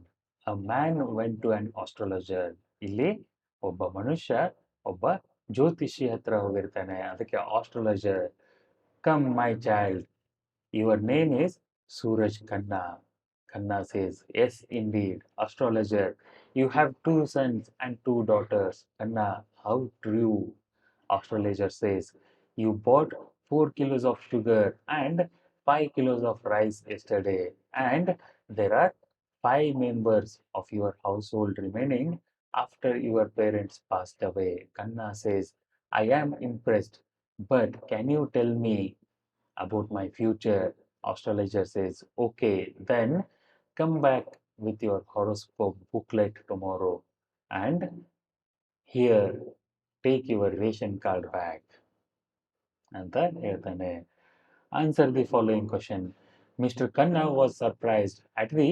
a man went to an astrologer. ಇಲ್ಲಿ ಒಬ್ಬ ಮನುಷ್ಯ ಒಬ್ಬ ಜ್ಯೋತಿಷಿ ಹತ್ರ ಹೋಗಿರ್ತಾನೆ, ಅದಕ್ಕೆ astrologer, come my child, your name is Suraj Khanna. Khanna says, yes, indeed. Astrologer, you have 2 sons and 2 daughters. Khanna, how true. Astrologer says, you bought 4 kilos of sugar and 5 kilos of rice yesterday, and there are 5 members of your household remaining after your parents passed away. Khanna says, I am impressed, but can you tell me about my future? Astrologer says, okay, then come back with your horoscope booklet tomorrow, and here, take your ration card back. ಅಂತ ಹೇಳ್ತಾನೆ. Answer the following question. Mr. Khanna was surprised at the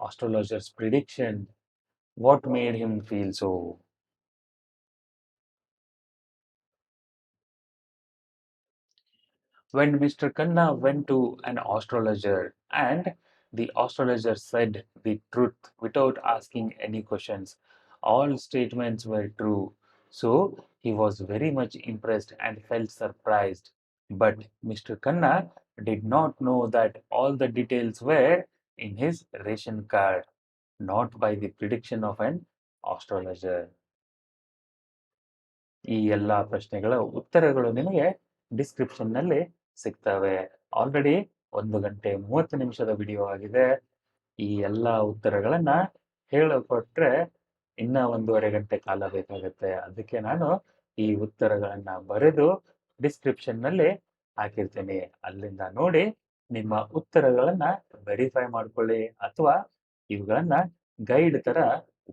astrologer's prediction. What made him feel so? When Mr. Khanna went to an astrologer and the astrologer said the truth without asking any questions, all statements were true. So he was very much impressed and felt surprised. But Mr. Khanna did not know that all the details were in his ration card, not by the prediction of an astrologer. ಈ ಎಲ್ಲಾ ಪ್ರಶ್ನೆಗಳ ಉತ್ತರಗಳು ನಿಮಗೆ ಡಿಸ್ಕ್ರಿಪ್ಷನ್ನಲ್ಲಿ ಸಿಗ್ತವೆ. Already 1 ಗಂಟೆ 30 ನಿಮಿಷದ video ಆಗಿದೆ. ಈ ಎಲ್ಲಾ ಉತ್ತರಗಳನ್ನ ಹೇಳಿಕೊಟ್ರೆ ಇನ್ನ 1.5 ಗಂಟೆ ಕಾಲ ಬೇಕಾಗುತ್ತೆ. ಅದಕ್ಕೆ ನಾನು ಈ ಉತ್ತರಗಳನ್ನ ಬರೆದು ಡಿಸ್ಕ್ರಿಪ್ಷನ್ನಲ್ಲಿ ಹಾಕಿರ್ತೀನಿ. ಅಲ್ಲಿಂದ ನೋಡಿ ನಿಮ್ಮ ಉತ್ತರಗಳನ್ನ ವೆರಿಫೈ ಮಾಡ್ಕೊಳ್ಳಿ ಅಥವಾ ಇವುಗಳನ್ನ ಗೈಡ್ ತರ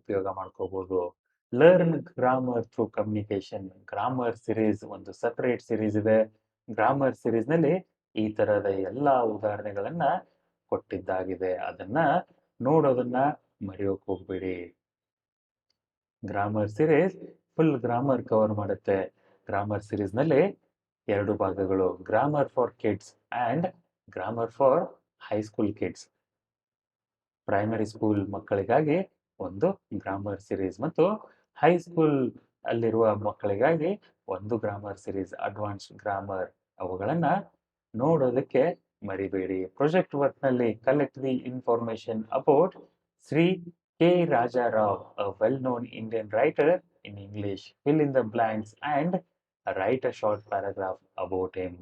ಉಪಯೋಗ ಮಾಡ್ಕೋಬಹುದು. Learn grammar through communication grammar series ಒಂದು ಸಪರೇಟ್ ಸಿರೀಸ್ ಇದೆ. ಗ್ರಾಮರ್ ಸಿರೀಸ್ನಲ್ಲಿ ಈ ತರದ ಎಲ್ಲಾ ಉದಾಹರಣೆಗಳನ್ನ ಕೊಟ್ಟಿದ್ದಾಗಿದೆ. ಅದನ್ನ ನೋಡೋದನ್ನ ಮರೆಯೋಕ್ ಹೋಗ್ಬೇಡಿ. Grammar series full grammar cover ಮಾಡುತ್ತೆ. ಗ್ರಾಮರ್ ಸಿರೀಸ್ನಲ್ಲಿ 2 ಭಾಗಗಳು, grammar for kids and grammar for high school kids. Primary school ಮಕ್ಕಳಿಗಾಗಿ ಒಂದು ಗ್ರಾಮರ್ ಸಿರೀಸ್ ಮತ್ತು ಹೈಸ್ಕೂಲ್ ಅಲ್ಲಿರುವ ಮಕ್ಕಳಿಗಾಗಿ ಒಂದು ಗ್ರಾಮರ್ ಸಿರೀಸ್, ಅಡ್ವಾನ್ಸ್ಡ್ ಗ್ರಾಮರ್. ಅವುಗಳನ್ನ ನೋಡೋದಕ್ಕೆ ಮರಿಬೇಡಿ. ಪ್ರಾಜೆಕ್ಟ್ ವರ್ಕ್ನಲ್ಲಿ collect the information about Shri K Raja Rao, a well-known Indian writer in English. Fill in the blanks and write a short paragraph about him.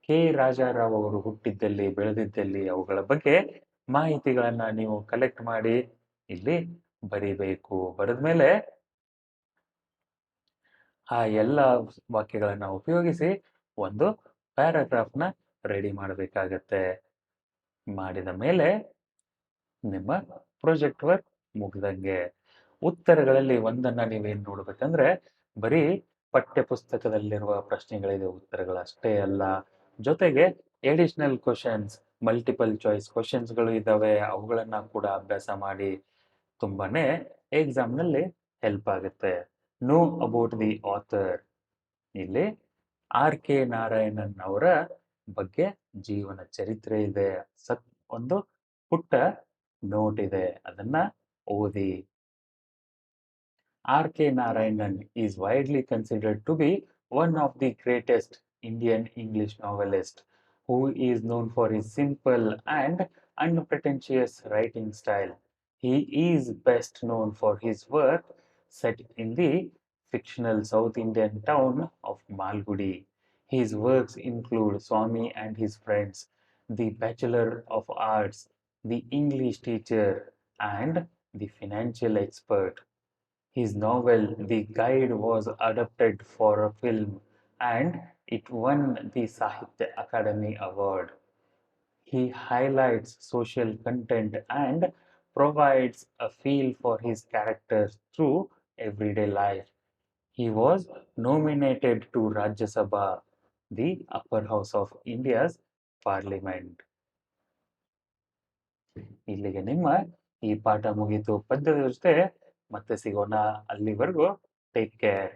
K Raja Rao ಅವರು ಹುಟ್ಟಿದ್ದಲ್ಲಿ, ಬೆಳೆದಿದ್ದಲ್ಲಿ ಅವುಗಳ ಬಗ್ಗೆ ಮಾಹಿತಿಗಳನ್ನ ನೀವು ಕಲೆಕ್ಟ್ ಮಾಡಿ ಇಲ್ಲಿ ಬರಿಬೇಕು. ಬರೆದ್ಮೇಲೆ ಆ ಎಲ್ಲ ವಾಕ್ಯಗಳನ್ನ ಉಪಯೋಗಿಸಿ ಒಂದು ಪ್ಯಾರಾಗ್ರಾಫ್ನ ರೆಡಿ ಮಾಡಬೇಕಾಗತ್ತೆ. ಮಾಡಿದ ಮೇಲೆ ನಿಮ್ಮ ಪ್ರಾಜೆಕ್ಟ್ ವರ್ಕ್ ಮುಗ್ದಂಗೆ. ಉತ್ತರಗಳಲ್ಲಿ ಒಂದನ್ನ ನೀವೇನ್ ನೋಡ್ಬೇಕಂದ್ರೆ ಬರೀ ಪಠ್ಯ ಪುಸ್ತಕದಲ್ಲಿರುವ ಪ್ರಶ್ನೆಗಳಿದೆ ಉತ್ತರಗಳಷ್ಟೇ ಅಲ್ಲ, ಜೊತೆಗೆ ಎಡಿಷನಲ್ ಕ್ವಶನ್ಸ್, ಮಲ್ಟಿಪಲ್ ಚಾಯ್ಸ್ ಕ್ವಶನ್ಸ್ಗಳು ಇದ್ದಾವೆ. ಅವುಗಳನ್ನ ಕೂಡ ಅಭ್ಯಾಸ ಮಾಡಿ. ತುಂಬಾನೇ ಎಕ್ಸಾಮ್ನಲ್ಲಿ ಹೆಲ್ಪ್ ಆಗುತ್ತೆ. Know about the author. ಇಲ್ಲಿ R.K. ನಾರಾಯಣನ್ ಅವರ ಬಗ್ಗೆ ಜೀವನ ಚರಿತ್ರೆ ಇದೆ. ಒಂದು ಪುಟ್ಟ ನೋಟ್ ಇದೆ, ಅದನ್ನ ಓದಿ. R.K. Narayanan is widely considered to be one of the greatest Indian English novelists, who is known for his simple and unpretentious writing style. He is best known for his work set in the fictional South Indian town of Malgudi. His works include Swami and His Friends, The Bachelor of Arts, The English Teacher, and The Financial Expert. His novel The Guide was adapted for a film and it won the Sahitya Academy Award. He highlights social content and provides a feel for his characters through everyday life. He was nominated to Rajya Sabha, the upper house of India's parliament. ಇಲ್ಲಿಗೆ ನಿಮ್ಮ ಈ ಪಾಠ ಮುಗೀತು. ಪದ್ಯದ ಜೊತೆ ಮತ್ತೆ ಸಿಗೋಣ. ಅಲ್ಲಿವರೆಗೂ ಟೇಕ್ ಕೇರ್.